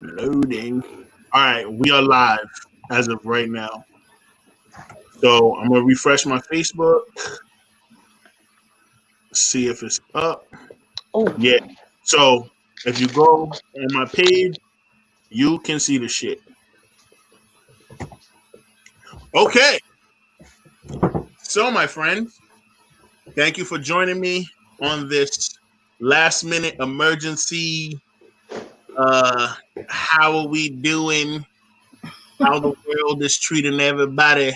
Loading. All right, we are live as of right now. So I'm gonna refresh my Facebook, see if it's up. Oh, yeah. So if you go on my page, you can see the shit. Okay. So my friends, thank you for joining me on this last minute emergency. How are we doing? How the world is treating everybody.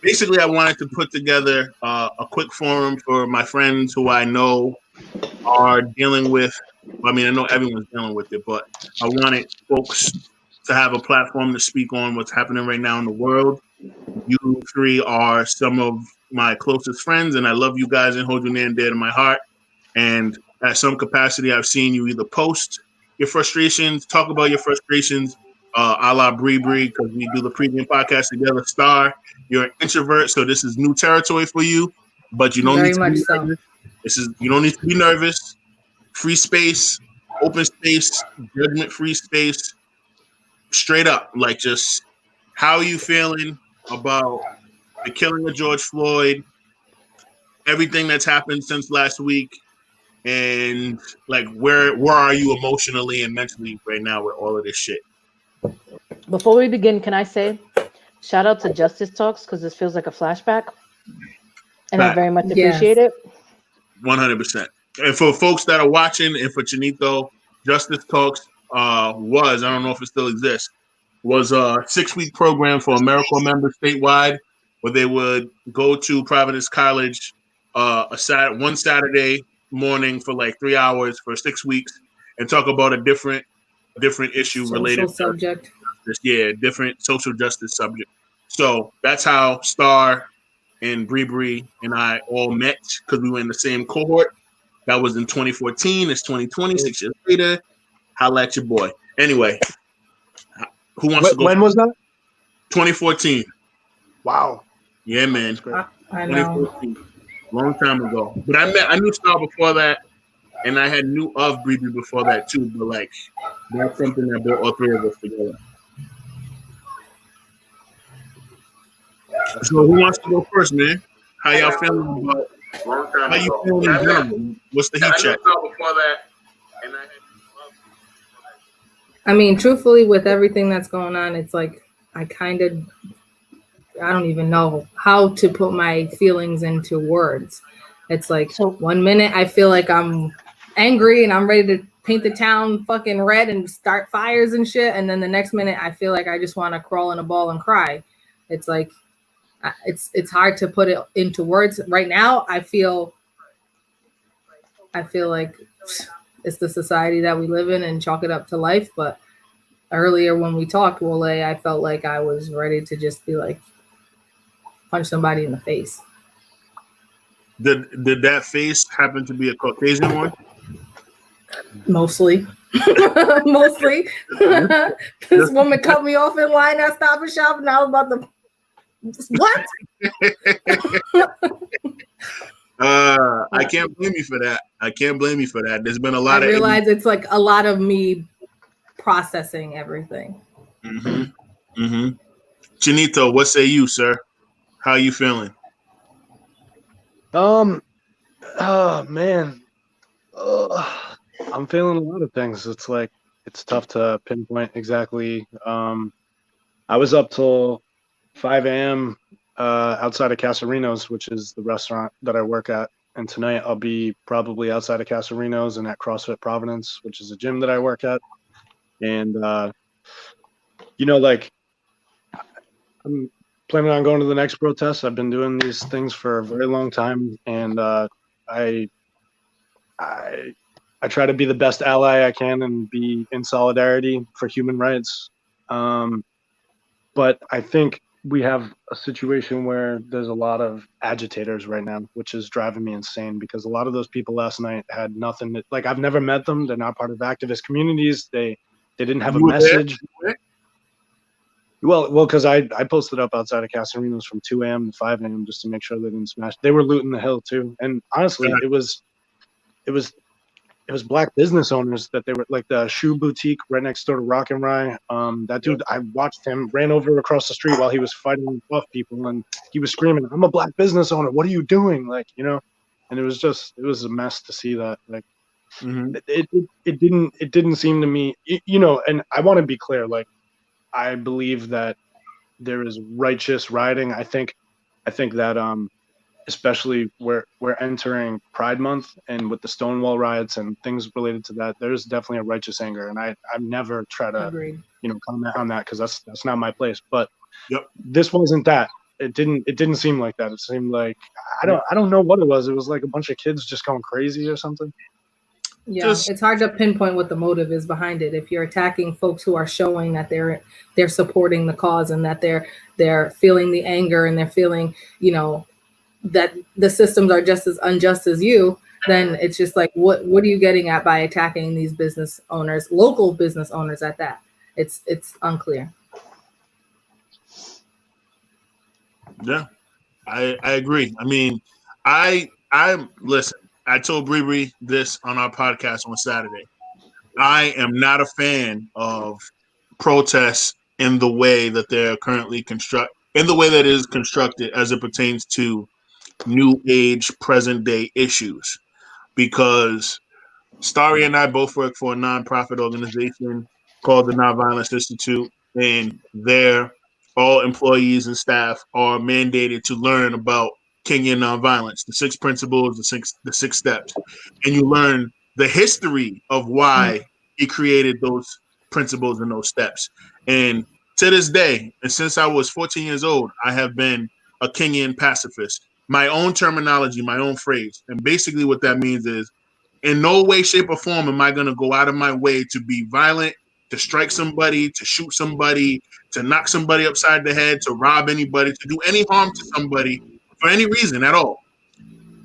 Basically, I wanted to put together a quick forum for my friends who I know are dealing with. I mean, I know everyone's dealing with it, but I wanted folks to have a platform to speak on what's happening right now in the world. You three are some of my closest friends, and I love you guys and hold you near and dear to my heart. And at some capacity, I've seen you either post your frustrations, talk about your frustrations, a la Bree, because we do the Pregame Podcast together. Star, you're an introvert, so this is new territory for you, but you don't very need to much be so. nervous. You don't need to be nervous. Free space, open space, judgment-free space. Straight up, like, just how are you feeling about the killing of George Floyd, everything that's happened since last week, and like where are you emotionally and mentally right now with all of this shit? Before we begin, can I say shout out to Justice Talks because this feels like a flashback, and I very much appreciate it. 100%. And for folks that are watching, and for Chinito, Justice Talks was, I don't know if it still exists, was a 6-week program for AmeriCorps members statewide, where they would go to Providence College one Saturday morning for like 3 hours for 6 weeks and talk about a different issue related subject. To justice. Yeah, different social justice subject. So that's how Star and Bree and I all met, because we were in the same cohort. That was in 2014. It's 2020, 6 years later. Holla at your boy. Anyway, who wants to go? When was that? 2014. Wow. Yeah, man. I know. 2014. Long time ago. But I knew Star before that, and I had knew of Bree before that too. But like, that's something that brought all three of us together. So who wants to go first, man? How y'all feeling about? How you feeling in general? What's the heat check? Before that, and I mean, truthfully, with everything that's going on, it's like I don't even know how to put my feelings into words. It's like, so 1 minute I feel like I'm angry and I'm ready to paint the town fucking red and start fires and shit, and then the next minute I feel like I just want to crawl in a ball and cry. It's like it's hard to put it into words right now. I feel like it's the society that we live in and chalk it up to life. But earlier when we talked, Wole, I felt like I was ready to just be like, punch somebody in the face. Did that face happen to be a Caucasian one? Mostly. Mostly. This woman cut me off in line at Stop and Shop, and I was about to what? I can't blame you for that. There's been a lot I realize it's like a lot of me processing everything. Chinito, what say you, sir? How are you feeling? Oh man. I'm feeling a lot of things. It's like it's tough to pinpoint exactly. I was up till 5 a.m. Outside of Casarino's, which is the restaurant that I work at. And tonight I'll be probably outside of Casarino's and at CrossFit Providence, which is a gym that I work at. And, like, I'm planning on going to the next protest. I've been doing these things for a very long time. And I try to be the best ally I can and be in solidarity for human rights. But I think we have a situation where there's a lot of agitators right now, which is driving me insane, because a lot of those people last night had nothing to, like, I've never met them. They're not part of activist communities. They didn't have a message. Well, because I posted up outside of Casarino's from 2 a.m. to 5 a.m. just to make sure they didn't smash. They were looting the hill too. And honestly, it was black business owners that they were like the shoe boutique right next door to Rock and Rye. That dude, I watched him ran over across the street while he was fighting buff people, and he was screaming, "I'm a black business owner. What are you doing?" Like, you know, and it was a mess to see that. Like, it didn't seem to me, you know. And I want to be clear, like, I believe that there is righteous rioting. I think that especially we're entering Pride Month, and with the Stonewall riots and things related to that, there's definitely a righteous anger, and I've never try to comment on that because that's not my place. But this wasn't that. It didn't seem like that. It seemed like I don't know what it was. It was like a bunch of kids just going crazy or something. Yeah, it's hard to pinpoint what the motive is behind it. If you're attacking folks who are showing that they're supporting the cause and that they're feeling the anger and they're feeling, you know, that the systems are just as unjust as you, then it's just like, what are you getting at by attacking these business owners, local business owners at that? It's unclear. Yeah, I agree. I mean, I listen, I told Bree this on our podcast on Saturday. I am not a fan of protests in the way that they're currently in the way that it is constructed as it pertains to new age, present day issues, because Starry and I both work for a nonprofit organization called the Nonviolence Institute, and all employees and staff are mandated to learn about Kenyan nonviolence, the 6 principles, the six steps, and you learn the history of why he created those principles and those steps. And to this day, and since I was 14 years old, I have been a Kenyan pacifist. My own terminology, my own phrase. And basically what that means is, in no way, shape, or form am I going to go out of my way to be violent, to strike somebody, to shoot somebody, to knock somebody upside the head, to rob anybody, to do any harm to somebody for any reason at all.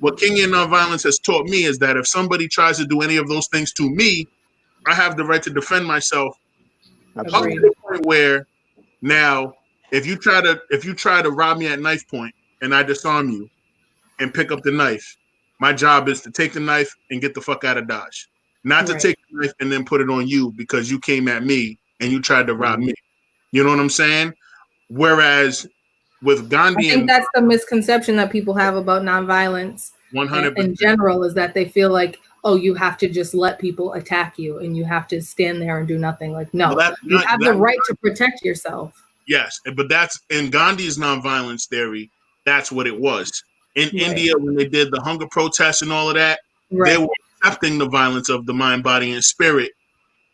What Kenyan nonviolence has taught me is that if somebody tries to do any of those things to me, I have the right to defend myself. Up to the point where now, if you try to rob me at knife point and I disarm you and pick up the knife, my job is to take the knife and get the fuck out of Dodge. Not to take the knife and then put it on you because you came at me and you tried to rob me. You know what I'm saying? Whereas with Gandhi, I think that's the misconception that people have about nonviolence 100% in general, is that they feel like, oh, you have to just let people attack you and you have to stand there and do nothing. Like, no, you have the right to protect yourself. Yes, but that's in Gandhi's nonviolence theory. That's what it was. In India, when they did the hunger protests and all of that, they were accepting the violence of the mind, body, and spirit,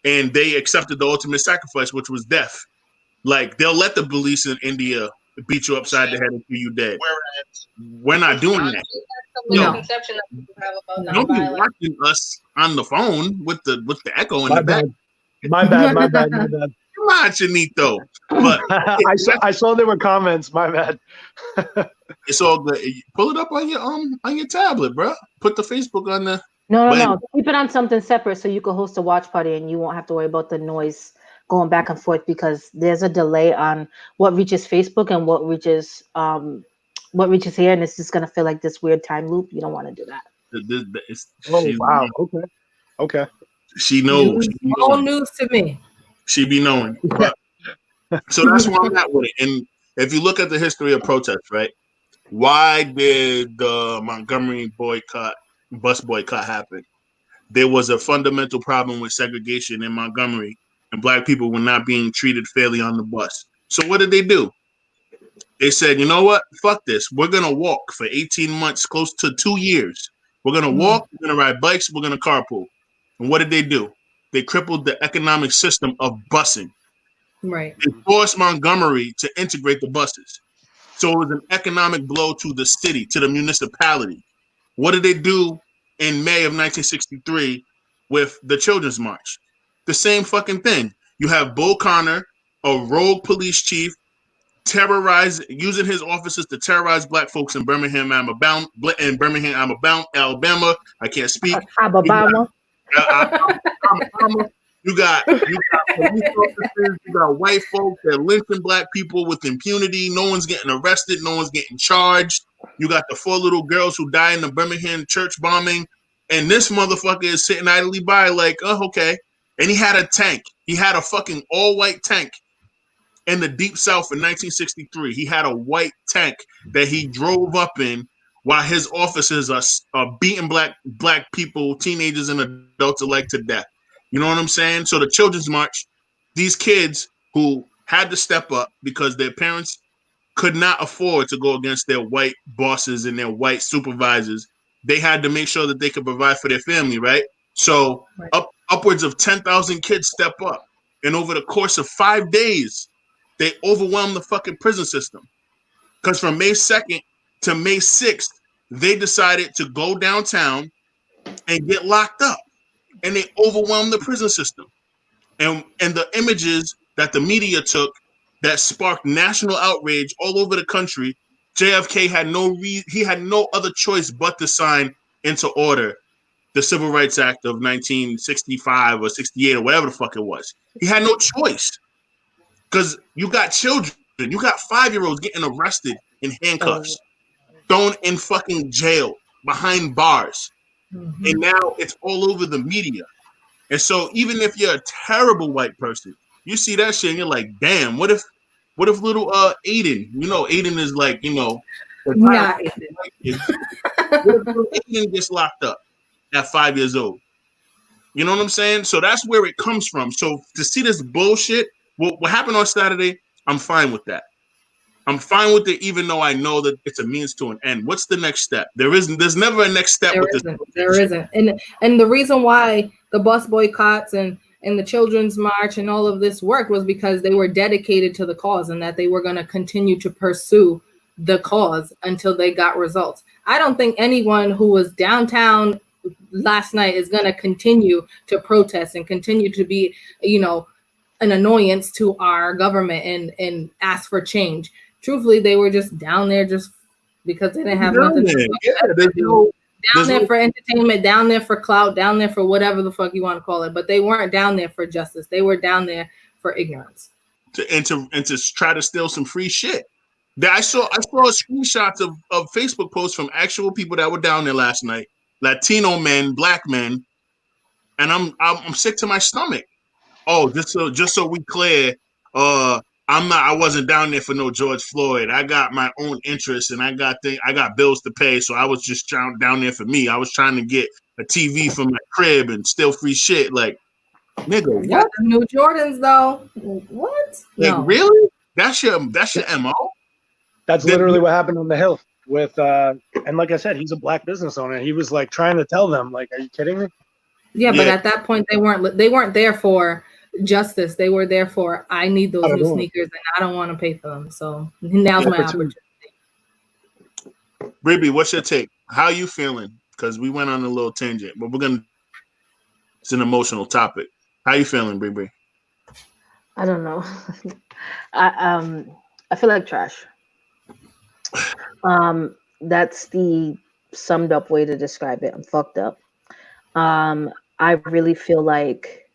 and they accepted the ultimate sacrifice, which was death. Like, they'll let the police in India beat you upside the head until you dead. We're not doing that. Misconception that people have about nobody watching us on the phone with the echo in the back. My bad. Come on, Chinito. But I saw there were comments. My bad. It's all good. Pull it up on your tablet, bro. Put the Facebook on the. No. Keep it on something separate so you can host a watch party and you won't have to worry about the noise going back and forth, because there's a delay on what reaches Facebook and what reaches here, and it's just gonna feel like this weird time loop. You don't want to do that. Wow. Okay. She knows. All news to me. She be knowing. So that's why I'm at with it. And if you look at the history of protests, right? Why did the Montgomery bus boycott happen? There was a fundamental problem with segregation in Montgomery, and Black people were not being treated fairly on the bus. So what did they do? They said, you know what? Fuck this. We're going to walk for 18 months, close to 2 years. We're going to walk, we're going to ride bikes, we're going to carpool. And what did they do? They crippled the economic system of busing. Right. They forced Montgomery to integrate the buses. So it was an economic blow to the city, to the municipality. What did they do in May of 1963 with the Children's March? The same fucking thing. You have Bull Connor, a rogue police chief, using his officers to terrorize Black folks in Birmingham, Alabama. I can't speak. Alabama. You got police officers, you got white folks that lynching Black people with impunity. No one's getting arrested. No one's getting charged. You got the 4 little girls who died in the Birmingham church bombing, And this motherfucker is sitting idly by like, oh, okay. And he had a tank. He had a fucking all-white tank in the Deep South in 1963. He had a white tank that he drove up in while his officers are beating black people, teenagers and adults alike to death. You know what I'm saying? So the Children's March, these kids who had to step up because their parents could not afford to go against their white bosses and their white supervisors. They had to make sure that they could provide for their family, right? So upwards of 10,000 kids step up. And over the course of 5 days, they overwhelmed the fucking prison system. Because from May 2nd to May 6th, they decided to go downtown and get locked up. And they overwhelmed the prison system. And the images that the media took that sparked national outrage all over the country, JFK had no other choice but to sign into order the Civil Rights Act of 1965 or 68 or whatever the fuck it was. He had no choice. Because you got children, you got 5-year-olds getting arrested in handcuffs, thrown in fucking jail, behind bars. Mm-hmm. And now it's all over the media. And so even if you're a terrible white person, you see that shit and you're like, damn, what if little Aiden, Aiden is like, the what if little Aiden gets locked up at 5 years old? You know what I'm saying? So that's where it comes from. So to see this bullshit, what happened on Saturday, I'm fine with that. I'm fine with it, even though I know that it's a means to an end. What's the next step? There's never a next step with this. There isn't. And the reason why the bus boycotts and the Children's March and all of this work was because they were dedicated to the cause and that they were going to continue to pursue the cause until they got results. I don't think anyone who was downtown last night is going to continue to protest and continue to be, an annoyance to our government and ask for change. Truthfully, they were just down there just because they didn't have nothing to do. Down there for entertainment, down there for clout, down there for whatever the fuck you want to call it. But they weren't down there for justice. They were down there for ignorance. To try to steal some free shit. I saw screenshots of Facebook posts from actual people that were down there last night, Latino men, black men, and I'm sick to my stomach. Oh, just so we clear, I wasn't down there for no George Floyd. I got my own interests and I got bills to pay, so I was just down there for me. I was trying to get a TV for my crib and steal free shit. Like, nigga, what? Got the new Jordans though. What? Like, no. Really? That's your MO? That's literally what happened on the Hill with and like I said, he's a black business owner. He was like trying to tell them, like, are you kidding me? Yeah, but at that point they weren't there for justice. They were there for, I need those new sneakers and I don't want to pay for them. So now's my opportunity. Bribby, what's your take? How are you feeling? Because we went on a little tangent, but it's an emotional topic. How you feeling, Bribby? I don't know. I feel like trash. That's the summed up way to describe it. I'm fucked up. I really feel like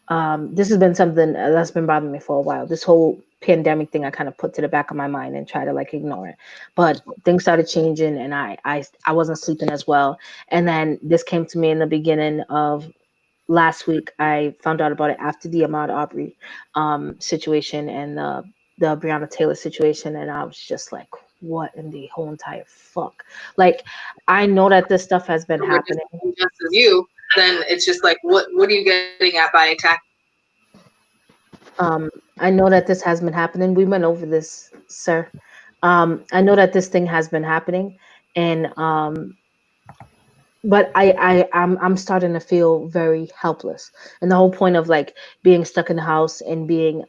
this has been something that's been bothering me for a while. This whole pandemic thing, I kind of put to the back of my mind and try to like ignore it. But things started changing, and I wasn't sleeping as well. And then this came to me in the beginning of last week. I found out about it after the Ahmaud Arbery situation and the Breonna Taylor situation, and I was just like, what in the whole entire fuck? Like, I know that this stuff has been happening. Just as you, then it's just like, what are you getting at by attacking? I know that this has been happening. We went over this, sir. I know that this thing has been happening, and but I'm starting to feel very helpless. And the whole point of like being stuck in the house and being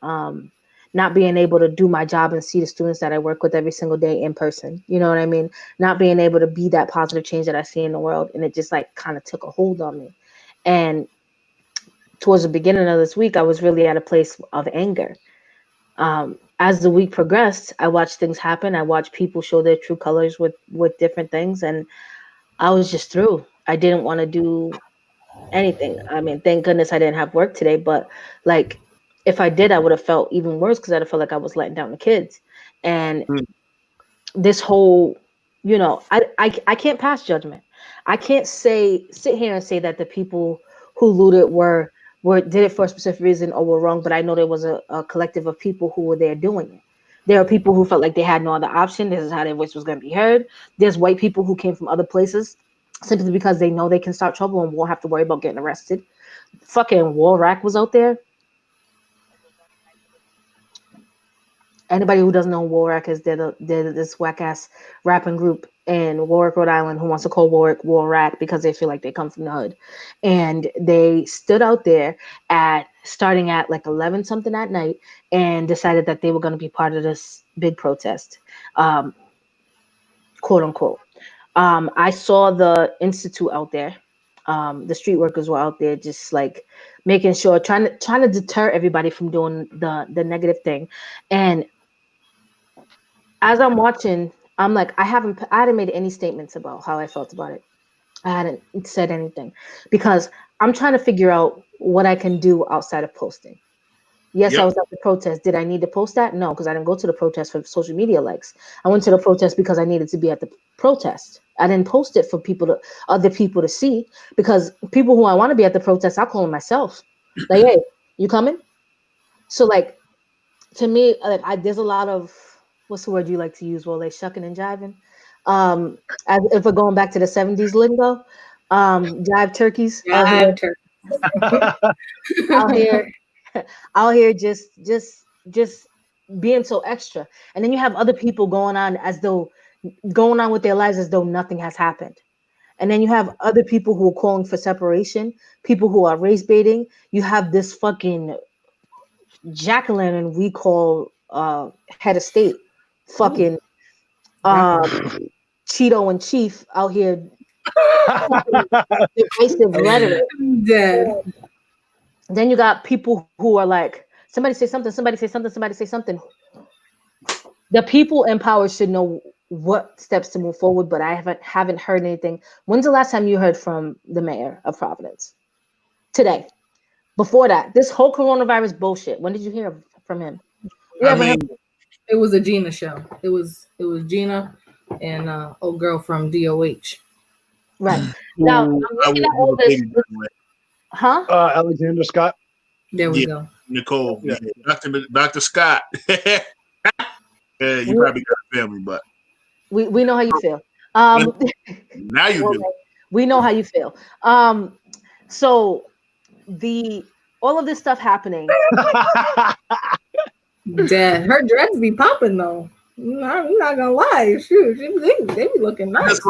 not being able to do my job and see the students that I work with every single day in person. You know what I mean? Not being able to be that positive change that I see in the world. And it just like kind of took a hold on me. And towards the beginning of this week, I was really at a place of anger. As the week progressed, I watched things happen. I watched people show their true colors with different things. And I was just through. I didn't want to do anything. I mean, thank goodness I didn't have work today, but like, if I did, I would have felt even worse because I'd felt like I was letting down the kids. And this whole, I can't pass judgment. I can't sit here and say that the people who looted were did it for a specific reason or were wrong, but I know there was a collective of people who were there doing it. There are people who felt like they had no other option. This is how their voice was going to be heard. There's white people who came from other places simply because they know they can start trouble and won't have to worry about getting arrested. Fucking Wole was out there. Anybody who doesn't know Warwick is, they're this whack ass rapping group in Warwick, Rhode Island, who wants to call Warwick because they feel like they come from the hood, and they stood out there starting at like 11 something at night and decided that they were going to be part of this big protest, quote unquote. I saw the institute out there. The street workers were out there just like making sure, trying to deter everybody from doing the negative thing. And as I'm watching, I'm like, I hadn't made any statements about how I felt about it. I hadn't said anything because I'm trying to figure out what I can do outside of posting. Yes, I was at the protest. Did I need to post that? No, because I didn't go to the protest for social media likes. I went to the protest because I needed to be at the protest. I didn't post it for other people to see, because people who I want to be at the protest, I'll call them myself. Like, hey, you coming? So like, to me, like, there's a lot of, what's the word you like to use? Well, they shucking and jiving. As if we're going back to the 70s lingo, jive turkeys out here. Out here just being so extra. And then you have other people going on with their lives as though nothing has happened. And then you have other people who are calling for separation, people who are race baiting. You have this fucking Jacqueline, and we call head of state fucking Cheeto and Chief out here divisive rhetoric. Dead. Then you got people who are like, somebody say something, somebody say something, somebody say something. The people in power should know what steps to move forward, but I haven't heard anything. When's the last time you heard from the mayor of Providence? Today. Before that, this whole coronavirus bullshit. When did you hear from him? It was a Gina show. It was Gina and old girl from DOH. Right. Now, I'm looking at all this. Huh? Alexander Scott. There we go. Nicole. Yeah. Dr. Scott. You probably got a family, but we know how you feel. Now you do. We know how you feel. So all of this stuff happening. Dead. Her dreads be popping though. I'm not gonna lie. Shoot, they be looking nice.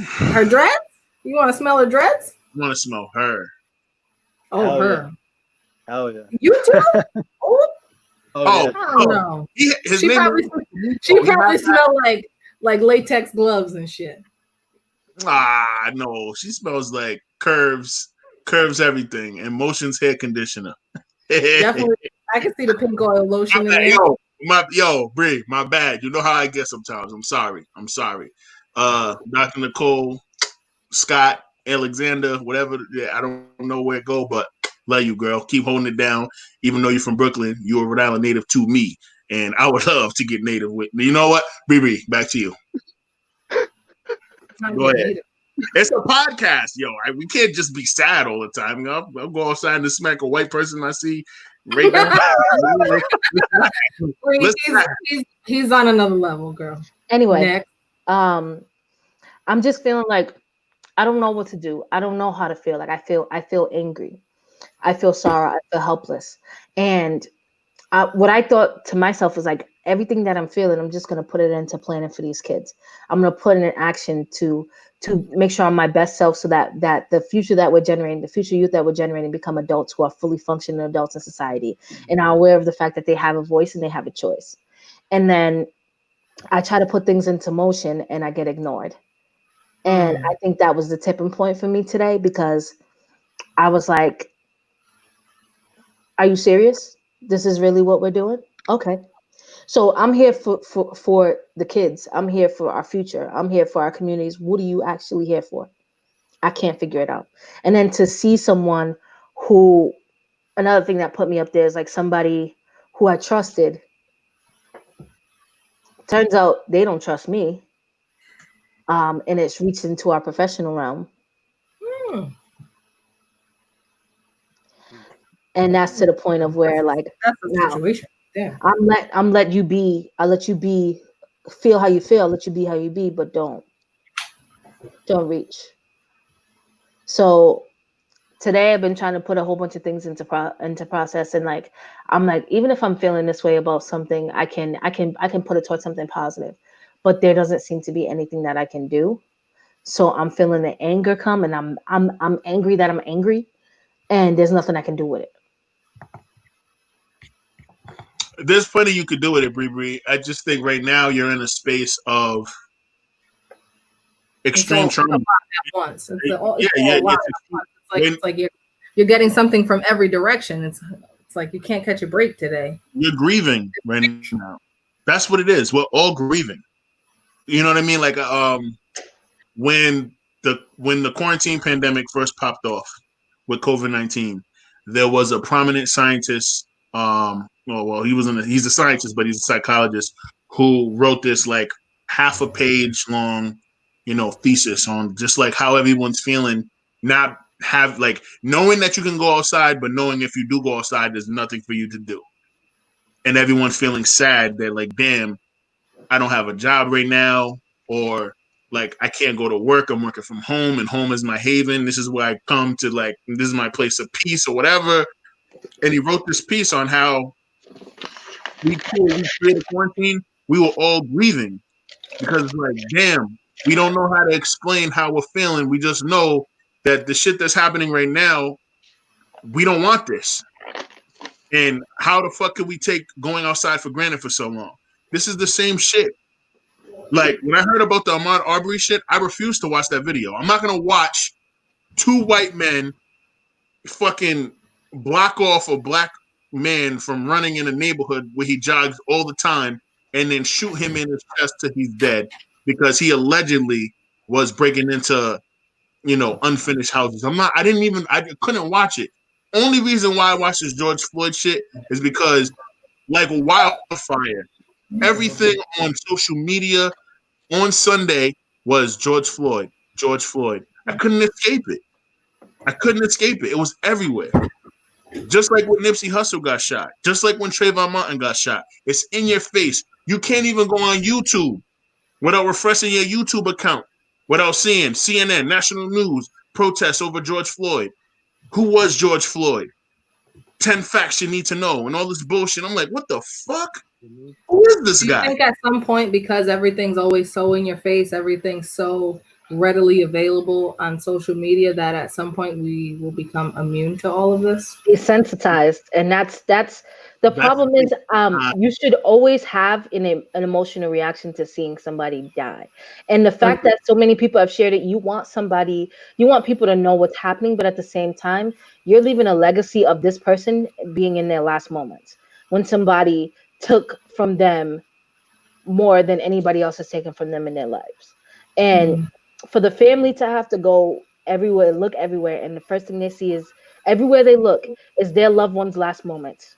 Her dreads? You want to smell her dreads? I want to smell her. Oh, hell her. Yeah. Hell yeah. You too? Oh, I don't know. She probably smell like latex gloves and shit. No. She smells like curves everything, and Motion's hair conditioner. Definitely. I can see the pink oil lotion in there. Yo, Bree, my bad. You know how I get sometimes. I'm sorry. Dr. Nicole, Scott, Alexander, whatever. Yeah, I don't know where it go, but love you, girl. Keep holding it down. Even though you're from Brooklyn, you're a Rhode Island native to me, and I would love to get native with me. You know what, Bree, back to you. Go ahead. It's a podcast, yo. We can't just be sad all the time. I'll go outside and smack a white person I see right now. He's on another level, girl. Anyway, next. I'm just feeling like I don't know what to do. I don't know how to feel. Like I feel angry. I feel sorrow. I feel helpless. And what I thought to myself is like, everything that I'm feeling, I'm just going to put it into planning for these kids. I'm going to put it in action to make sure I'm my best self, so that the future that we're generating, the future youth that we're generating, become adults who are fully functioning adults in society and are aware of the fact that they have a voice and they have a choice. And then I try to put things into motion and I get ignored. And I think that was the tipping point for me today, because I was like, are you serious? This is really what we're doing? Okay. So I'm here for the kids. I'm here for our future. I'm here for our communities. What are you actually here for? I can't figure it out. And then to see someone who, another thing that put me up there is like somebody who I trusted. Turns out they don't trust me. and it's reached into our professional realm. And that's to the point of where, like, that's the situation. Yeah. I'll let you be, feel how you feel, let you be how you be, but don't reach. So today I've been trying to put a whole bunch of things into process, and like, I'm like, even if I'm feeling this way about something, I can put it towards something positive, but there doesn't seem to be anything that I can do. So I'm feeling the anger come, and I'm angry that I'm angry, and there's nothing I can do with it. There's plenty you could do with it, Bree. I just think right now you're in a space of extreme trauma. Once. It's like you're getting something from every direction. It's like you can't catch a break today. You're grieving right now. That's what it is. We're all grieving. You know what I mean? Like when the quarantine pandemic first popped off with COVID-19, there was a prominent scientist. He's a scientist, but he's a psychologist who wrote this like half a page long, thesis on just like how everyone's feeling, not have like knowing that you can go outside, but knowing if you do go outside, there's nothing for you to do. And everyone's feeling sad that like, damn, I don't have a job right now, or like I can't go to work. I'm working from home, and home is my haven. This is where I come to, like, this is my place of peace or whatever. And he wrote this piece on how we created quarantine. We were all grieving because it's like, damn, we don't know how to explain how we're feeling. We just know that the shit that's happening right now, we don't want this. And how the fuck could we take going outside for granted for so long? This is the same shit. Like, when I heard about the Ahmaud Arbery shit, I refused to watch that video. I'm not going to watch two white men fucking block off a black man from running in a neighborhood where he jogs all the time and then shoot him in his chest till he's dead because he allegedly was breaking into, unfinished houses. I couldn't watch it. Only reason why I watched this George Floyd shit is because, like wildfire, everything on social media on Sunday was George Floyd. I couldn't escape it. It was everywhere. Just like when Nipsey Hussle got shot. Just like when Trayvon Martin got shot. It's in your face. You can't even go on YouTube without refreshing your YouTube account, without seeing CNN, national news, protests over George Floyd. Who was George Floyd? 10 facts you need to know, and all this bullshit. I'm like, what the fuck? Who is this guy? I think at some point, because everything's always so in your face, everything's so readily available on social media, that at some point we will become immune to all of this. Desensitized, and that's the problem. Is you should always have an emotional reaction to seeing somebody die, and the fact that so many people have shared it. You want people to know what's happening, but at the same time, you're leaving a legacy of this person being in their last moments when somebody took from them more than anybody else has taken from them in their lives. And for the family to have to go everywhere, look everywhere, and the first thing they see is everywhere they look is their loved ones' last moments.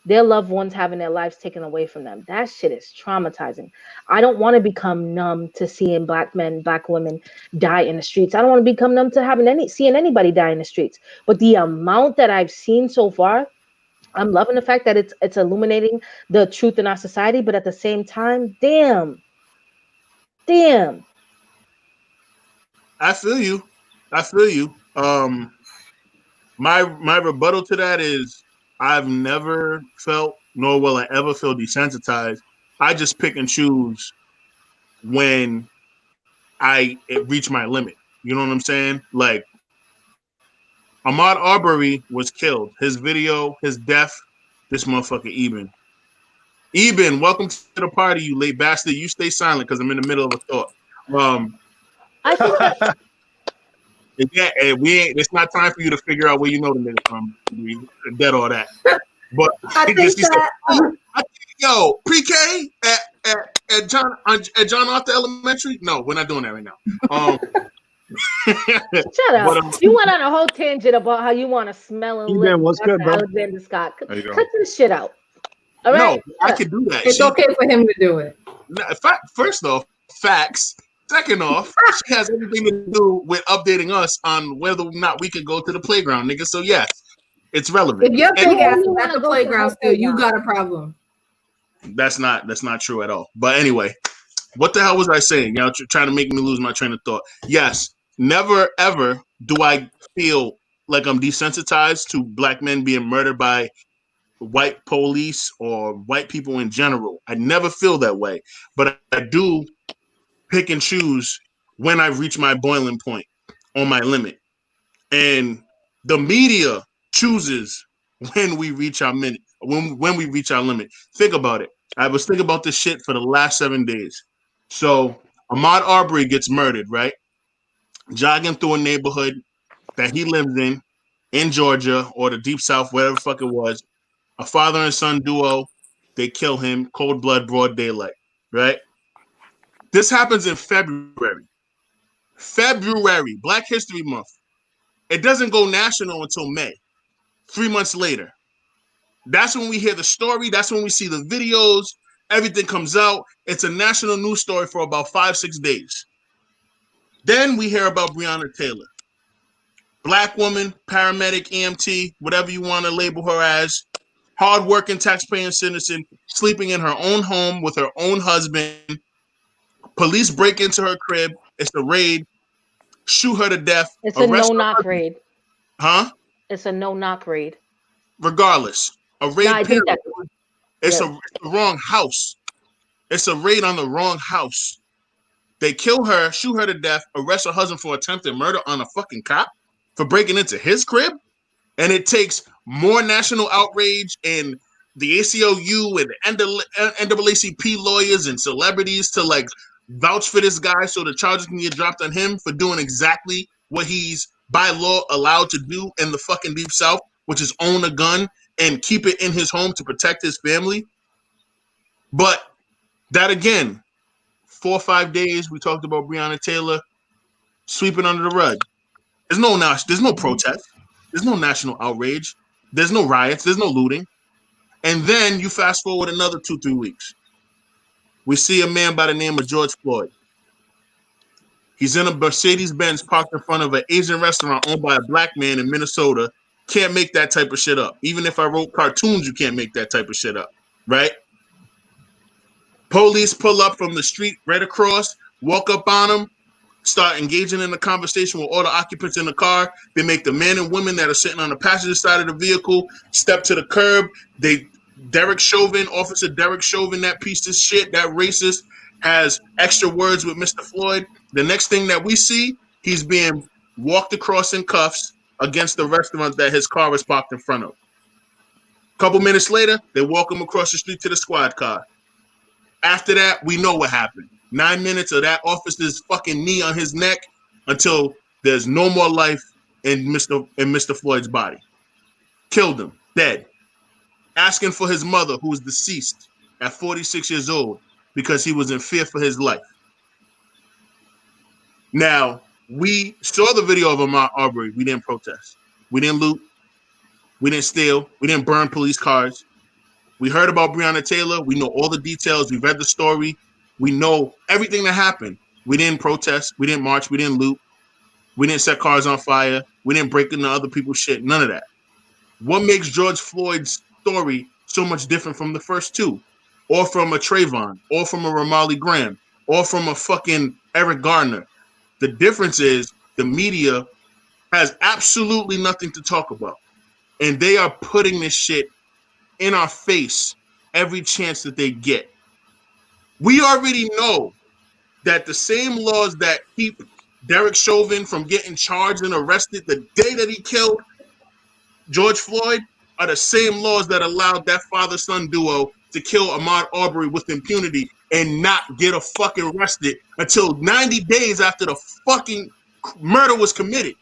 Their loved ones having their lives taken away from them. That shit is traumatizing. I don't want to become numb to seeing black men, black women die in the streets. I don't want to become numb to seeing anybody die in the streets. But the amount that I've seen so far, I'm loving the fact that it's illuminating the truth in our society, but at the same time, damn. I feel you. My rebuttal to that is I've never felt, nor will I ever feel desensitized. I just pick and choose when I reach my limit. You know what I'm saying? Like, Ahmaud Arbery was killed. His video, his death, this motherfucker Eben, welcome to the party, you late bastard. You stay silent because I'm in the middle of a thought. I think that it's not time for you to figure out where you know the nigga from. We dead all that. But I think that, yo, pre-K at John Arthur Elementary? No, we're not doing that right now. Shut up. You went on a whole tangent about how you want to smell and live. What's good, bro? Alexander Scott. Cut this shit out. All right? No, I could do that. It's okay for him to do it. First off, facts. Second off, she has everything to do with updating us on whether or not we can go to the playground, nigga. So yes, it's relevant. If your big ass you is at wanna the go to playground her still, you playground. got a problem. That's not true at all. But anyway, what the hell was I saying? Y'all trying to make me lose my train of thought. Yes, never ever do I feel like I'm desensitized to black men being murdered by white police or white people in general. I never feel that way. But I do pick and choose when I reach my boiling point on my limit. And the media chooses when we reach our minute, when we reach our limit. Think about it. I was thinking about this shit for the last 7 days. So Ahmaud Arbery gets murdered, right? Jogging through a neighborhood that he lives in Georgia or the Deep South, whatever the fuck it was. A father and son duo, they kill him, cold blood, broad daylight, right? This happens in February. February, Black History Month. It doesn't go national until May, 3 months later. That's when we hear the story. That's when we see the videos. Everything comes out. It's a national news story for about 5-6 days. Then we hear about Breonna Taylor. Black woman, paramedic, EMT, whatever you want to label her as, hardworking taxpaying citizen, sleeping in her own home with her own husband. Police break into her crib. It's a raid. Shoot her to death. It's a no-knock raid. Huh? It's a no-knock raid. Regardless, a raid. No, I think that. It's the wrong house. It's a raid on the wrong house. They kill her, shoot her to death, arrest her husband for attempted murder on a fucking cop for breaking into his crib. And it takes more national outrage and the ACLU and the NAACP lawyers and celebrities to like vouch for this guy so the charges can get dropped on him for doing exactly what he's by law allowed to do in the fucking Deep South, which is own a gun and keep it in his home to protect his family. But that again, 4 or 5 days we talked about Breonna Taylor sweeping under the rug. There's no protest. There's no national outrage. There's no riots. There's no looting. And then you fast forward another 2-3 weeks. We see a man by the name of George Floyd. He's in a Mercedes-Benz parked in front of an Asian restaurant owned by a black man in Minnesota. Can't make that type of shit up. Even if I wrote cartoons, you can't make that type of shit up, right? Police pull up from the street right across, walk up on him, start engaging in a conversation with all the occupants in the car. They make the men and women that are sitting on the passenger side of the vehicle step to the curb. Officer Derek Chauvin, that piece of shit, that racist, has extra words with Mr. Floyd. The next thing that we see, he's being walked across in cuffs against the restaurant that his car was parked in front of. A couple minutes later, they walk him across the street to the squad car. After that, we know what happened. 9 minutes of that officer's fucking knee on his neck until there's no more life in Mr. Floyd's body. Killed him, dead. Asking for his mother, who was deceased at 46 years old, because he was in fear for his life. Now, we saw the video of Ahmaud Arbery. We didn't protest. We didn't loot. We didn't steal. We didn't burn police cars. We heard about Breonna Taylor. We know all the details. We read the story. We know everything that happened. We didn't protest. We didn't march. We didn't loot. We didn't set cars on fire. We didn't break into other people's shit. None of that. What makes George Floyd's story so much different from the first two? Or from a Trayvon? Or from a Ramali Graham? Or from a fucking Eric Garner? The difference is the media has absolutely nothing to talk about. And they are putting this shit in our face every chance that they get. We already know that the same laws that keep Derek Chauvin from getting charged and arrested the day that he killed George Floyd are the same laws that allowed that father-son duo to kill Ahmaud Arbery with impunity and not get a fucking arrested until 90 days after the fucking murder was committed.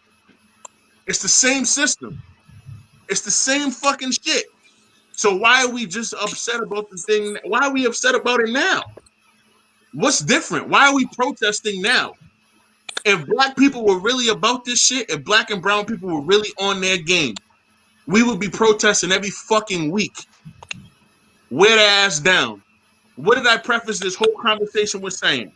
It's the same system. It's the same fucking shit. So why are we just upset about the thing? Why are we upset about it now? What's different? Why are we protesting now? If black people were really about this shit, if black and brown people were really on their game, we would be protesting every fucking week. Wear their ass down. What did I preface this whole conversation with saying?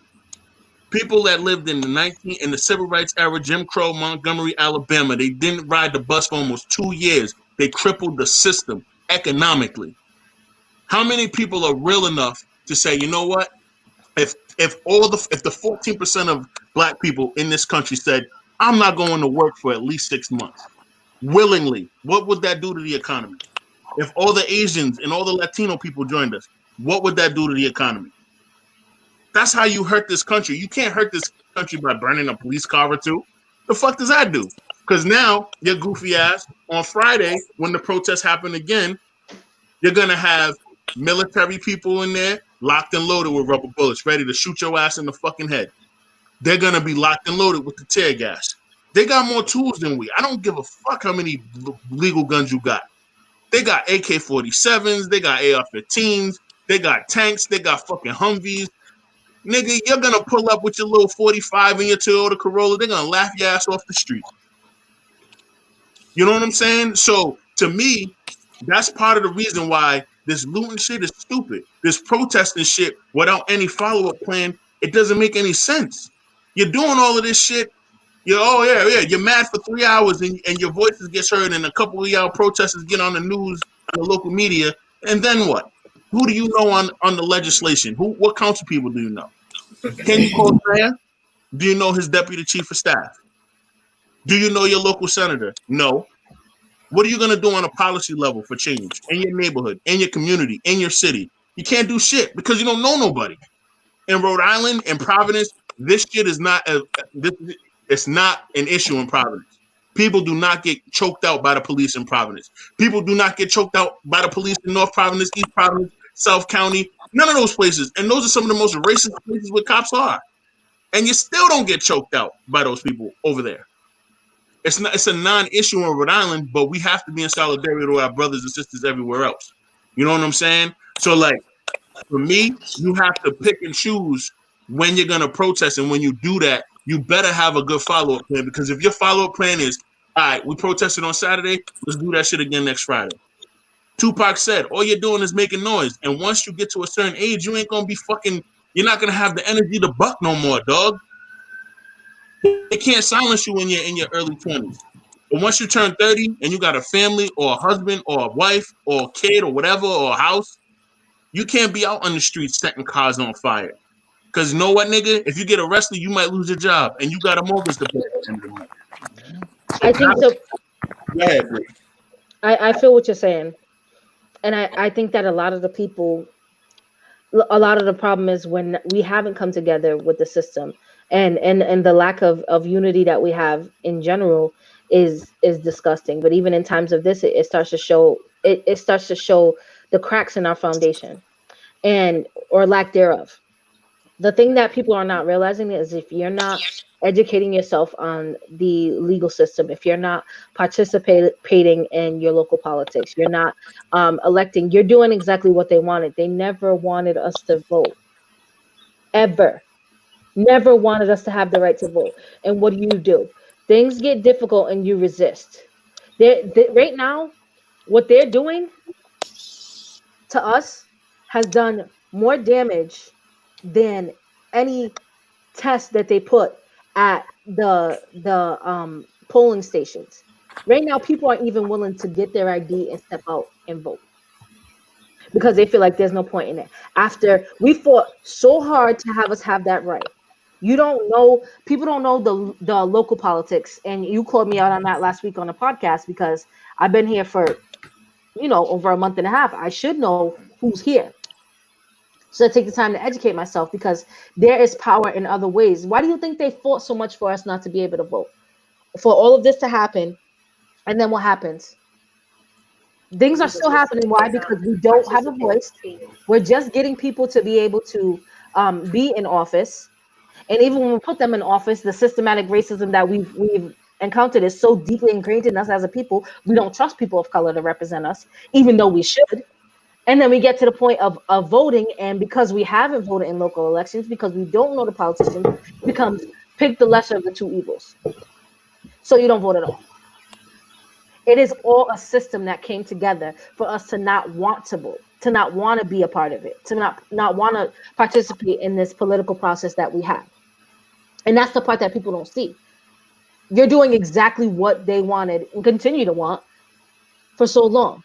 People that lived in the civil rights era, Jim Crow, Montgomery, Alabama, they didn't ride the bus for almost 2 years. They crippled the system economically. How many people are real enough to say, you know what? If the 14% of black people in this country said, I'm not going to work for at least 6 months willingly, what would that do to the economy? If all the Asians and all the Latino people joined us, what would that do to the economy? That's how you hurt this country. You can't hurt this country by burning a police car or two. The fuck does that do? Because now, your goofy ass, on Friday, when the protests happen again, you're going to have military people in there locked and loaded with rubber bullets, ready to shoot your ass in the fucking head. They're going to be locked and loaded with the tear gas. They got more tools than we. I don't give a fuck how many legal guns you got. They got AK-47s. They got AR-15s. They got tanks. They got fucking Humvees. Nigga, you're going to pull up with your little 45 and your Toyota Corolla. They're going to laugh your ass off the street. You know what I'm saying? So, to me, that's part of the reason why this looting shit is stupid. This protesting shit without any follow-up plan, it doesn't make any sense. You're doing all of this shit. You're mad for 3 hours and your voices gets heard and a couple of y'all protesters get on the news, on the local media, and then what? Who do you know on the legislation? What council people do you know? Can you call Mayor? Do you know his deputy chief of staff? Do you know your local senator? No. What are you going to do on a policy level for change in your neighborhood, in your community, in your city? You can't do shit because you don't know nobody. In Rhode Island and Providence, this shit is not it's not an issue in Providence. People do not get choked out by the police in Providence. People do not get choked out by the police in North Providence, East Providence, South County, none of those places. And those are some of the most racist places where cops are. And you still don't get choked out by those people over there. It's a non-issue in Rhode Island, but we have to be in solidarity with our brothers and sisters everywhere else. You know what I'm saying? So, like, for me, you have to pick and choose when you're going to protest. And when you do that, you better have a good follow-up plan. Because if your follow-up plan is, all right, we protested on Saturday, let's do that shit again next Friday. Tupac said, all you're doing is making noise. And once you get to a certain age, you ain't going to be fucking, you're not going to have the energy to buck no more, dog. They can't silence you when you're in your early 20s. But once you turn 30 and you got a family or a husband or a wife or a kid or whatever or a house, you can't be out on the streets setting cars on fire. Because you know what, nigga? If you get arrested, you might lose your job and you got a mortgage to pay at the end of the month. I think so. Go ahead, please. I feel what you're saying. And I think that a lot of the problem is when we haven't come together with the system. And the lack of unity that we have in general is disgusting. But even in times of this, it starts to show it starts to show the cracks in our foundation or lack thereof. The thing that people are not realizing is if you're not educating yourself on the legal system, if you're not participating in your local politics, you're not electing, you're doing exactly what they wanted. They never wanted us to vote. Ever. Never wanted us to have the right to vote. And what do? Things get difficult and you resist. Right now, what they're doing to us has done more damage than any test that they put at the polling stations. Right now, people aren't even willing to get their ID and step out and vote because they feel like there's no point in it. After we fought so hard to have us have that right. People don't know the local politics. And you called me out on that last week on the podcast because I've been here for, over a month and a half. I should know who's here. So I take the time to educate myself because there is power in other ways. Why do you think they fought so much for us not to be able to vote? For all of this to happen, and then what happens? Things are still happening. Why? Because we don't have a voice. We're just getting people to be able to be in office. And even when we put them in office, the systematic racism that we've encountered is so deeply ingrained in us as a people. We don't trust people of color to represent us, even though we should. And then we get to the point of voting, and because we haven't voted in local elections, because we don't know the politicians, it becomes pick the lesser of the two evils. So you don't vote at all. It is all a system that came together for us to not want to vote, to not want to be a part of it, to not want to participate in this political process that we have. And that's the part that people don't see. You're doing exactly what they wanted and continue to want for so long.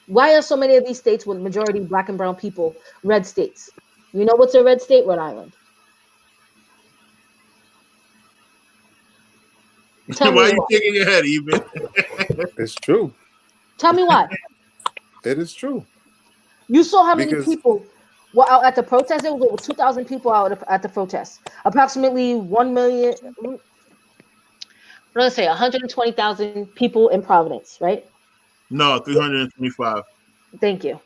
Why are so many of these states with majority black and brown people red states? You know what's a red state? Rhode Island. Tell Why me are you shaking your head, even? It's true. Tell me why. It is true. You saw how many people were out at the protest. There was over 2,000 people out at the protest. Approximately 1 million. Let's say 120,000 people in Providence, right? No, 325. Thank you.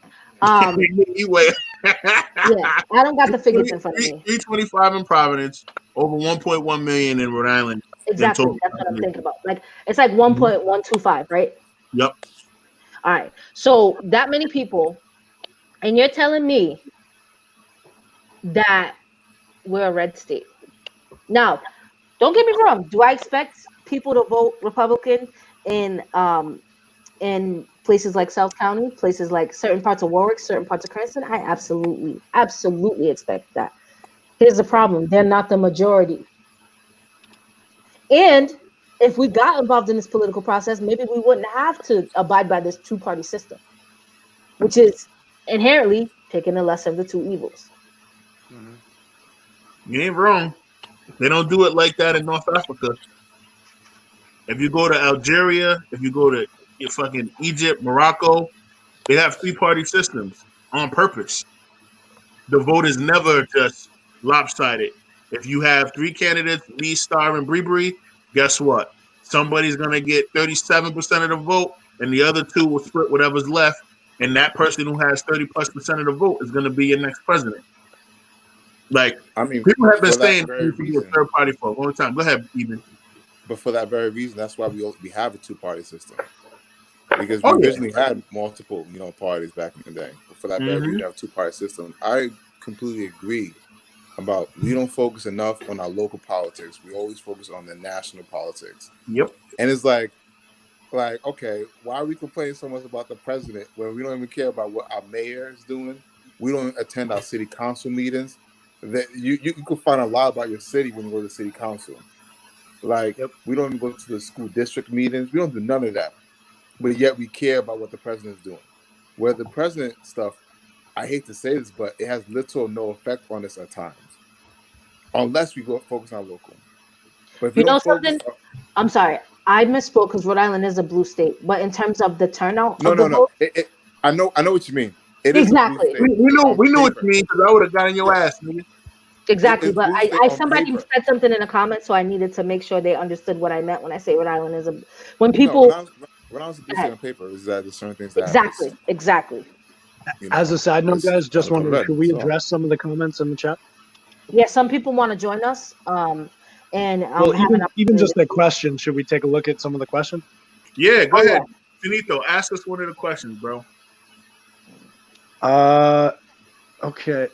Anyway. Yeah, I don't got the figures in front of me. 325 in Providence, over 1.1 million in Rhode Island. Exactly, that's what I'm thinking about. Like it's like 1.125, right? Yep. All right. So that many people, and you're telling me that we're a red state. Now, don't get me wrong. Do I expect people to vote Republican in places like South County, places like certain parts of Warwick, certain parts of Cranston? I absolutely expect that. Here's the problem. They're not the majority. And if we got involved in this political process, maybe we wouldn't have to abide by this two-party system, which is inherently picking the lesser of the two evils. You ain't wrong. They don't do it like that in North Africa. If you go to Algeria, if you go to fucking Egypt, Morocco, they have three-party systems on purpose. The vote is never just lopsided. If you have three candidates, me, Star, and Bree, guess what? Somebody's going to get 37% of the vote, and the other two will split whatever's left, and that person who has 30+% of the vote is going to be your next president. Like, I mean, people have been saying to be a third party for a long time. Go ahead, Eben. But for that very reason, that's why we have a two-party system. Because we originally had multiple, parties back in the day. But for that very reason, we have a two-party system. I completely agree about we don't focus enough on our local politics. We always focus on the national politics. Yep. And it's like, okay, why are we complaining so much about the president when we don't even care about what our mayor is doing? We don't attend our city council meetings. That you can find a lot about your city when you go to the city council. We don't even go to the school district meetings. We don't do none of that. But yet we care about what the president is doing. Where the president stuff, I hate to say this, but it has little or no effect on us at times. Unless we go focus on local. But if you know something? I'm sorry. I misspoke because Rhode Island is a blue state. But in terms of the turnout No. I know what you mean. Exactly. We know what you mean because I would have gotten your ass, nigga. Exactly, but I somebody said something in the comments, so I needed to make sure they understood what I meant when I say Rhode Island is a. When people, when I was on paper, is that there's certain things that exactly. As a side note, guys, just wondering, should we address some of the comments in the chat? Yeah, some people want to join us, and even just the question. Should we take a look at some of the questions? Yeah, go ahead, Finito. Ask us one of the questions, bro. Okay.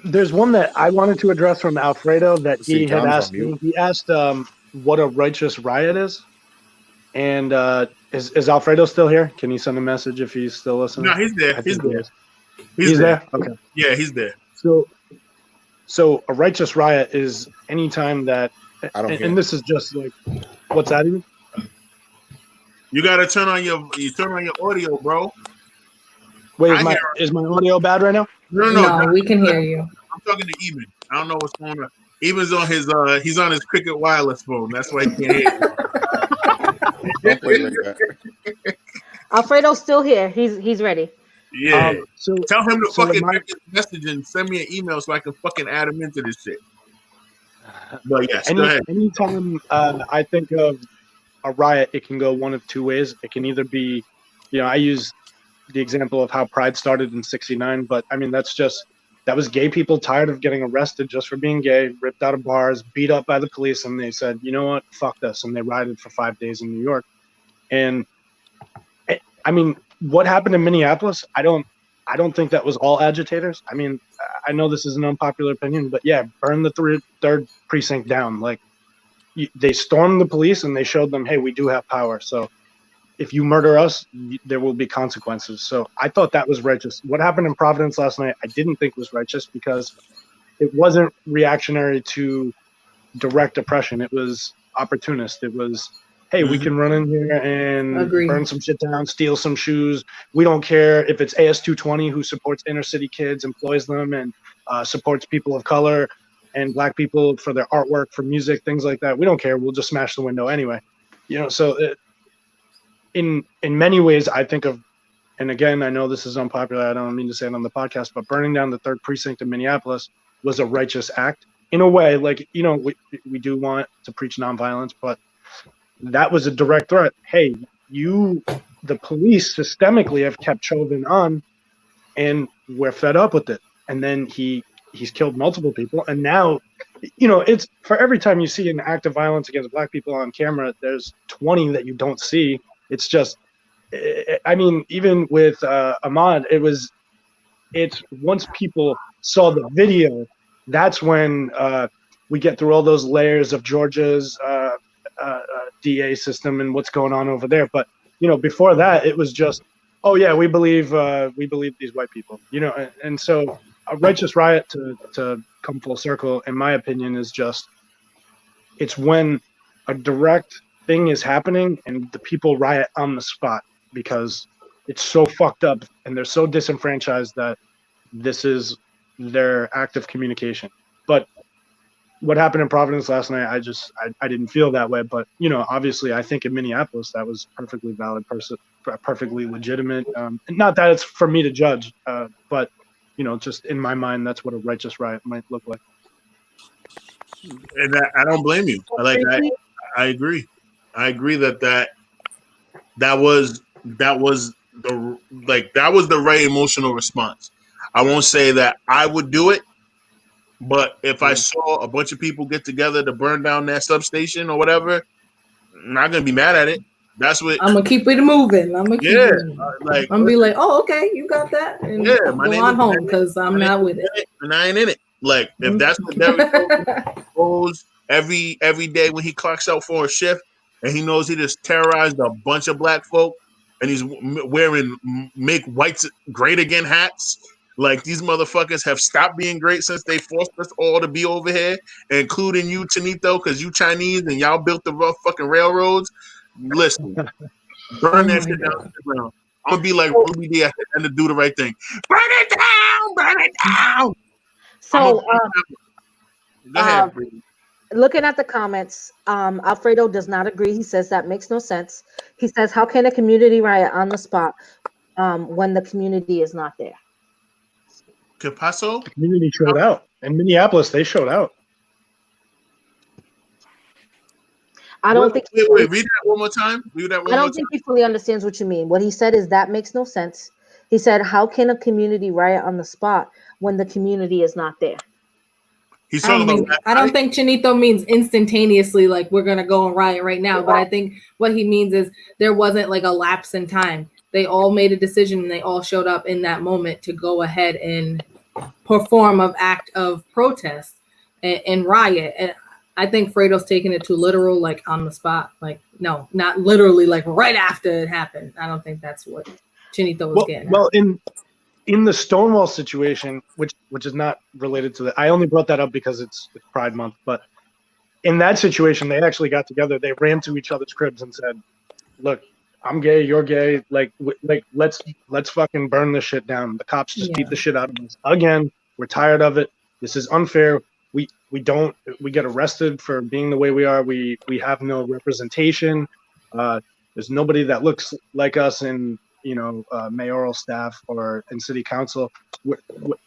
There's one that I wanted to address from Alfredo that he had asked me. He asked what a righteous riot is. And is Alfredo still here? Can you send a message if he's still listening? No, he's there. He's there? Okay. Yeah, he's there. So a righteous riot is any time that and this is just like what's that even? You gotta turn on your audio, bro. Wait, is my audio bad right now? No, we can hear you. I'm talking to Eben. I don't know what's going on. Eben's on his he's on his Cricket wireless phone. That's why he can't hear you. Alfredo's still here. He's ready. Yeah. So tell him to fucking make his message and send me an email so I can fucking add him into this shit. But yes, go ahead. Anytime I think of a riot, it can go one of two ways. It can either be, I use the example of how Pride started in '69, but I mean that was gay people tired of getting arrested just for being gay, ripped out of bars, beat up by the police, and they said, you know what, fuck this, and they rioted for 5 days in New York. And I mean, what happened in Minneapolis? I don't think that was all agitators. I mean, I know this is an unpopular opinion, but yeah, burn the third precinct down. Like they stormed the police and they showed them, hey, we do have power. So if you murder us, there will be consequences. So I thought that was righteous. What happened in Providence last night, I didn't think was righteous because it wasn't reactionary to direct oppression. It was opportunist. It was, hey, we can run in here and burn some shit down, steal some shoes. We don't care if it's AS220 who supports inner city kids, employs them, and supports people of color and black people for their artwork, for music, things like that. We don't care. We'll just smash the window anyway. So in many ways, I think of, and again, I know this is unpopular. I don't mean to say it on the podcast, but burning down the 3rd precinct in Minneapolis was a righteous act in a way. Like, we do want to preach nonviolence, but that was a direct threat. Hey, the police systemically have kept Chauvin on, and we're fed up with it. And then he's killed multiple people, and now, it's for every time you see an act of violence against black people on camera, there's 20 that you don't see. It's just, I mean, even with Ahmaud, it's once people saw the video, that's when we get through all those layers of Georgia's DA system and what's going on over there. But before that, it was just, oh yeah, we believe these white people. And so a righteous riot, to come full circle, in my opinion, is just, it's when a direct thing is happening and the people riot on the spot because it's so fucked up and they're so disenfranchised that this is their act of communication. But what happened in Providence last night, I didn't feel that way. But obviously, I think in Minneapolis that was perfectly valid, perfectly legitimate. Not that it's for me to judge, but just in my mind, that's what a righteous riot might look like. And I don't blame you. I agree. I agree that was the right emotional response. I won't say that I would do it, but if I saw a bunch of people get together to burn down that substation or whatever, I'm not gonna be mad at it. That's what I'm gonna keep it moving. I'm gonna be like, oh, okay, you got that, and my go on home because I'm not with it, and I ain't in it. Like, if that's what Derek goes every day when he clocks out for a shift, and he knows he just terrorized a bunch of black folk, and he's wearing "Make Whites Great Again" hats. Like, these motherfuckers have stopped being great since they forced us all to be over here, including you, Chinito, because you Chinese and y'all built the rough fucking railroads. Listen, burn that shit down to the ground. I'm gonna be like Ruby D at the end of Do the Right Thing. Burn it down, burn it down. So, go ahead, Bree. Looking at the comments, Alfredo does not agree. He says that makes no sense. He says, how can a community riot on the spot when the community is not there? ¿Qué pasó? The community showed out. In Minneapolis, they showed out. I don't think. Wait, read that one more time. I don't think he fully understands what you mean. What he said is that makes no sense. He said, how can a community riot on the spot when the community is not there? He's talking about. I don't think Chinito means instantaneously, like we're gonna go and riot right now. But I think what he means is there wasn't like a lapse in time. They all made a decision and they all showed up in that moment to go ahead and perform an act of protest and riot. And I think Fredo's taking it too literal, like on the spot. Like, no, not literally, like right after it happened. I don't think that's what Chinito was getting at. Well, in the Stonewall situation, which is not related to I only brought that up because it's Pride Month, but in that situation, they actually got together. They ran to each other's cribs and said, "Look, I'm gay, you're gay. Like let's fucking burn this shit down. The cops just beat the shit out of us again. We're tired of it. This is unfair. We get arrested for being the way we are. We have no representation. There's nobody that looks like us in mayoral staff or in city council.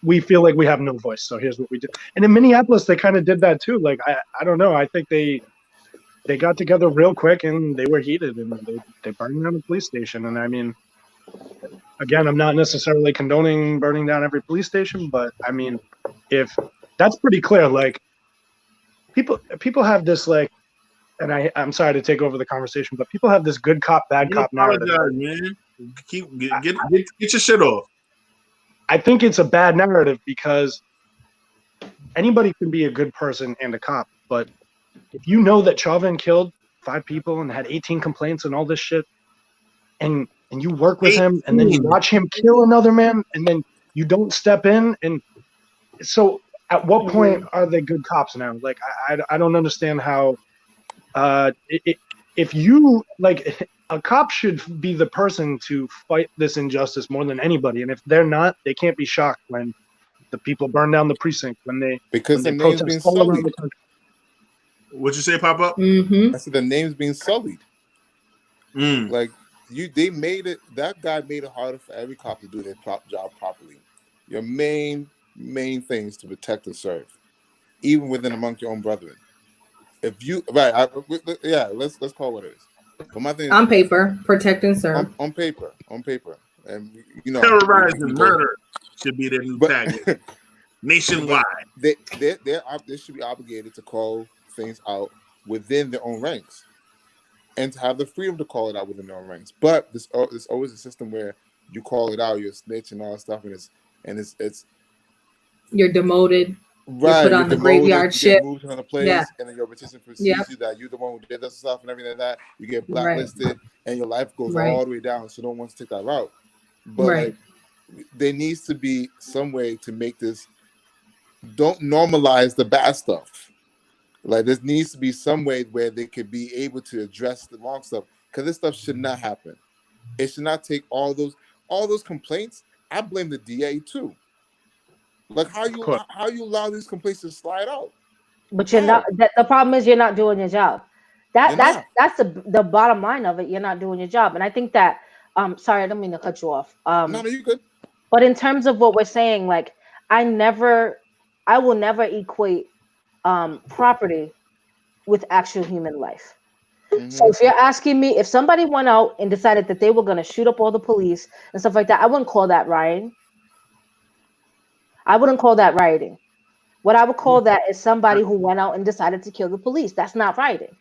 We feel like we have no voice. So here's what we did." And in Minneapolis, they kind of did that too. Like I don't know. I think they got together real quick and they were heated and they burned down the police station. And I mean, again, I'm not necessarily condoning burning down every police station, but I mean, if that's pretty clear, like people have this like, and I'm sorry to take over the conversation, but people have this good cop, bad cop narrative. Man. Get your shit off. I think it's a bad narrative because anybody can be a good person and a cop, but if you know that Chauvin killed 5 people and had 18 complaints and all this shit, and you work with him and then you watch him kill another man and then you don't step in, and so at what point are they good cops now? Like, I don't understand how. If you like, a cop should be the person to fight this injustice more than anybody, and if they're not, they can't be shocked when the people burn down the precinct, when they name's being all around sullied. the country. What'd you say, Pop Up? I said the name's being sullied. Mm. Like they made it. That guy made it harder for every cop to do their job properly. Your main thing is to protect and serve, even within amongst your own brethren. If you let's call it what it is. But my thing is, on paper, protect and serve. On paper, and terrorize and murder should be their new tag nationwide. They should be obligated to call things out within their own ranks, and to have the freedom to call it out within their own ranks. But there's always a system where you call it out, you're a snitch and all that stuff, and it's you're demoted. Right, you put on the graveyard ship. Moved to another place, and then your petition for you that you're the one who did this stuff and everything like that. You get blacklisted, and your life goes all the way down. So no one wants to take that route. But like, there needs to be some way to make this. Don't normalize the bad stuff. Like, there needs to be some way where they could be able to address the wrong stuff, because this stuff should not happen. It should not take all those complaints. I blame the DA too. Like, how you allow these complaints to slide out? But you're not. The problem is you're not doing your job. That's the bottom line of it. You're not doing your job, and I think that. Sorry, I don't mean to cut you off. No, you good. But in terms of what we're saying, like, I will never equate property with actual human life. Mm-hmm. So if you're asking me, if somebody went out and decided that they were going to shoot up all the police and stuff like that, I wouldn't call that rioting. I wouldn't call that rioting. What I would call that is somebody who went out and decided to kill the police. That's not rioting.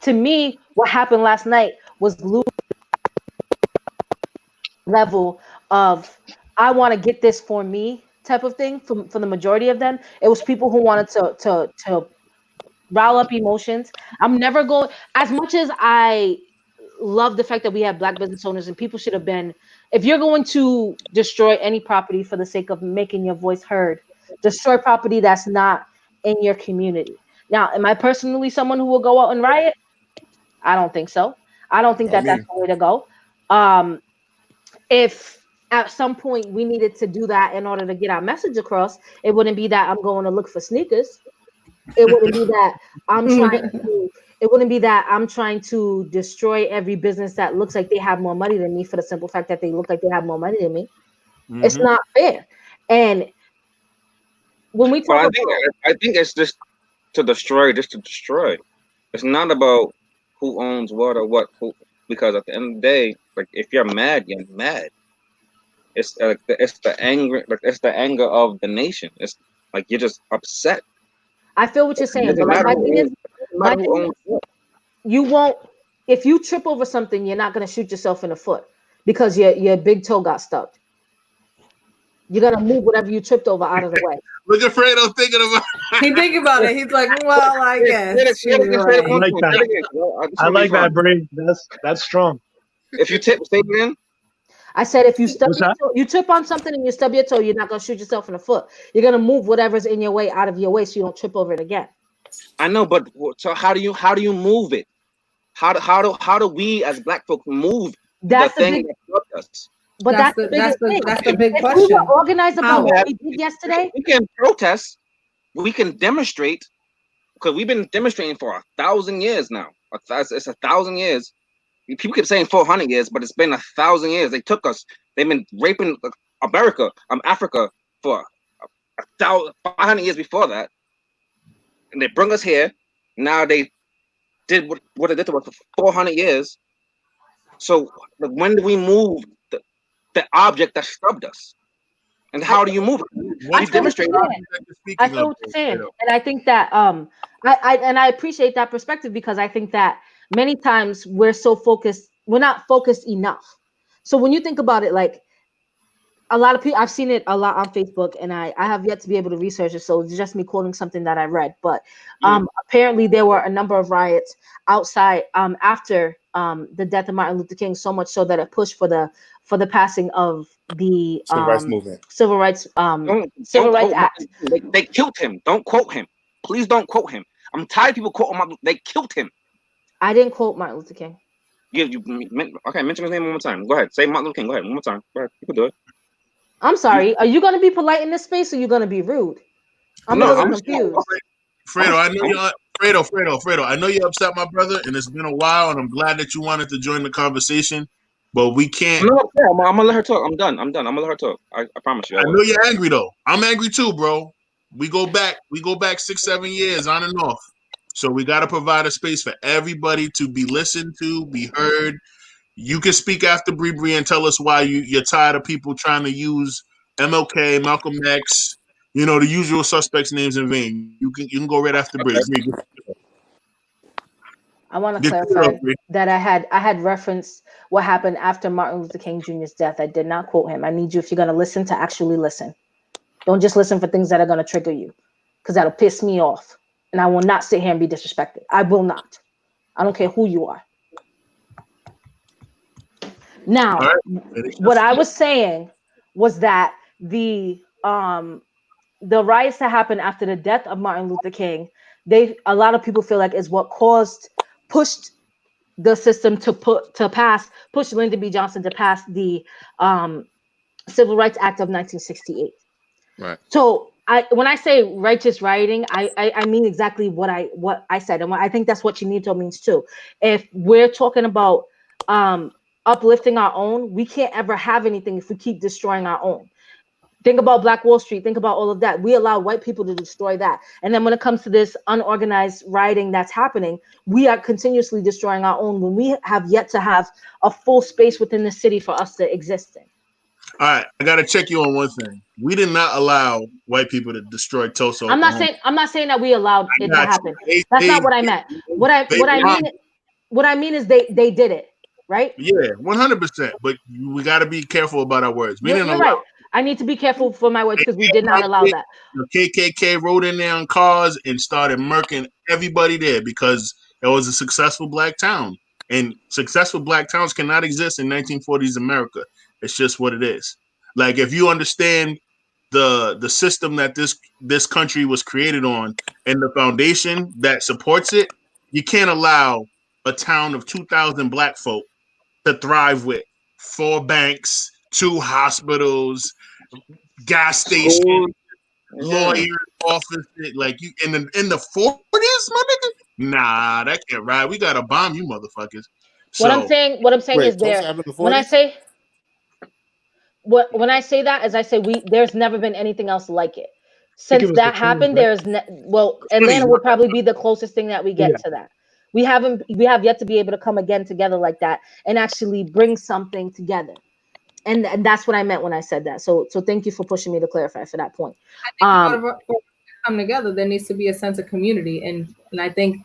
To me, what happened last night was level of I want to get this for me type of thing for the majority of them. It was people who wanted to rile up emotions. I'm never going, as much as I love the fact that we have Black business owners, and people should have been, if you're going to destroy any property for the sake of making your voice heard, destroy property that's not in your community. Now, am I personally someone who will go out and riot? I don't think so. I don't think that's the way to go. If at some point we needed to do that in order to get our message across, it wouldn't be that I'm going to look for sneakers. It wouldn't be that I'm trying to destroy every business that looks like they have more money than me for the simple fact that they look like they have more money than me. Mm-hmm. It's not fair. And when we talk I think it's just to destroy. It's not about who owns what or what, because at the end of the day, like, if you're mad, you're mad. It's the anger, like, it's the anger of the nation. It's like you're just upset. I feel what you're saying, but like, my thing is, you won't. If you trip over something, you're not gonna shoot yourself in the foot because your big toe got stubbed. You're gonna move whatever you tripped over out of the way. Look at Fredo thinking about. He thinking about it. He's like, well, I guess. I like that, Bree. That's strong. If you tip, stay in. I said, if you you trip on something and you stub your toe, you're not gonna shoot yourself in the foot. You're gonna move whatever's in your way out of your way so you don't trip over it again. I know, but so how do you move it? How do we as Black folks move the thing that struck us? But that's the big question. If we were organized about what we did yesterday, we can protest, we can demonstrate, because we've been demonstrating for 1,000 years now. It's 1,000 years. People keep saying 400 years, but it's been 1,000 years. They took us. They've been raping Africa for 500 years before that, and they bring us here. Now they did what they did to us for 400 years. So when do we move the object that stubbed us? And how do you move it? I feel what you're saying, and I think that I appreciate that perspective, because I think that many times we're not focused enough. So when you think about it, like, a lot of people, I've seen it a lot on Facebook, and I have yet to be able to research it, so it's just me quoting something that I read. But apparently there were a number of riots outside after the death of Martin Luther King, so much so that it pushed for the passing of the Civil rights movement. Civil Rights Act. They killed him. Don't quote him. Please don't quote him. I'm tired of people quoting him. They killed him. I didn't quote Martin Luther King. Okay, mention his name one more time. Go ahead. Say Martin Luther King. Go ahead, one more time. Go ahead. You can do it. I'm sorry. Are you going to be polite in this space, or are you going to be rude? I'm a little confused. Fredo, I know you're Fredo. I know you're upset, my brother, and it's been a while, and I'm glad that you wanted to join the conversation, but we can't. No, I'm gonna let her talk. I'm done. I'm gonna let her talk. I promise you. I know you're angry though. I'm angry too, bro. We go back 6-7 years on and off. So we got to provide a space for everybody to be listened to, be heard. You can speak after Bree and tell us why you're tired of people trying to use MLK, Malcolm X, the usual suspects' names in vain. You can go right after Bree. I want to clarify that I had referenced what happened after Martin Luther King Jr.'s death. I did not quote him. I need you, if you're going to listen, to actually listen. Don't just listen for things that are going to trigger you, because that'll piss me off. And I will not sit here and be disrespected. I will not. I don't care who you are. Now, what I was saying was that the riots that happened after the death of Martin Luther King, a lot of people feel like is what pushed the system to push Lyndon B. Johnson to pass the Civil Rights Act of 1968. Right. So when I say righteous rioting, I mean exactly what I said, and I think that's what Chinito means too. If we're talking about uplifting our own, we can't ever have anything if we keep destroying our own. Think about Black Wall Street. Think about all of that. We allow white people to destroy that. And then when it comes to this unorganized rioting that's happening, we are continuously destroying our own when we have yet to have a full space within the city for us to exist in. All right, I got to check you on one thing. We did not allow white people to destroy Tulsa. I'm not saying that we allowed it to happen. That's not what I meant. What I mean is they did it, right? Yeah, 100%. But we got to be careful about our words. You're right. I need to be careful for my words because we did not allow that. The KKK rode in there on cars and started murking everybody there because it was a successful black town. And successful black towns cannot exist in 1940s America. It's just what it is. Like, if you understand the system that this country was created on and the foundation that supports it, you can't allow a town of 2,000 black folk to thrive with 4 banks, 2 hospitals, gas station, lawyer office, like you in the 40s, my nigga. Nah, that can't ride. We gotta bomb you, motherfuckers. What I'm saying is there. When I say that, as I say, there's never been anything else like it. Since that happened, Atlanta would probably be the closest thing that we get to that. We have yet to be able to come again together like that and actually bring something together. And that's what I meant when I said that. So thank you for pushing me to clarify for that point. I think for come together, there needs to be a sense of community. And I think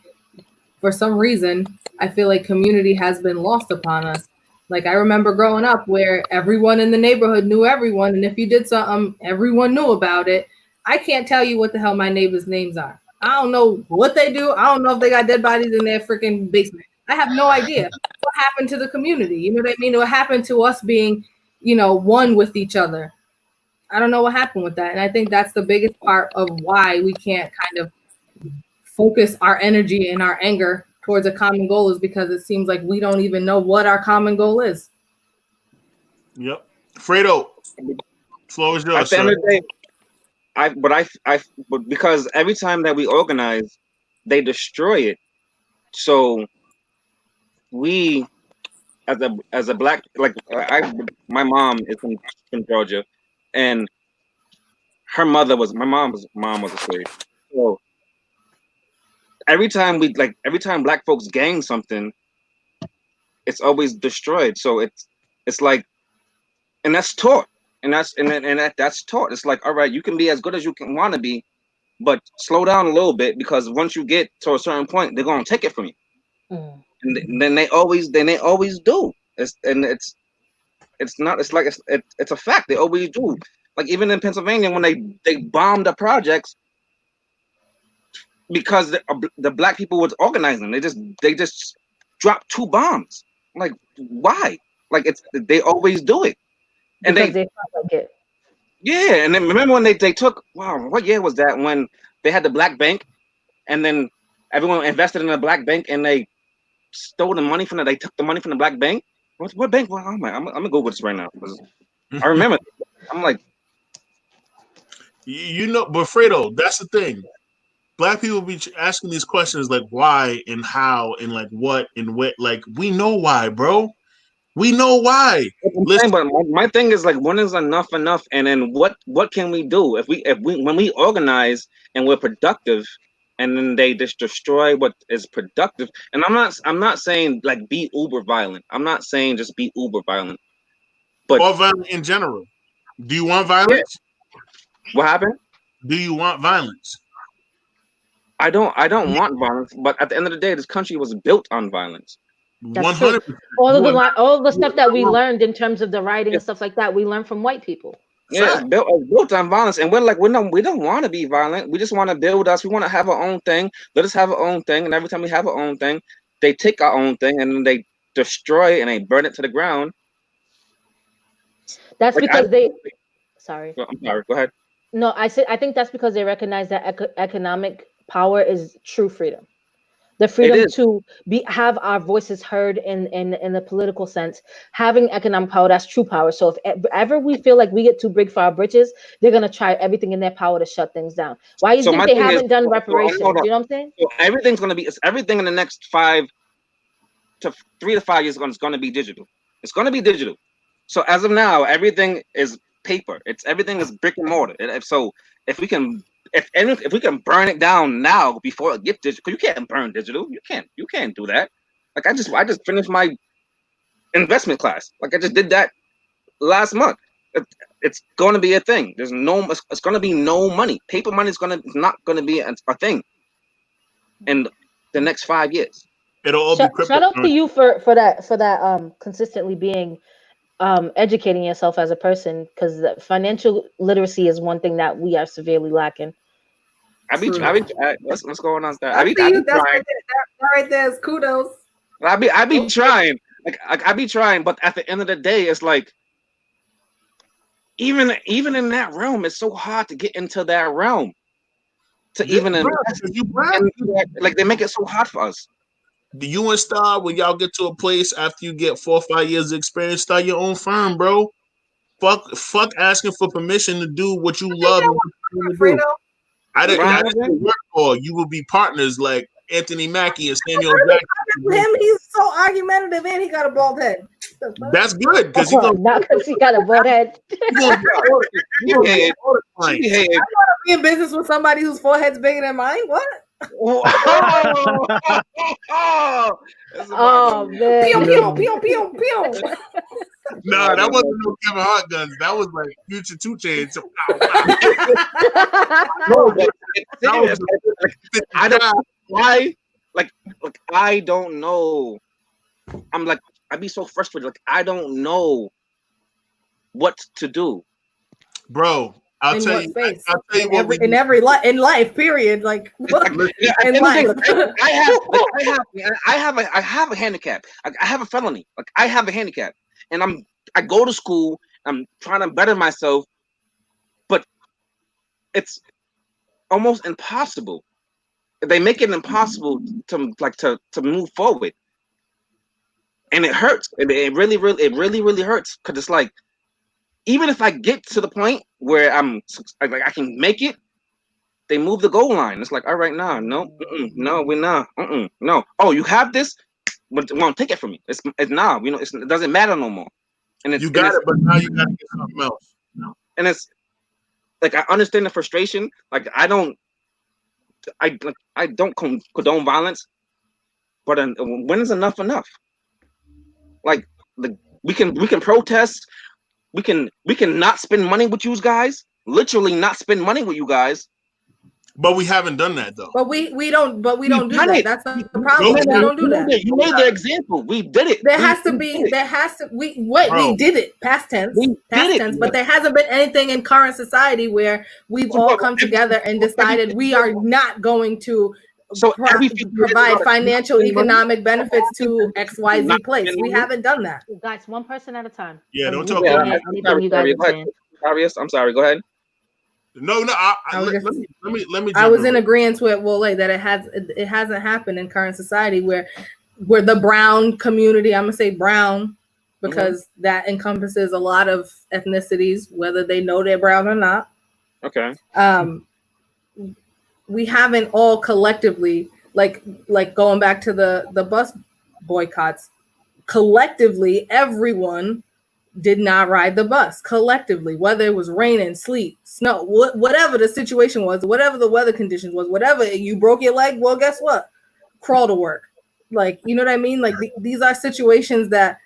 for some reason, I feel like community has been lost upon us. Like, I remember growing up where everyone in the neighborhood knew everyone. And if you did something, everyone knew about it. I can't tell you what the hell my neighbors' names are. I don't know what they do. I don't know if they got dead bodies in their freaking basement. I have no idea what happened to the community. You know what I mean? What happened to us being, one with each other? I don't know what happened with that. And I think that's the biggest part of why we can't kind of focus our energy and our anger towards a common goal, is because it seems like we don't even know what our common goal is. Yep. Fredo, floor is yours. At the end of the day, but because every time that we organize, they destroy it. So we, as a black, like my mom is from Georgia, and my mom was a slave. So every time black folks gang something, it's always destroyed. So it's like, and that's taught. And that's taught. It's like, all right, you can be as good as you can want to be, but slow down a little bit, because once you get to a certain point, they're gonna take it from you. And then they always do. It's not. It's like it's a fact. They always do. Like even in Pennsylvania, when they bombed the projects because the black people was organizing. They just dropped 2 bombs. Like why? Like they always do it. And because they felt like it. Yeah, and then remember when they took, wow, what year was that when they had the black bank and then everyone invested in the black bank and they stole the money they took the money from the black bank? What bank? Well, I'm gonna Google this right now because I remember. I'm like, but Fredo, that's the thing. Black people be asking these questions like why and how and like what and what. Like we know why, bro. We know why. Listen, but my thing is like, when is enough? And then what can we do if we when we organize and we're productive, and then they just destroy what is productive? And I'm not saying like be uber violent. I'm not saying just be uber violent, but or violent in general. Do you want violence? Yeah. What happened? Do you want violence? I don't want violence, but at the end of the day, this country was built on violence. 100%. All of the stuff that we learned in terms of the writing and stuff like that, we learned from white people. Yeah, it's built on violence, and we're like, we don't want to be violent. We just want to build us. We want to have our own thing. Let us have our own thing, and every time we have our own thing, they take our own thing and then they destroy it and they burn it to the ground. That's like because Sorry. I'm sorry. Go ahead. No, I think that's because they recognize that economic power is true freedom. The freedom to have our voices heard in the political sense, having economic power, that's true power. So if ever we feel like we get too big for our britches, they're gonna try everything in their power to shut things down. Why do you think they haven't done reparations? You know what I'm saying? So everything in the next 3 to 5 years is gonna be digital. It's gonna be digital. So as of now, everything is paper. Everything is brick and mortar. So if we can burn it down now before it gets digital, because you can't burn digital. You can't do that. Like I just finished my investment class. Like I just did that last month. It's going to be a thing. It's going to be no money. Paper money is not going to be a thing in the next 5 years. It'll all be crypto. Shout out to you for that consistently being educating yourself as a person, because financial literacy is one thing that we are severely lacking. What's going on there? That right there is kudos. I be trying. Like I be trying, but at the end of the day, it's like even in that realm, it's so hard to get into that realm. Like they make it so hard for us. Do you and Star, when y'all get to a place after you get 4 or 5 years of experience, start your own firm, bro? Fuck asking for permission to do what you love. I didn't work for. You will be partners like Anthony Mackie and Samuel Jackson. He's so argumentative and he got a bald head. That's good because not because he got a bald head. I want to be in business with somebody whose forehead's bigger than mine. What? Oh man! Pew, pew, pew, pew, pew. No, that wasn't no Kevin Hart guns. That was like Future 2 Chainz. I don't why. Like I don't know. I'm like I'd be so frustrated. Like I don't know what to do, bro. I'll tell you what in life, period. Like in life. I have a handicap. I have a felony. Like I have a handicap, and I go to school. I'm trying to better myself, but it's almost impossible. They make it impossible to move forward, and it hurts. It really hurts because it's like, even if I get to the point where I can make it, they move the goal line. It's like, all right, no, we're not, no. Oh, you have this, but won't take it from me. It's now, it doesn't matter no more. And you got it, but now you got to get something else. And it's like I understand the frustration. Like I don't condone violence, but when is enough? Like we can protest. We can not spend money with you guys. Literally not spend money with you guys. But we haven't done that though. But we don't do that. That's the problem. We don't do that. You made the example. We did it. We did it. Past tense. But there hasn't been anything in current society where we've all come together and decided we are not going to provide financial, economic benefits to XYZ place. We haven't done that. Guys, one person at a time. Yeah, don't talk about it. I'm sorry. Go ahead. No. Let me. I was in agreement with Wole that it hasn't happened in current society where the brown community. I'm gonna say brown because that encompasses a lot of ethnicities, whether they know they're brown or not. Okay. We haven't all collectively, like going back to the bus boycotts. Collectively, everyone did not ride the bus collectively, whether it was raining, sleet, snow, whatever the situation was, whatever the weather conditions was, whatever. You broke your leg, well, guess what? Crawl to work. Like, you know what I mean? Like these are situations that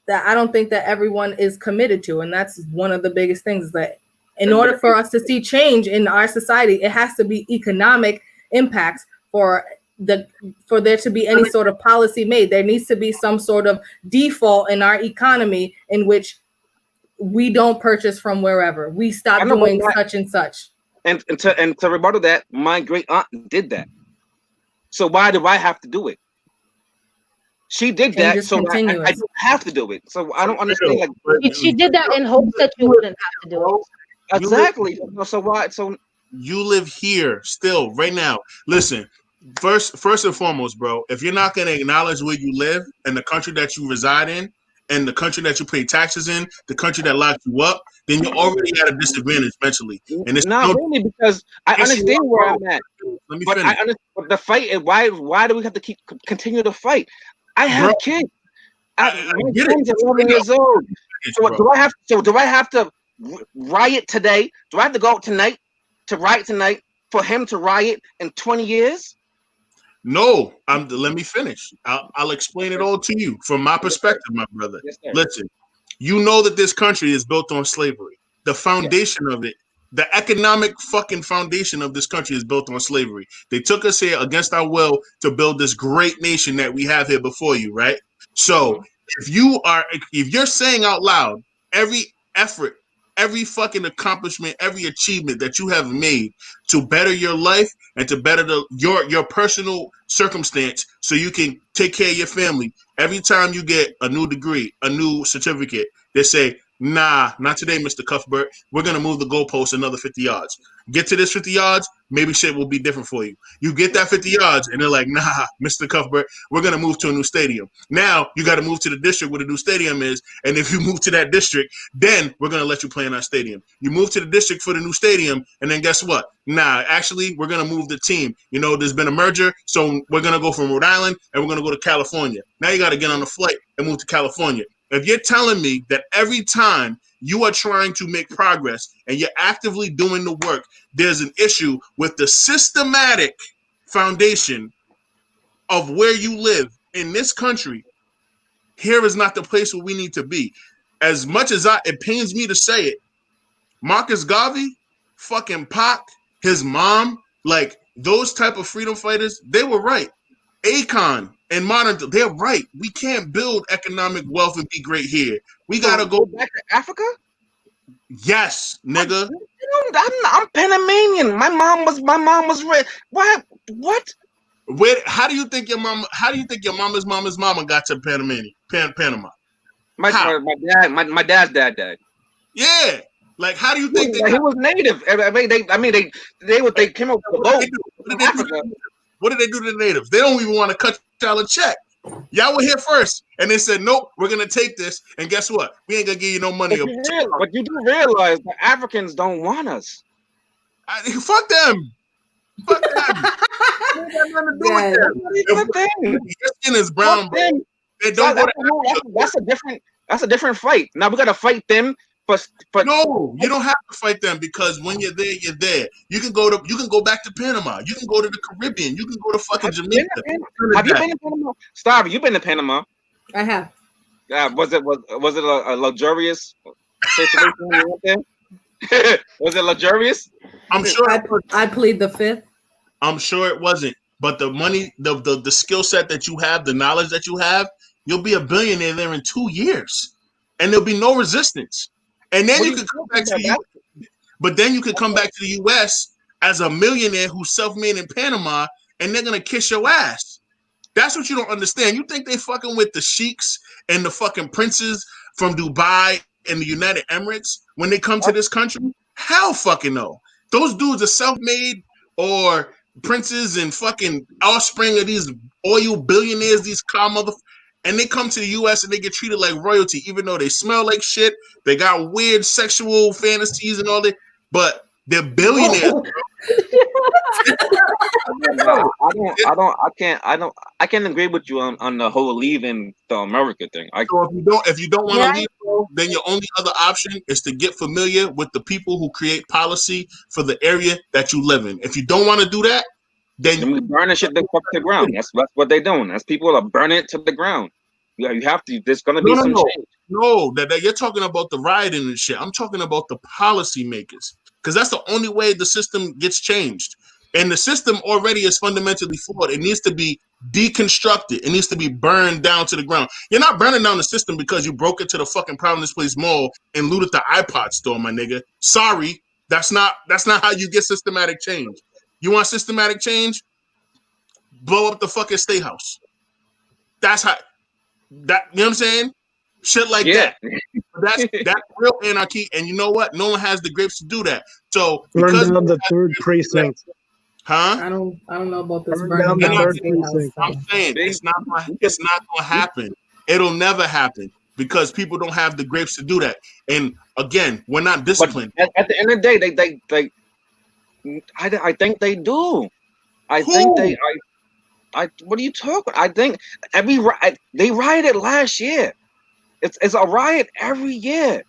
I don't think that everyone is committed to. And that's one of the biggest things, that in order for us to see change in our society, it has to be economic impacts for there to be any sort of policy made. There needs to be some sort of default in our economy in which we don't purchase from wherever. We stop doing such and such. And to rebuttal that, my great aunt did that. So why do I have to do it? She did that, so I don't have to do it. So I don't understand. Like, she did that in hopes that you wouldn't have to do it. Exactly. So why? So you live here still right now. Listen. First and foremost, bro, if you're not going to acknowledge where you live and the country that you reside in and the country that you pay taxes in, the country that locked you up, then you're already at a disadvantage mentally. And it's not really, because I understand where I'm at. Let me finish. I understand the fight, and why do we have to continue to fight? I have kids. My son's 11 years old. So do I have to riot today? Do I have to go out tonight to riot tonight for him to riot in 20 years? No, let me finish. I'll explain it all to you from my perspective, my brother. Yes, listen, you know that this country is built on slavery. The foundation of it, the economic fucking foundation of this country is built on slavery. They took us here against our will to build this great nation that we have here before you, right? So if you're saying out loud every effort, every fucking accomplishment, every achievement that you have made to better your life and to better your personal circumstance so you can take care of your family, every time you get a new degree, a new certificate, they say, nah, not today, Mr. Cuthbert. We're going to move the goalpost another 50 yards. Get to this 50 yards, maybe shit will be different for you. You get that 50 yards, and they're like, nah, Mr. Cuthbert, we're going to move to a new stadium. Now, you got to move to the district where the new stadium is, and if you move to that district, then we're going to let you play in our stadium. You move to the district for the new stadium, and then guess what? Nah, actually, we're going to move the team. You know, there's been a merger, so we're going to go from Rhode Island, and we're going to go to California. Now you got to get on a flight and move to California. If you're telling me that every time you are trying to make progress and you're actively doing the work, there's an issue with the systematic foundation of where you live in this country, here is not the place where we need to be. As much as it pains me to say it, Marcus Garvey, fucking Pac, his mom, like those type of freedom fighters, they were right. Akon and modern, they're right. We can't build economic wealth and be great here. We gotta go back to Africa. Yes, nigga. I'm Panamanian. My mom was red. What? Where? How do you think your mama's mama got to Panama? My dad's dad died. Yeah. Like, how do you think he was native? They came up with a boat. What did they do to the natives? They don't even want to cut y'all a check. Y'all were here first, and they said, nope, we're going to take this, and guess what? We ain't going to give you no money. But you do realize the Africans don't want us. Fuck them. Fuck them. They got nothing to do with them. Your skin is brown, bro. They don't that's a different fight. Now we got to fight them. But no, you don't have to fight them, because when you're there, you're there. You can go back to Panama. You can go to the Caribbean. You can go to fucking Jamaica. Have you been to Panama? Starvey, you've been to Panama. I have. Was it a luxurious situation when you went there? Was it luxurious? I'm sure I plead the fifth. I'm sure it wasn't. But the money, the skill set that you have, the knowledge that you have, you'll be a billionaire there in 2 years, and there'll be no resistance. And then you could come back to you. But then you could come back to the U.S. as a millionaire who's self-made in Panama, and they're gonna kiss your ass. That's what you don't understand. You think they fucking with the sheiks and the fucking princes from Dubai and the United Emirates when they come to this country? Hell fucking no. Those dudes are self-made or princes and fucking offspring of these oil billionaires, these car motherfuckers. And they come to the U.S. and they get treated like royalty, even though they smell like shit. They got weird sexual fantasies and all that, but they're billionaires. I can't agree with you on the whole leaving the America thing. So if you don't want to leave, then your only other option is to get familiar with the people who create policy for the area that you live in. If you don't want to do that, then we burning shit to the ground. That's what they're doing. That's people are burning it to the ground. You have to. There's gonna be some change. No, that you're talking about the rioting and shit. I'm talking about the policy makers, because that's the only way the system gets changed. And the system already is fundamentally flawed. It needs to be deconstructed. It needs to be burned down to the ground. You're not burning down the system because you broke into the fucking Providence Place Mall and looted the iPod store, my nigga. Sorry, that's not how you get systematic change. You want systematic change? Blow up the fucking State House. That's how. You know what I'm saying? Shit like that. That's real anarchy. And you know what? No one has the grapes to do that. So burn down the third precinct. Huh? I don't know about this burn down the third precinct. I'm saying it's not gonna happen. It'll never happen because people don't have the grapes to do that. And again, we're not disciplined. But at the end of the day, I think they do. What are you talking? I think they rioted last year. It's a riot every year.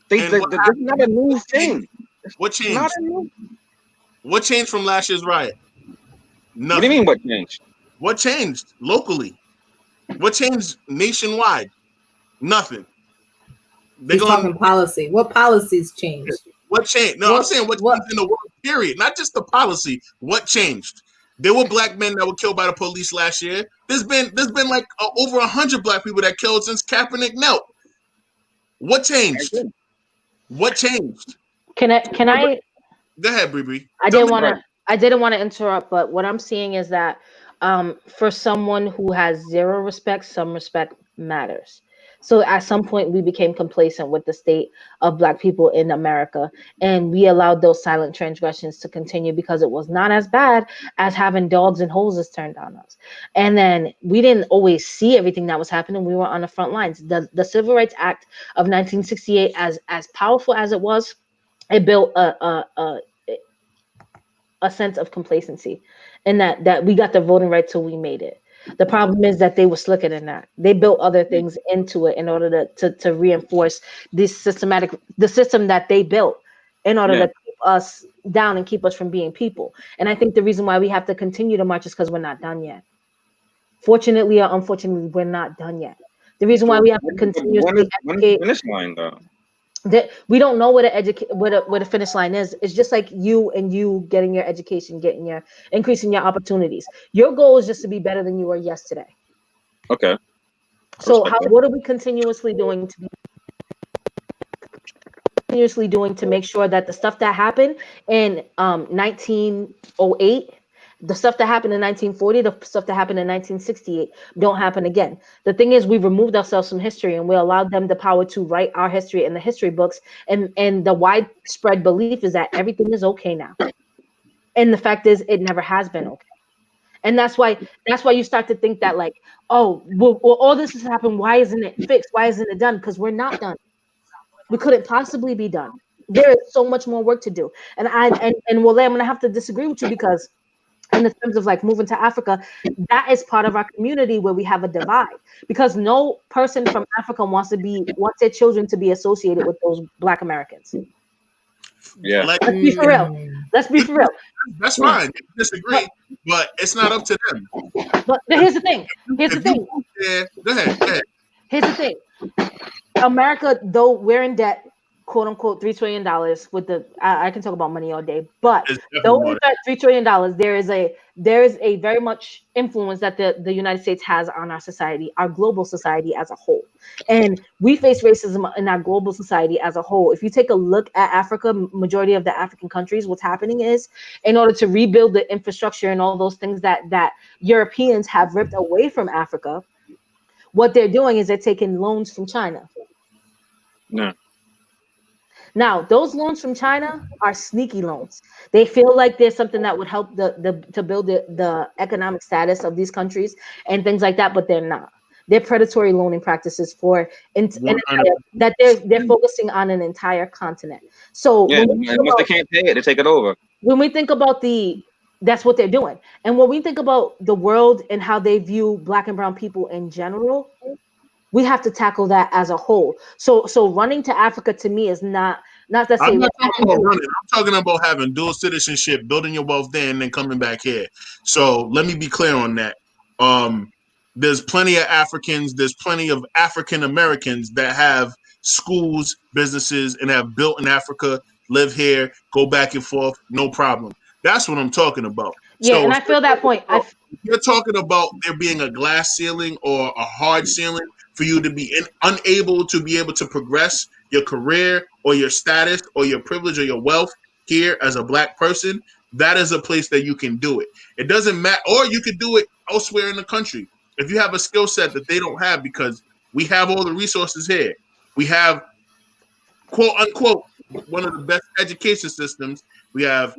This is not a new thing. What changed? What changed from last year's riot? Nothing. What do you mean? What changed? What changed locally? What changed nationwide? Nothing. He's talking policy. What policies changed? What changed? No, I'm saying what changed in the world. Period. Not just the policy. What changed? There were black men that were killed by the police last year. There's been like over 100 black people that killed since Kaepernick knelt. What changed? What changed? Can I? Go ahead, Bree. I didn't want to interrupt, but what I'm seeing is that for someone who has zero respect, some respect matters. So at some point we became complacent with the state of black people in America, and we allowed those silent transgressions to continue because it was not as bad as having dogs and hoses turned on us. And then we didn't always see everything that was happening. We were on the front lines. The Civil Rights Act of 1968, as powerful as it was, it built a sense of complacency, and that we got the voting right till we made it. The problem is that they were slicker than that. They built other things into it in order to reinforce the system that they built in order to keep us down and keep us from being people. And I think the reason why we have to continue to march is because we're not done yet. Fortunately or unfortunately, we're not done yet. The reason why we have to continuously educate. Finish line though. That we don't know what a finish line is. It's just like you getting your education, increasing your opportunities. Your goal is just to be better than you were yesterday. Okay. So what are we continuously doing to make sure that the stuff that happened in 1908, the stuff that happened in 1940, the stuff that happened in 1968 don't happen again? The thing is, we've removed ourselves from history and we allowed them the power to write our history in the history books. And the widespread belief is that everything is okay now. And the fact is, it never has been okay. And that's why you start to think that like, oh, well, all this has happened. Why isn't it fixed? Why isn't it done? Because we're not done. We couldn't possibly be done. There is so much more work to do. And Wole, I'm going to have to disagree with you because in the terms of like moving to Africa, that is part of our community where we have a divide, because no person from Africa wants their children to be associated with those Black Americans. Yeah. Like, Let's be for real. That's fine. You disagree, but it's not up to them. But here's the thing. Yeah, go ahead. Here's the thing. America, though we're in debt, quote unquote $3 trillion with the I can talk about money all day, but It's definitely though more it's at $3 trillion, there is a very much influence that the United States has on our society, our global society as a whole. And we face racism in our global society as a whole. If you take a look at Africa, majority of the African countries, what's happening is, in order to rebuild the infrastructure and all those things that Europeans have ripped away from Africa, what they're doing is they're taking loans from China. Yeah. Now, those loans from China are sneaky loans. They feel like there's something that would help to build the economic status of these countries and things like that, but they're not. They're predatory loaning practices for that they're focusing on an entire continent. So yeah, and once they can't pay it, they take it over. When we think about that's what they're doing. And when we think about the world and how they view Black and brown people in general, we have to tackle that as a whole. So running to Africa to me is not to say I'm not talking about running. I'm talking about having dual citizenship, building your wealth there, and then coming back here. So let me be clear on that. There's plenty of Africans, there's plenty of African Americans that have schools, businesses, and have built in Africa, live here, go back and forth, no problem. That's what I'm talking about. Yeah, so and I feel that point. If you're talking about there being a glass ceiling or a hard ceiling for you to be unable to be able to progress your career or your status or your privilege or your wealth here as a Black person, that is a place that you can do it. It doesn't matter, or you could do it elsewhere in the country. If you have a skill set that they don't have, because we have all the resources here. We have, quote unquote, one of the best education systems. We have,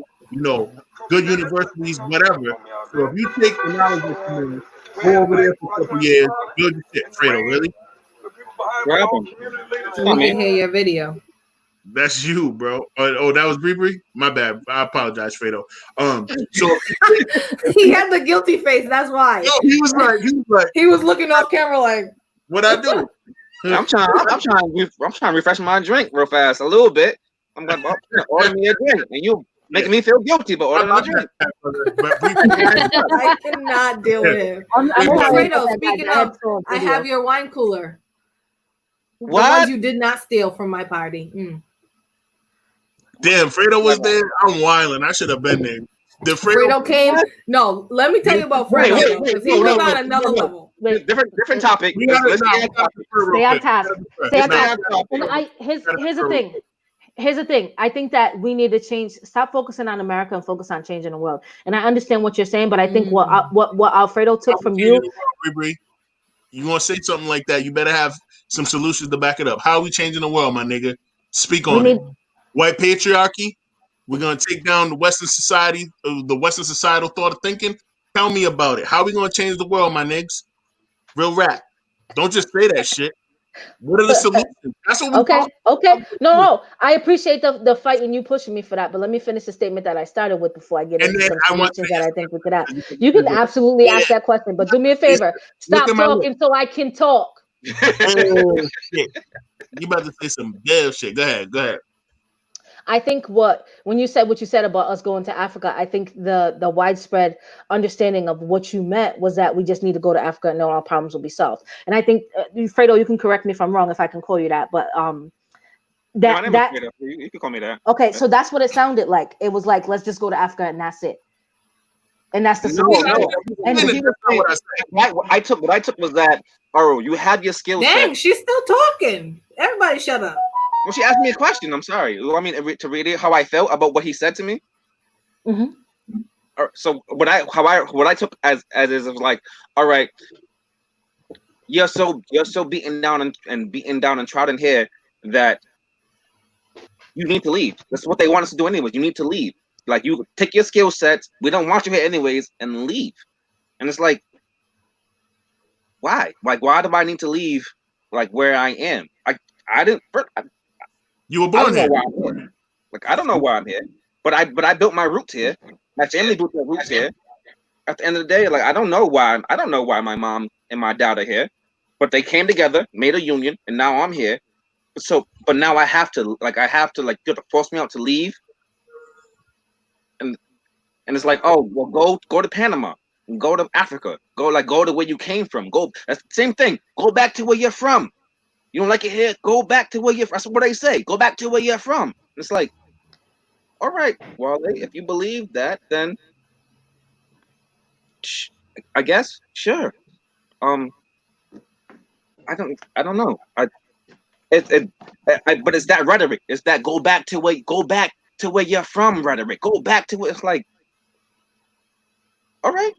good universities, whatever. So if you take the knowledge that you need, go over there for a couple years, build your shit. Fredo, really? What happened? We can hear your video. That's you, bro. Oh, that was Bree? My bad. I apologize, Fredo. So he had the guilty face. That's why. No, he was like, he was looking off camera like, what I do? I'm trying to refresh my drink real fast, a little bit. I'm going to order me a drink, and you making me feel guilty, but ordering a drink. I cannot deal with it. Fredo, speaking of, I have your wine cooler. What? The ones you did not steal from my party. Damn, Fredo was there. I'm wilding. I should have been there. Fredo came. No, let me tell you about Fredo because he was on another level. Different topic. Stay on task. And here's the thing. I think that we need to change. Stop focusing on America and focus on changing the world. And I understand what you're saying, but I think what Alfredo took from you. You want to say something like that? You better have some solutions to back it up. How are we changing the world, my nigga? Speak on it. White patriarchy. We're gonna take down the Western society, the Western societal thought of thinking. Tell me about it. How are we gonna change the world, my niggas? Real rap. Don't just say that shit. What are the solutions? That's what we Okay. No. I appreciate the fight and you pushing me for that. But let me finish the statement that I started with before I get into some solutions that I think we could have. You can absolutely ask that question, but do me a favor. Stop talking so I can talk. Oh, shit. You about to say some damn shit. Go ahead. I think when you said what you said about us going to Africa, I think the widespread understanding of what you meant was that we just need to go to Africa and all our problems will be solved. And I think, Fredo, you can correct me if I'm wrong, if I can call you that, but that you can call me that. Okay, so that's what it sounded like. It was like, let's just go to Africa and that's it. And that's the solution. What I took was that, you have your skill set. Dang, she's still talking. Everybody shut up. Well, she asked me a question. I'm sorry. You want me to read it how I felt about what he said to me? Mm-hmm. So what I took as is like, all right, you're so beaten down and trodden here that you need to leave. That's what they want us to do anyways. You need to leave. Like, you take your skill sets. We don't want you here anyways, and leave. And it's like, why? Like, why do I need to leave? Like, where I am? I didn't. You were born here. Like, I don't know why I'm here, but I built my roots here. My family built their roots here. At the end of the day, like, I don't know why my mom and my dad are here, but they came together, made a union, and now I'm here. But now I have to you have to force me out to leave. And it's like, oh, well, go to Panama, go to Africa, go to where you came from. That's the same thing. Go back to where you're from. You don't like it here? Go back to where you're. That's what they say. Go back to where you're from. It's like, all right, well, if you believe that, then I guess sure. I don't know. But it's that rhetoric. It's that go back to where you're from rhetoric. Go back to it. It's like, all right.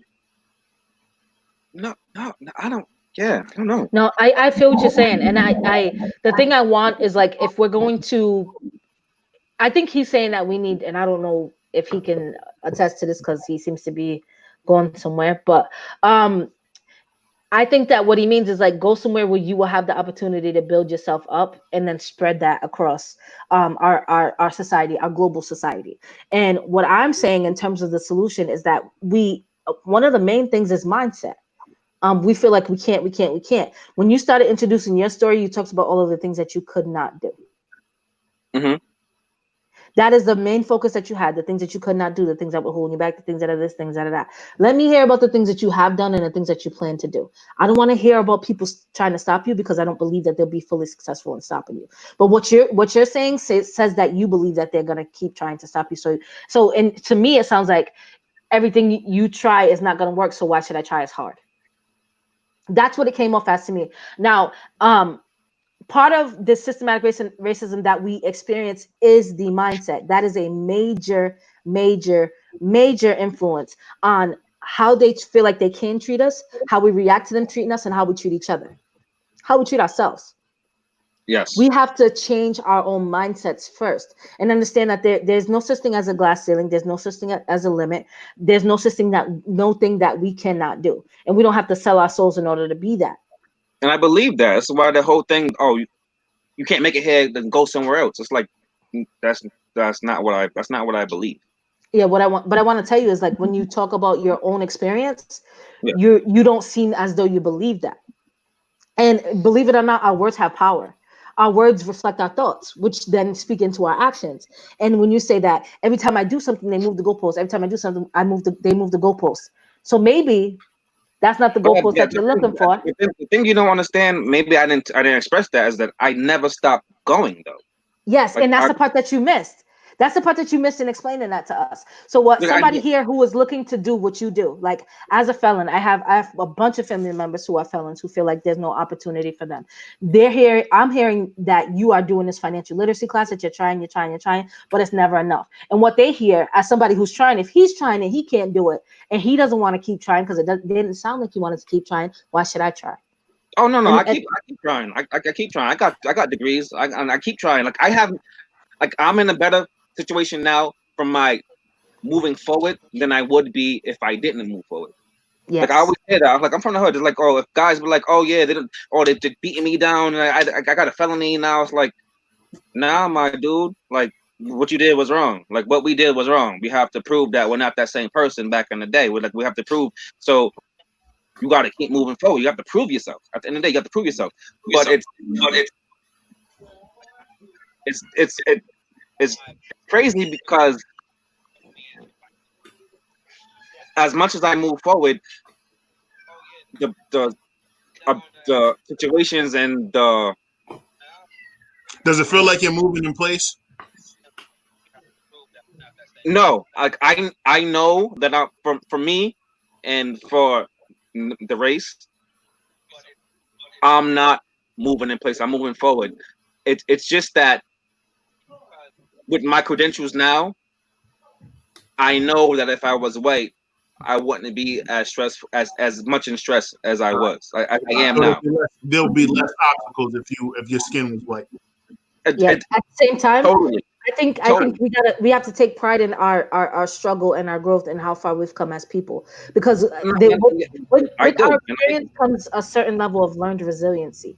No, I don't. Yeah, I don't know. No, I feel what you're saying, and the thing I want is like if we're going to, I think he's saying that we need, and I don't know if he can attest to this because he seems to be going somewhere, but I think that what he means is like go somewhere where you will have the opportunity to build yourself up and then spread that across our society, our global society. And what I'm saying in terms of the solution is that one of the main things is mindset. We feel like we can't. When you started introducing your story, you talked about all of the things that you could not do. Mm-hmm. That is the main focus that you had, the things that you could not do, the things that were holding you back, the things that are this, things that are that. Let me hear about the things that you have done and the things that you plan to do. I don't want to hear about people trying to stop you because I don't believe that they'll be fully successful in stopping you. But what you're saying says that you believe that they're going to keep trying to stop you. So and to me, it sounds like everything you try is not going to work. So why should I try as hard? That's what it came off as to me. Now, part of the systematic racism that we experience is the mindset. That is a major influence on how they feel like they can treat us, how we react to them treating us, and how we treat each other, how we treat ourselves. Yes. We have to change our own mindsets first and understand that there's no such thing as a glass ceiling. There's no such thing as a limit. There's no such thing that we cannot do. And we don't have to sell our souls in order to be that. And I believe that. That's why the whole thing, you can't make it here, then go somewhere else. It's like that's not what I believe. Yeah, what I want to tell you is like when you talk about your own experience, yeah. you don't seem as though you believe that. And believe it or not, our words have power. Our words reflect our thoughts, which then speak into our actions. And when you say that every time I do something, they move the goalpost. Every time I do something, they move the goalpost. So maybe that's not the goalpost that you're looking for. The thing you don't understand, maybe I didn't express that, is that I never stopped going though. Yes, like, and that's the part that you missed. That's the part that you missed in explaining that to us. So what somebody here who is looking to do what you do, like as a felon, I have a bunch of family members who are felons who feel like there's no opportunity for them. They're here. I'm hearing that you are doing this financial literacy class, that you're trying, but it's never enough. And what they hear as somebody who's trying, if he's trying and he can't do it, and he doesn't want to keep trying because it didn't sound like he wanted to keep trying, why should I try? Oh no, I keep trying. I keep trying. I got degrees. I keep trying. Like I'm in a better situation now from my moving forward than I would be if I didn't move forward. Yes. Like I always say that. I was like, I'm from the hood. It's like, if guys were like, yeah, they're beating me down and I got a felony now. It's like, nah, my dude, like what you did was wrong. Like what we did was wrong. We have to prove that we're not that same person back in the day. We have to prove. So you got to keep moving forward. You have to prove yourself. At the end of the day, you have to prove yourself. But it's crazy because as much as I move forward, the situations and the. Does it feel like you're moving in place? No, I know that for me and for the race, I'm not moving in place. I'm moving forward. It's just that with my credentials now, I know that if I was white, I wouldn't be as stressful as much in stress as I was. I am now. There'll be less obstacles if your skin was white. Yeah. At the same time, totally. I think we have to take pride in our struggle and our growth and how far we've come as people, because with our experience comes a certain level of learned resiliency.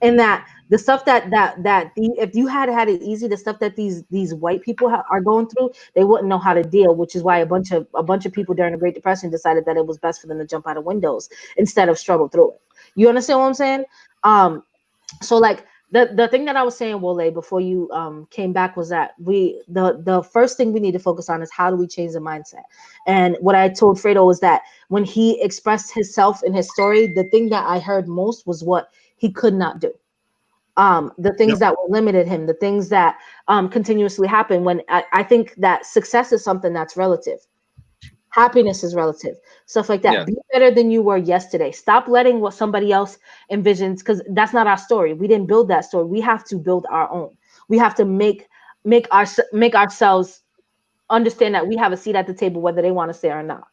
And that the stuff if you had it easy, the stuff that these white people are going through, they wouldn't know how to deal, which is why a bunch of people during the Great Depression decided that it was best for them to jump out of windows instead of struggle through it. You understand what I'm saying? So like the thing that I was saying, Wole, before you came back was that the first thing we need to focus on is how do we change the mindset. And what I told Fredo was that when he expressed himself in his story, the thing that I heard most was what he could not do. the things that limited him, the things that continuously happen. When I think that success is something that's relative. Happiness is relative. Stuff like that. Yeah. Be better than you were yesterday. Stop letting what somebody else envisions, because that's not our story. We didn't build that story. We have to build our own. We have to make ourselves understand that we have a seat at the table, whether they want to stay or not.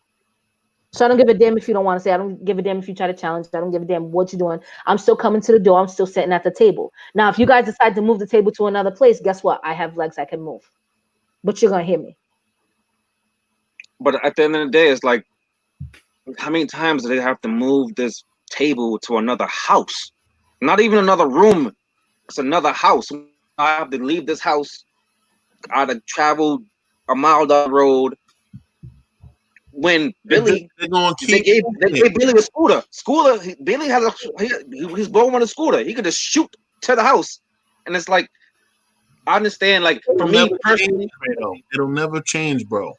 So I don't give a damn if you don't want to say. I don't give a damn if you try to challenge. I don't give a damn what you're doing. I'm still coming to the door. I'm still sitting at the table. Now, if you guys decide to move the table to another place, guess what? I have legs. I can move. But you're going to hear me. But at the end of the day, it's like, how many times do they have to move this table to another house? Not even another room. It's another house. I have to leave this house. I had to travel a mile down the road. When Billy, they gave Billy a scooter. Billy has he's born with a scooter. He could just shoot to the house, and it's like, I understand. Like for me personally, it'll never change, bro.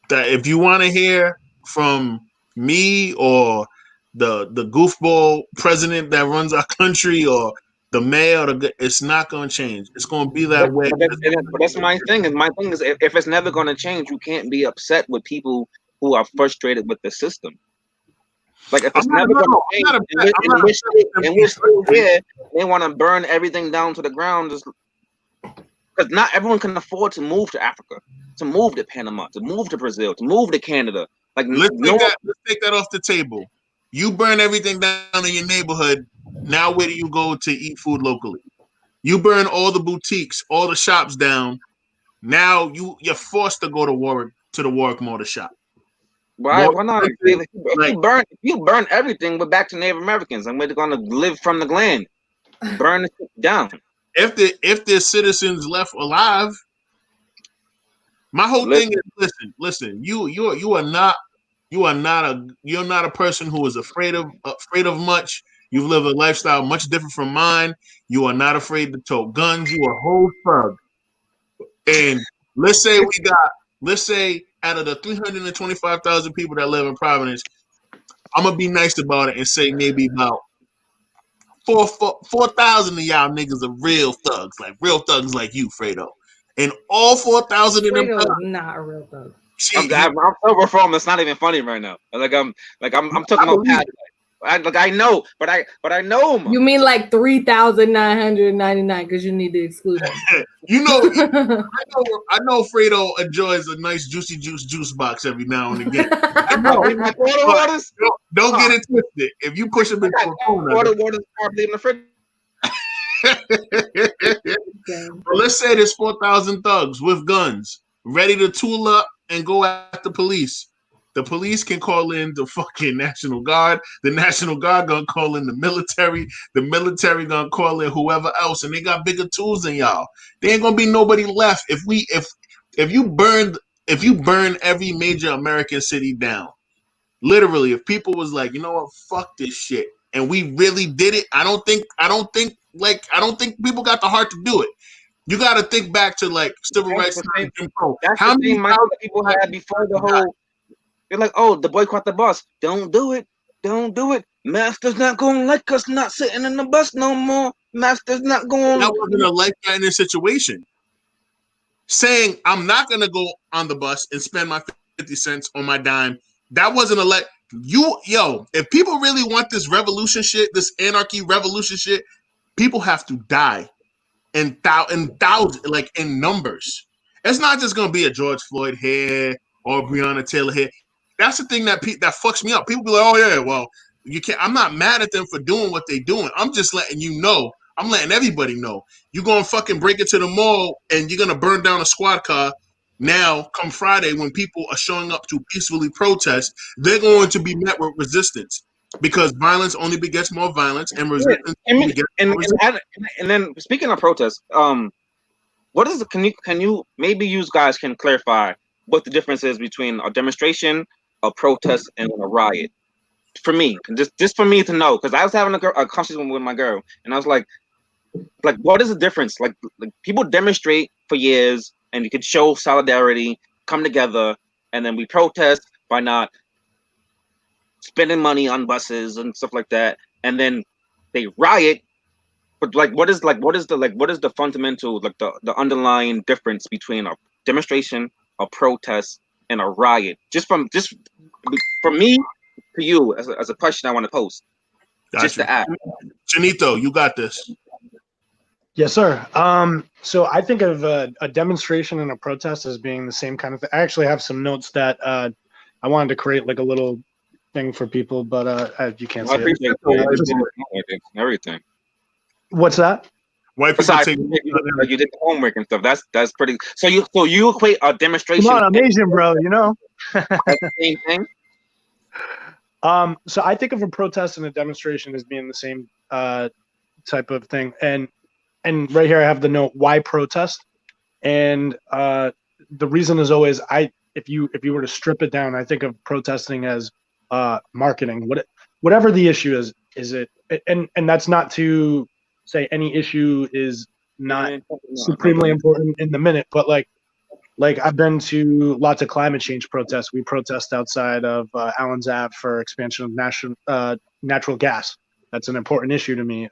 That if you want to hear from me or the goofball president that runs our country or the mayor, it's not going to change. It's going to be that way. But that's my thing. And my thing is, if it's never going to change, you can't be upset with people who are frustrated with the system. Like if it's never going to change, and we're still here, they want to burn everything down to the ground, just because not everyone can afford to move to Africa, to move to Panama, to move to Brazil, to move to Canada. Like let's take that off the table. You burn everything down in your neighborhood. Now where do you go to eat food locally? You burn all the boutiques, all the shops down. Now you're forced to go to the Warwick Mall to shop. Why not? If you burn everything, we're back to Native Americans, and we're going to live from the land. Burn it down. If there's citizens left alive, my whole thing is listen. You are not a person who is afraid of much. You've lived a lifestyle much different from mine. You are not afraid to tote guns. You are a whole thug. And let's say out of the 325,000 people that live in Providence, I'm gonna be nice about it and say maybe about 4,000 of y'all niggas are real thugs like you, Fredo. And all 4,000 of them Fredo is not a real thug. I'm sober from. It's not even funny right now. I'm talking about Pat. I know, but I know him. You mean like 3,999 because you need to exclude him. I know Fredo enjoys a nice juicy juice box every now and again. I know. Don't get it twisted. If you push him into a corner, water's probably in the fridge. But let's say there's 4,000 thugs with guns ready to tool up and go at the police. The police can call in the fucking National Guard. The National Guard gonna call in the military. The military gonna call in whoever else, and they got bigger tools than y'all. There ain't gonna be nobody left if you burn every major American city down. Literally, if people was like, you know what, fuck this shit, and we really did it, I don't think people got the heart to do it. You got to think back to like civil rights. How many people had before the whole? They're like, oh, the boycott the bus. Don't do it. Don't do it. Master's not going to like us not sitting in the bus no more. Master's not going. That wasn't a life-threatening situation. Saying I'm not going to go on the bus and spend my 50 cents on my dime. That wasn't if people really want this revolution shit, this anarchy revolution shit, people have to die in thousands, like in numbers. It's not just going to be a George Floyd here or Breonna Taylor here. That's the thing that fucks me up. People be like, oh yeah, well, you can't. I'm not mad at them for doing what they're doing. I'm just letting you know. I'm letting everybody know. You're going to fucking break into the mall and you're going to burn down a squad car. Now, come Friday, when people are showing up to peacefully protest, they're going to be met with resistance because violence only begets more violence, and resistance. And then speaking of protests, what is can you maybe you guys can clarify what the difference is between a demonstration, a protest, and a riot? For me, just for me to know, because I was having a conversation with my girl, and I was like, what is the difference? Like people demonstrate for years, and you could show solidarity, come together, and then we protest by not spending money on buses and stuff like that, and then they riot But what is the fundamental, like the underlying difference between a demonstration, a protest, and a riot? Just from me to you as a question I want to pose. Just to add. Chinito, you got this. Yes, sir. So I think of a demonstration and a protest as being the same kind of thing. I actually have some notes that I wanted to create like a little thing for people, but you can't see it. Everything. What's that? White people Besides, you did the homework and stuff. That's pretty. So you equate a demonstration. Come on, I'm Asian, bro. You know. Same thing. So I think of a protest and a demonstration as being the same type of thing, and right here I have the note why protest, and the reason is always if you were to strip it down, I think of protesting as marketing. Whatever the issue is it, and that's not to say any issue is not supremely important in the minute, but like I've been to lots of climate change protests. We protest outside of Allen's Ave for expansion of natural gas. That's an important issue to me.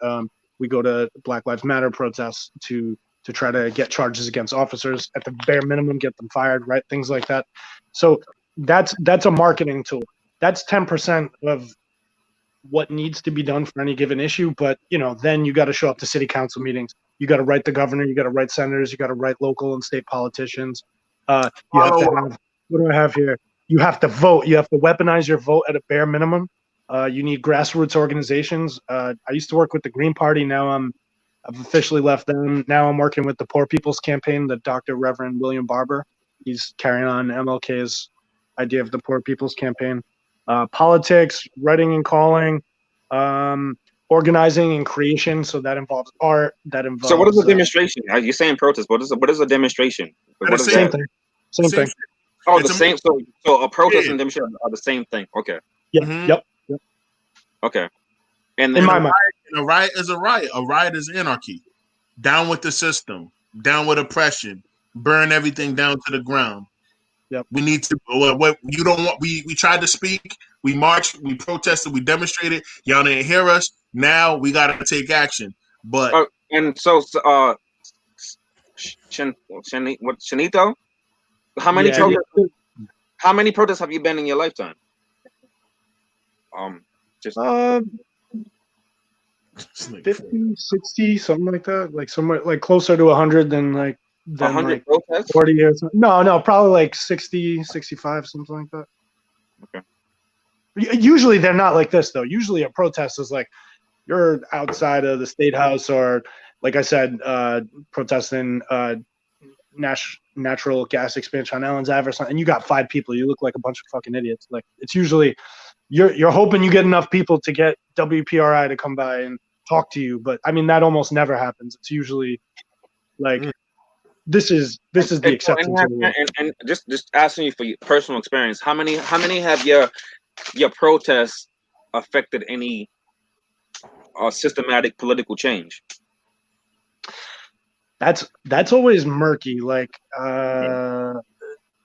We go to Black Lives Matter protests to try to get charges against officers, at the bare minimum, get them fired, right? Things like that. So that's a marketing tool. That's 10% of what needs to be done for any given issue. But, then you got to show up to city council meetings. You got to write the governor. You got to write senators. You got to write local and state politicians. You have to have, what do I have here? You have to vote. You have to weaponize your vote at a bare minimum. You need grassroots organizations. I used to work with the Green Party. Now I've officially left them. Now I'm working with the Poor People's Campaign, the Dr. Reverend William Barber. He's carrying on MLK's idea of the Poor People's Campaign. Politics, writing and calling, organizing and creation. So that involves art. That involves. So what is a demonstration? You're saying protest. What is a demonstration? What is same thing. Same thing. Oh, the same. So a protest and demonstration are the same thing. Okay. Yeah. Mm-hmm. Yep. Okay. And in my mind, a riot is a riot. A riot is anarchy. Down with the system. Down with oppression. Burn everything down to the ground. Yep. We need to. What you don't want. We tried to speak. We marched. We protested. We demonstrated. Y'all didn't hear us. Now we got to take action. But and so Shanito, how many protests have you been in your lifetime? Just 50, 60, something like that. Like somewhere like closer to 100 than 100 like protests? 40 or something. No, probably like 60, 65, something like that. Okay. Usually they're not like this though. Usually a protest is like you're outside of the state house, or like I said, protesting natural gas expansion on Allen's Ave or something, and you got 5 people. You look like a bunch of fucking idiots. Like it's usually you're hoping you get enough people to get WPRI to come by and talk to you, but I mean that almost never happens. It's usually like this is the exception. And just asking you for your personal experience, how many have your protests affected any systematic political change? That's always murky. Like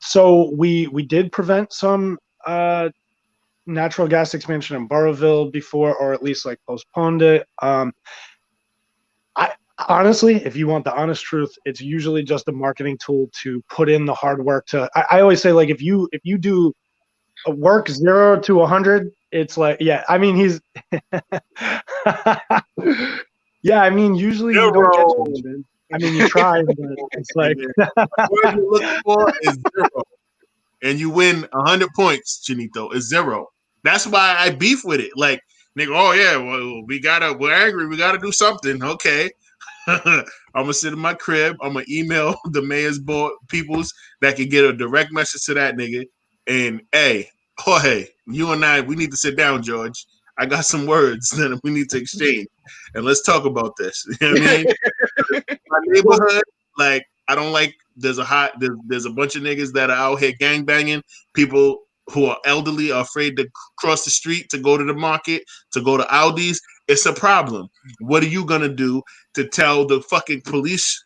so we did prevent some natural gas expansion in Burrowville before, or at least like postponed it. I honestly, if you want the honest truth, it's usually just a marketing tool to put in the hard work. I always say, like, if you do a work 0 to 100, it's like, yeah, I mean, he's yeah, I mean, usually you don't get to it. I mean, you try, but it's like what you're looking for is 0, and you win 100 points. Chinito is 0. That's why I beef with it. Like, nigga, oh yeah, well, we're angry. We gotta do something. Okay, I'm gonna sit in my crib. I'm gonna email the mayor's board peoples that can get a direct message to that nigga. And hey, you and I, we need to sit down, George. I got some words that we need to exchange, and let's talk about this. You know what I mean? My neighborhood, like, I don't like. There's a bunch of niggas that are out here gangbanging. People who are elderly are afraid to cross the street to go to the market, to go to Aldi's. It's a problem. What are you gonna do to tell the fucking police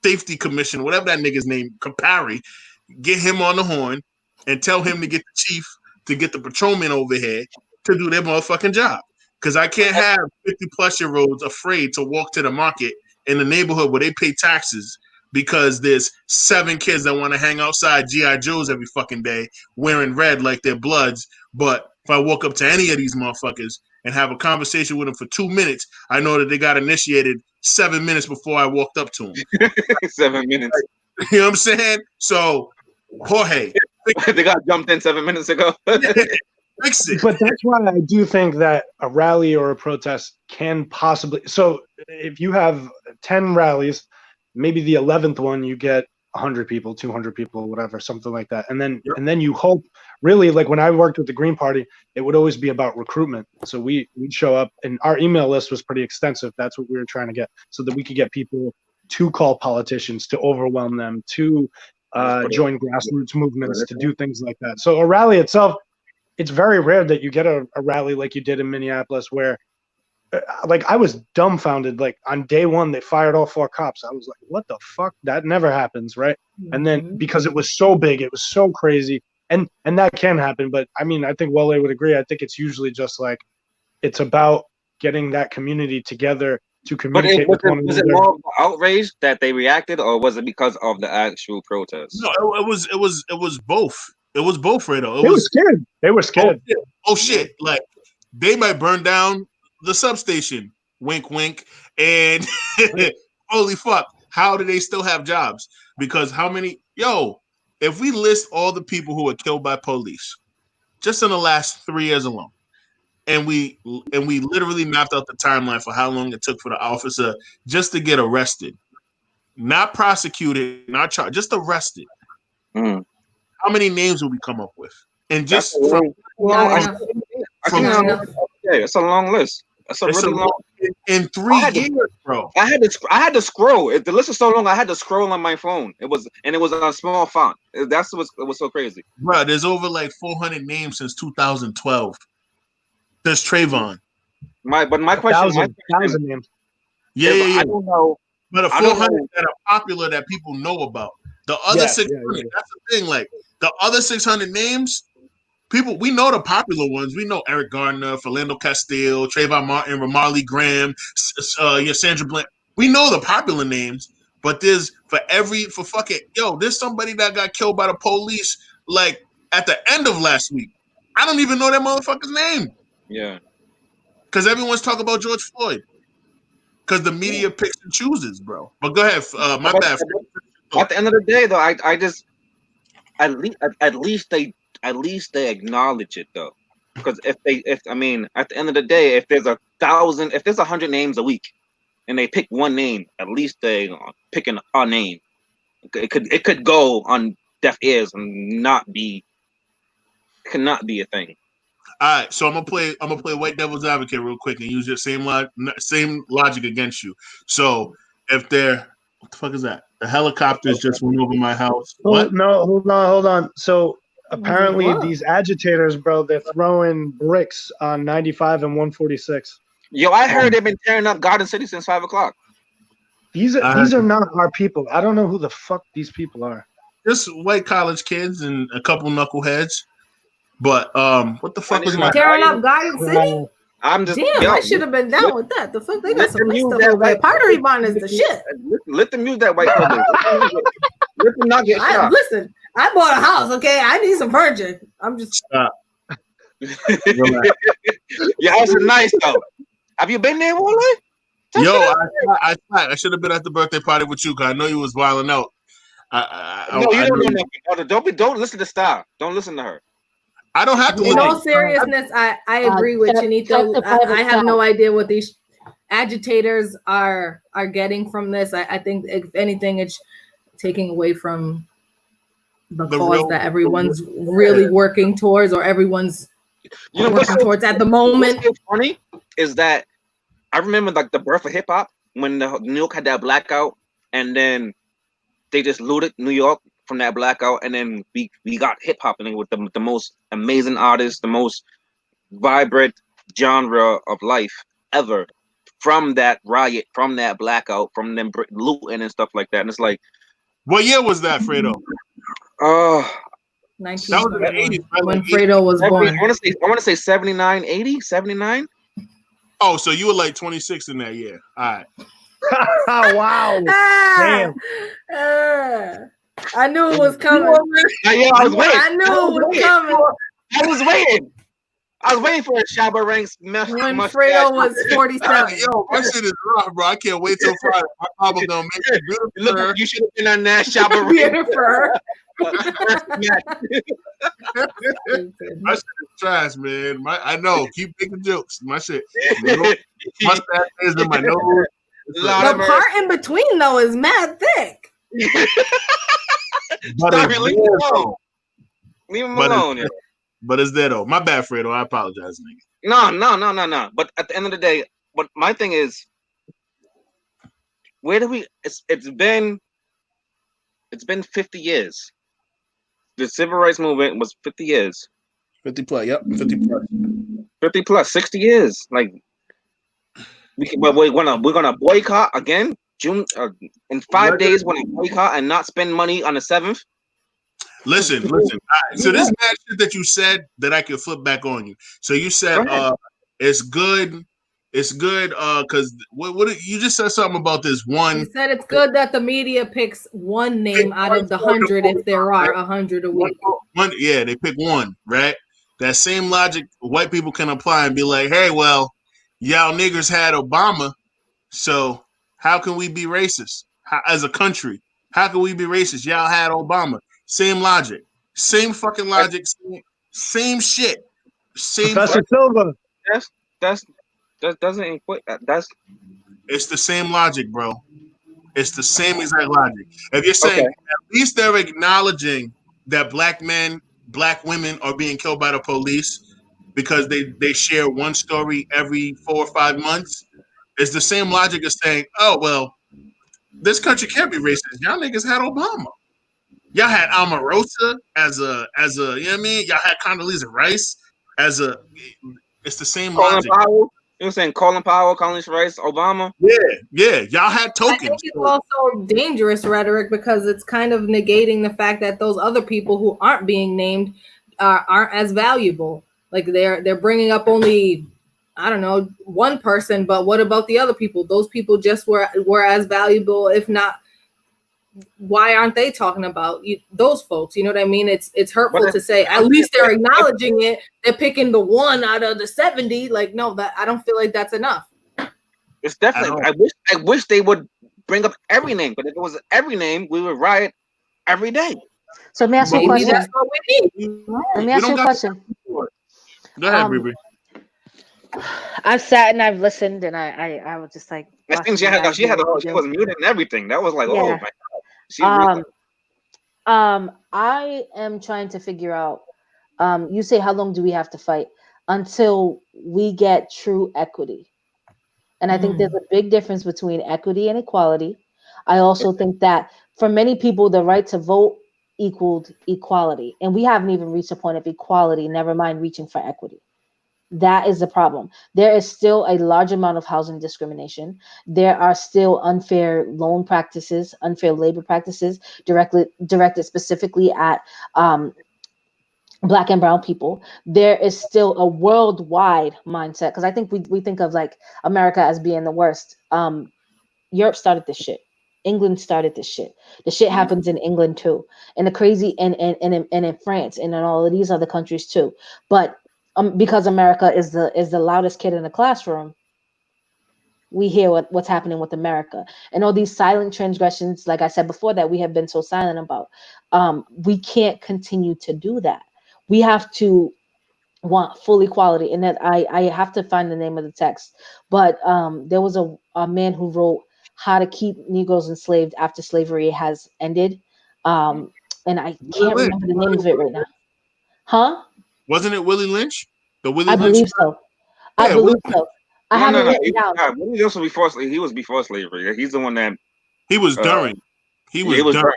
safety commission, whatever that nigga's name, Capari, get him on the horn and tell him to get the chief to get the patrolman over here to do their motherfucking job? because I can't have 50-plus-year-olds afraid to walk to the market in the neighborhood where they pay taxes because there's 7 kids that want to hang outside G.I. Joes every fucking day wearing red like they're Bloods. But if I walk up to any of these motherfuckers and have a conversation with them for 2 minutes, I know that they got initiated 7 minutes before I walked up to them. 7 minutes. You know what I'm saying? So, Jorge. They got jumped in 7 minutes ago. Fix it. But that's why I do think that a rally or a protest can possibly. So if you have 10 rallies, maybe the 11th one you get 100 people, 200 people, whatever, something like that, and then you hope. Really, like when I worked with the Green Party, it would always be about recruitment. So we'd show up, and our email list was pretty extensive. That's what we were trying to get, so that we could get people to call politicians, to overwhelm them, to join grassroots movements, to do things like that. So a rally itself, it's very rare that you get a rally like you did in Minneapolis where, like, I was dumbfounded. Like, on day one, they fired all 4 cops. I was like, what the fuck? That never happens, right? And then because it was so big, it was so crazy. And that can happen. But, I mean, I think Wole would agree. I think it's usually just like it's about getting that community together to communicate with one another. Was it more outrage that they reacted, or was it because of the actual protest? No, it was both. It was both, Fredo. They were scared. They were scared. Oh shit! Like, they might burn down the substation. Wink, wink. And holy fuck, how do they still have jobs? Because how many? If we list all the people who were killed by police just in the last 3 years alone, and we literally mapped out the timeline for how long it took for the officer just to get arrested, not prosecuted, not charged, just arrested. How many names will we come up with? And just it's a long list. That's a really long. In 3 years, bro. I had to scroll. If the list is so long, I had to scroll on my phone. It was on small font. That's what was so crazy. Bro, there's over like 400 names since 2012. There's Trayvon. My question. 1,000 names. Yeah. I don't know. But 400 that are popular that people know about. The other 600, that's the thing. Like, the other 600 names, we know the popular ones. We know Eric Gardner, Philando Castile, Trayvon Martin, Ramarley Graham, Sandra Bland. We know the popular names, but there's there's somebody that got killed by the police like at the end of last week. I don't even know that motherfucker's name. Yeah. Because everyone's talking about George Floyd. Because the media picks and chooses, bro. But go ahead. My bad. At the end of the day, though, I just at least they acknowledge it, though. Because at the end of the day, if there's 100 names a week, and they pick one name, at least they picking a name. It could go on deaf ears and cannot be a thing. All right, so I'm gonna play white devil's advocate real quick and use your same logic against you. So if what the fuck is that? The helicopters just went over my house. What? No, hold on. So apparently these agitators, bro, they're throwing bricks on 95 and 146. Yo, I heard they've been tearing up Garden City since 5 o'clock. These are not our people. I don't know who the fuck these people are. Just white college kids and a couple knuckleheads. But what the fuck was my tearing up Garden City? I should have been down with that. The fuck, they got some nice stuff over there. Pottery Barn is the shit. Let them use that white color. Let them not get shot. Listen, I bought a house. Okay, I need some furniture. I'm just. Your house is nice though. Have you been there, Wole? Yo, I should have been at the birthday party with you because I know you was wilding out. No, you don't know nothing. Don't listen to Star. Don't listen to her. I don't have to. In all seriousness, I agree with Chinito. I have no idea what these agitators are getting from this. I think if anything, it's taking away from the cause that everyone's really working towards, or everyone's working towards at the moment. What's funny is that I remember like the birth of hip hop when New York had that blackout, and then they just looted New York from that blackout, and then we got hip hop with the most amazing artists, the most vibrant genre of life ever from that riot, from that blackout, from them looting and stuff like that. And it's like, what year was that, Fredo? 1971, when Fredo was born. I want to say 79, 80, 79. Oh, so you were like 26 in that year. All right. Wow. Damn. I knew it was coming. Yeah, I was waiting. I knew it was coming. I was waiting. I was waiting for a Shabba Ranks When Fredo was 47. Yo, my shit is rough, bro. I can't wait till Friday. My mama gonna make it beautiful. Look, you should have been on that Shabba Ranks. Beautiful. My shit is trash, man. I know. Keep making jokes. My shit. Mustache is in my nose. The part in between though is mad thick. Leave him alone. Leave him alone. Yeah. But it's there though. My bad, Fredo. I apologize, nigga. No. But at the end of the day, but my thing is, where do we? It's been 50 years. The civil rights movement was 50 years. 50 plus. Yep. 50 plus. 50 plus. 60 years. Like we're gonna boycott again. June in 5 days. We're gonna boycott and not spend money on the 7th. Listen. All right, so this mad shit that you said that I could flip back on you. So you said it's good. It's good because what you just said something about this one. You said it's good that the media picks one name out of the 100 if there are 100 a week. Yeah, they pick one, right? That same logic white people can apply and be like, hey, well, y'all niggers had Obama, so how can we be racist as a country? How can we be racist? Y'all had Obama. Same logic, same fucking logic, same shit, same. Professor Silva. That doesn't equate. It's the same logic, bro. It's the same exact logic. If you're saying at least they're acknowledging that black men, black women are being killed by the police because they share one story every 4 or 5 months, it's the same logic as saying, oh well, this country can't be racist. Y'all niggas had Obama. Y'all had Omarosa as a you know what I mean? Y'all had Condoleezza Rice as a. It's the same logic. Powell. You know saying Colin Powell, Condoleezza Rice, Obama? Yeah. Y'all had tokens. I think it's also dangerous rhetoric because it's kind of negating the fact that those other people who aren't being named aren't as valuable. Like they're bringing up only, I don't know, one person, but what about the other people? Those people just were as valuable, if not. Why aren't they talking about those folks? You know what I mean? It's hurtful to say. At least they're acknowledging it. They're picking the one out of the 70. Like, no, that I don't feel like that's enough. It's definitely. I wish they would bring up every name, but if it was every name, we would riot every day. So let me ask you a question. That's what we need. Let me ask you a question. Go ahead, Ruby. I've sat and I've listened, and I was just like. I think she was muted and everything. That was like, oh my god. I am trying to figure out. You say, how long do we have to fight until we get true equity? And I think there's a big difference between equity and equality. I also think that for many people, the right to vote equaled equality, and we haven't even reached a point of equality. Never mind reaching for equity. That is the problem. There is still a large amount of housing discrimination. There are still unfair loan practices, unfair labor practices directed specifically at Black and brown people. There is still a worldwide mindset because I think we think of like America as being the worst. Europe started this shit. England started this shit. The shit happens in England too, and the crazy and in France and in all of these other countries too. But because America is the loudest kid in the classroom, we hear what's happening with America and all these silent transgressions. Like I said before, that we have been so silent about. We can't continue to do that. We have to want full equality, and that I have to find the name of the text. But there was a man who wrote how to keep Negroes enslaved after slavery has ended, and I can't remember the name of it right now. Huh? Wasn't it Willie Lynch? I believe so. I believe so. I have it written down. Willie Lynch was before slavery. He was before slavery. He's the one that he was during. He was during.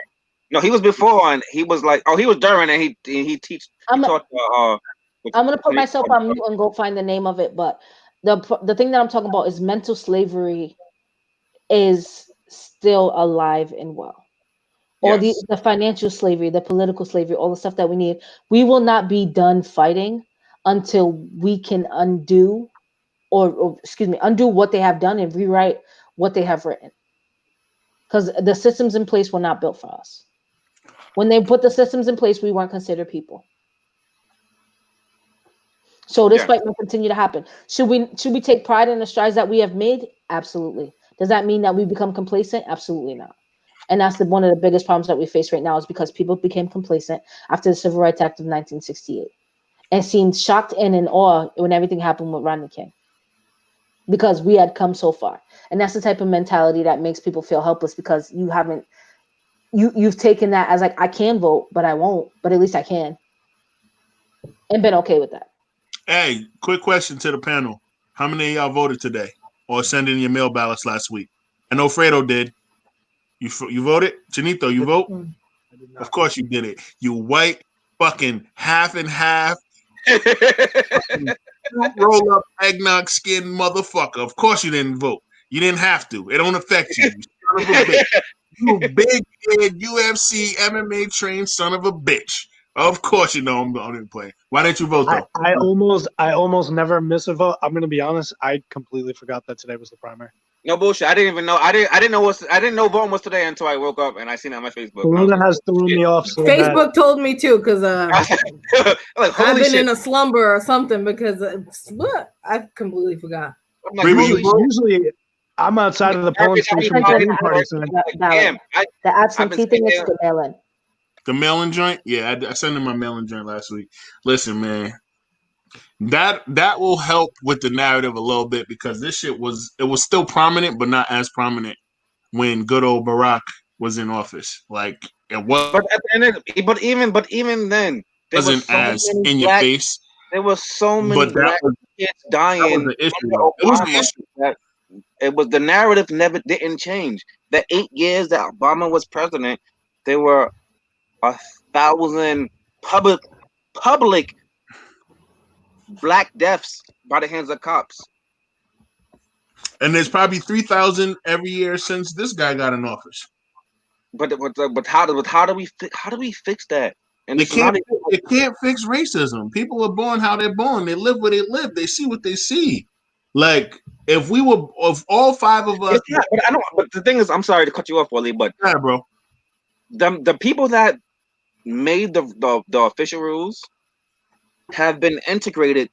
No, he was before, and he was like, he was during, and he taught. I'm gonna put myself on mute and go find the name of it. But the thing that I'm talking about is mental slavery is still alive and well. All the financial slavery, the political slavery, all the stuff that we need. We will not be done fighting until we can undo or excuse me, undo what they have done and rewrite what they have written. Because the systems in place were not built for us. When they put the systems in place, we weren't considered people. So this fight will continue to happen. Should we take pride in the strides that we have made? Absolutely. Does that mean that we become complacent? Absolutely not. And that's one of the biggest problems that we face right now is because people became complacent after the Civil Rights Act of 1968 and seemed shocked and in awe when everything happened with Rodney King because we had come so far. And that's the type of mentality that makes people feel helpless because you've taken that as like, I can vote, but I won't, but at least I can. And been okay with that. Hey, quick question to the panel. How many of y'all voted today or sent in your mail ballots last week? I know Fredo did. You voted? Janito, you vote? Of course you did it. You white fucking half and half roll up eggnog skin motherfucker. Of course you didn't vote. You didn't have to. It don't affect you. You son of a bitch. You big head UFC MMA trained son of a bitch. Of course you know I'm going to play. Why didn't you vote though? I almost never miss a vote. I'm gonna be honest. I completely forgot that today was the primary. No bullshit. I didn't even know. I didn't know voting was today until I woke up and I seen it on my Facebook. Corona has thrown me off. So Facebook told me too because like, I've been shit. in a slumber or something because what I completely forgot. Like, usually I'm outside of the polling station with the Green Party. So the absentee thing is the mail-in. The mail-in joint? Yeah, I sent in my mail-in joint last week. Listen, man, that will help with the narrative a little bit because this shit was still prominent, but not as prominent when good old Barack was in office. Like it was, but at the end, but even then, there wasn't was so as many in your face. There were so many black kids dying. That was the issue. It was the issue. It was the narrative didn't change. The 8 years that Obama was president, there were 1,000 public black deaths by the hands of cops. And there's probably 3,000 every year since this guy got in office. But how do we fix that? And it can't fix racism. People are born how they're born. They live where they live. They see what they see. Like if all 5 of us, but the thing is, I'm sorry to cut you off, Wally, but yeah, bro, the people that made the official rules have been integrated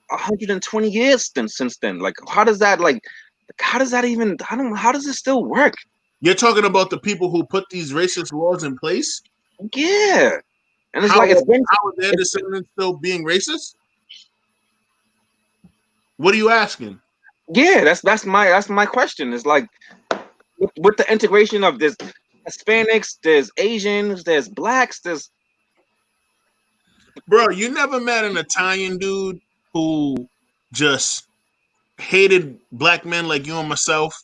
120 years since then. Like, how does that even? How does it still work? You're talking about the people who put these racist laws in place? Yeah, and it's how are their descendants still being racist? What are you asking? Yeah, that's my question. It's like with the integration of this Hispanics, there's Asians, there's blacks, there's. Bro, you never met an Italian dude who just hated black men like you and myself,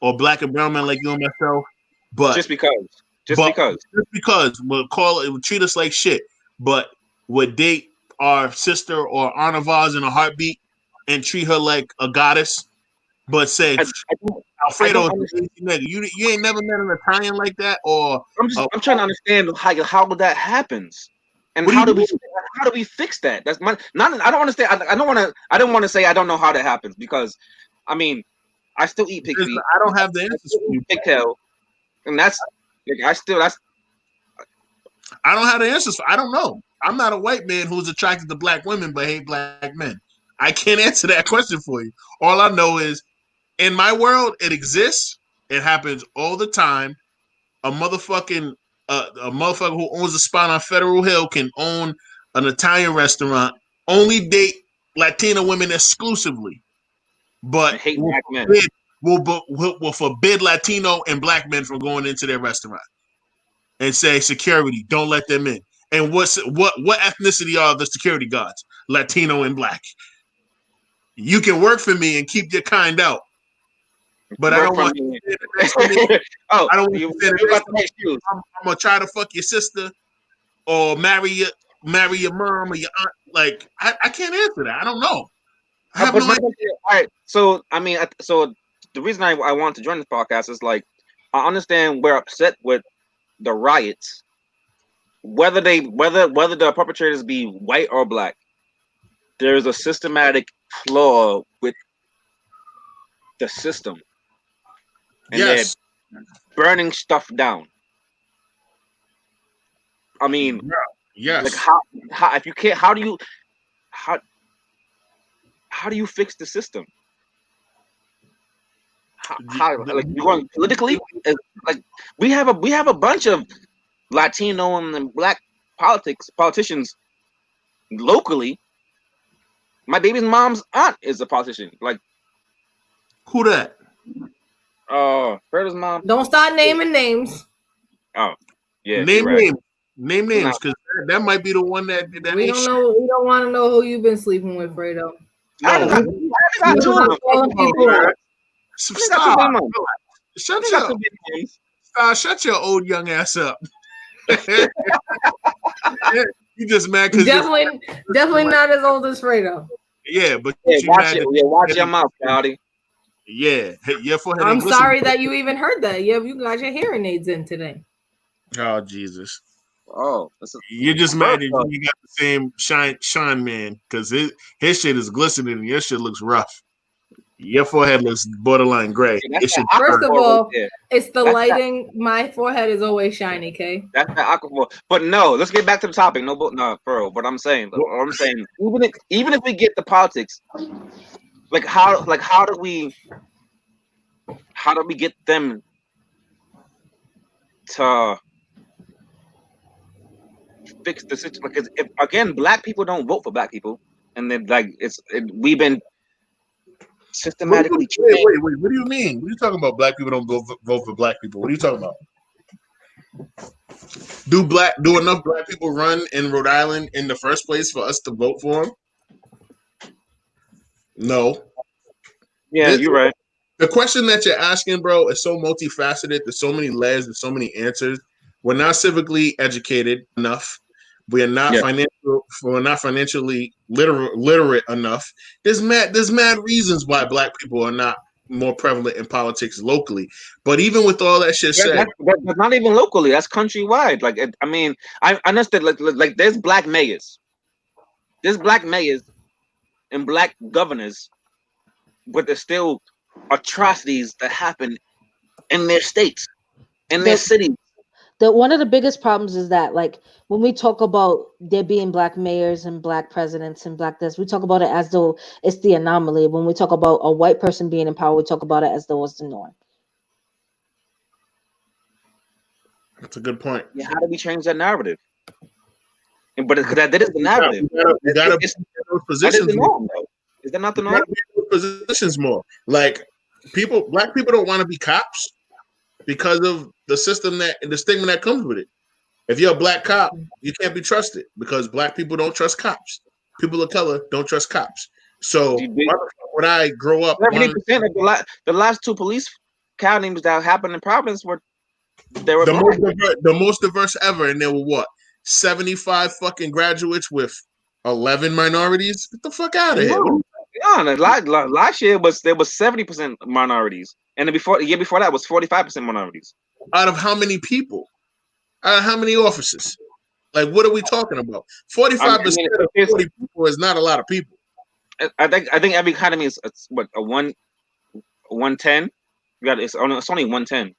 or black and brown men like you and myself, but just because would treat us like shit, but would date our sister or Aunt of ours in a heartbeat and treat her like a goddess, but say Alfredo, you ain't never met an Italian like that, or I'm trying to understand how that happens. And how do we fix that? That's my not. I don't understand. I don't want to say I don't know how that happens because, I mean, I still eat pig feet. I don't have the answers for you. Pigtail, and that's I don't have the answers for. I don't know. I'm not a white man who's attracted to black women but hate black men. I can't answer that question for you. All I know is, in my world, it exists. It happens all the time. A motherfucker who owns a spot on Federal Hill can own an Italian restaurant, only date Latina women exclusively, but hate black men. Will forbid Latino and black men from going into their restaurant and say security, don't let them in. And what ethnicity are the security guards? Latino and black. You can work for me and keep your kind out. But I don't want you to I don't want you to I'm gonna try to fuck your sister or marry your mom or your aunt. Like I can't answer that. I don't know. I have no idea. All right. So I mean, so the reason I want to join this podcast is like I understand we're upset with the riots, whether the perpetrators be white or black. there's a systematic flaw with the system, and Yes. they're burning stuff down. I mean, Yes. like how if you can't, how do you fix the system? How like you going politically? Like we have a bunch of Latino and Black politicians locally. My baby's mom's aunt is a politician. Like Who that? Fredo's mom. Don't start naming names. Oh, yeah. Name right. names. Name names, because that might be the one that We ain't don't shit. know. We don't want to know who you've been sleeping with, Fredo. I got You two don't of have calling them. people out. Stop. I got two Shut your old young ass up. You just mad because Definitely not as old as Fredo. yeah, but Yeah, you watch mad it. that- Yeah, watch your mouth, Rowdy. Yeah, your forehead. I'm ain't glistening. sorry that you even heard that. Yeah, you got your hearing aids in today. Oh Jesus! Oh, You're just mad that you got the same shine man, because his shit is glistening and your shit looks rough. Your forehead looks borderline gray. that's It should the First of aquaphor all, right there. it's the That's lighting. My forehead is always shiny, okay? That's the aquaphor. But no, let's get back to the topic. No, bro. But I'm saying, even if we get the politics, how do we get them to fix the situation? Because if again, Black people don't vote for Black people, and then we've been systematically. Wait. What do you mean? What are you talking about? Black people don't vote for Black people. What are you talking about? Do enough Black people run in Rhode Island in the first place for us to vote for them? No. Yeah, you're right. The question that you're asking, bro, is so multifaceted. There's so many layers. There's so many answers. We're not civically educated enough. We are not We're not financially literate enough. There's mad reasons why Black people are not more prevalent in politics locally. But even with all that shit said, that's not even locally. That's countrywide. Like, I mean, I understand. Like, there's Black mayors. There's Black mayors and Black governors, but there's still atrocities that happen in their states, in their cities. One of the biggest problems is that, like, when we talk about there being Black mayors and Black presidents and Black this, we talk about it as though it's the anomaly. When we talk about a white person being in power, we talk about it as though it's the norm. that's a good point. Yeah, how do we change that narrative? But that is the narrative. You gotta be in those That is positions the more. norm, though. Is that not the You norm? gotta be in those positions more. Like Black people don't want to be cops because of the system and the stigma that comes with it. If you're a Black cop, you can't be trusted because Black people don't trust cops. People of color don't trust cops. So when I grow up, 70% of the last two police countings that happened in Providence were Black. The most diverse ever, and there were what 75 fucking graduates with 11 minorities. Get the fuck out of here! Yeah, last year there was 70% minorities, and the year before that was 45% minorities. Out of how many people? Out of how many officers? Like, what are we talking about? 45% of 40 people is not a lot of people. I think every economy is what a 110. It's only 110.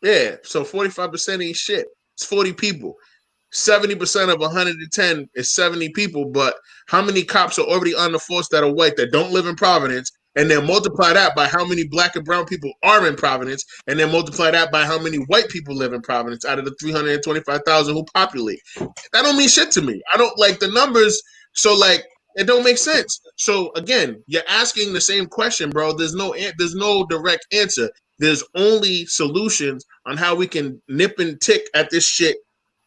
Yeah, so 45% ain't shit. It's 40 people. 70% of 110 is 70 people, but how many cops are already on the force that are white that don't live in Providence, and then multiply that by how many Black and brown people are in Providence, and then multiply that by how many white people live in Providence out of the 325,000 who populate. That don't mean shit to me. I don't like the numbers, so like it don't make sense. So again, you're asking the same question, bro. There's no direct answer. There's only solutions on how we can nip and tick at this shit,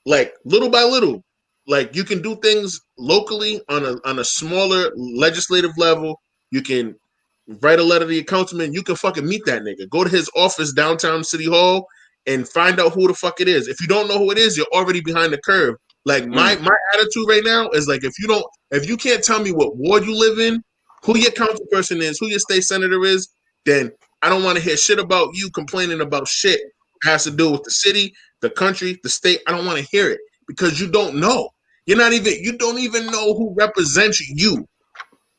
like little by little. Like you can do things locally on a smaller legislative level. You can write a letter to your councilman. You can fucking meet that nigga. Go to his office downtown City Hall and find out who the fuck it is. If you don't know who it is, you're already behind the curve. Like my attitude right now is like if you can't tell me what ward you live in, who your council person is, who your state senator is, then I don't want to hear shit about you complaining about shit that has to do with the city, the country, the state. I don't want to hear it because you don't know. You don't even know who represents you.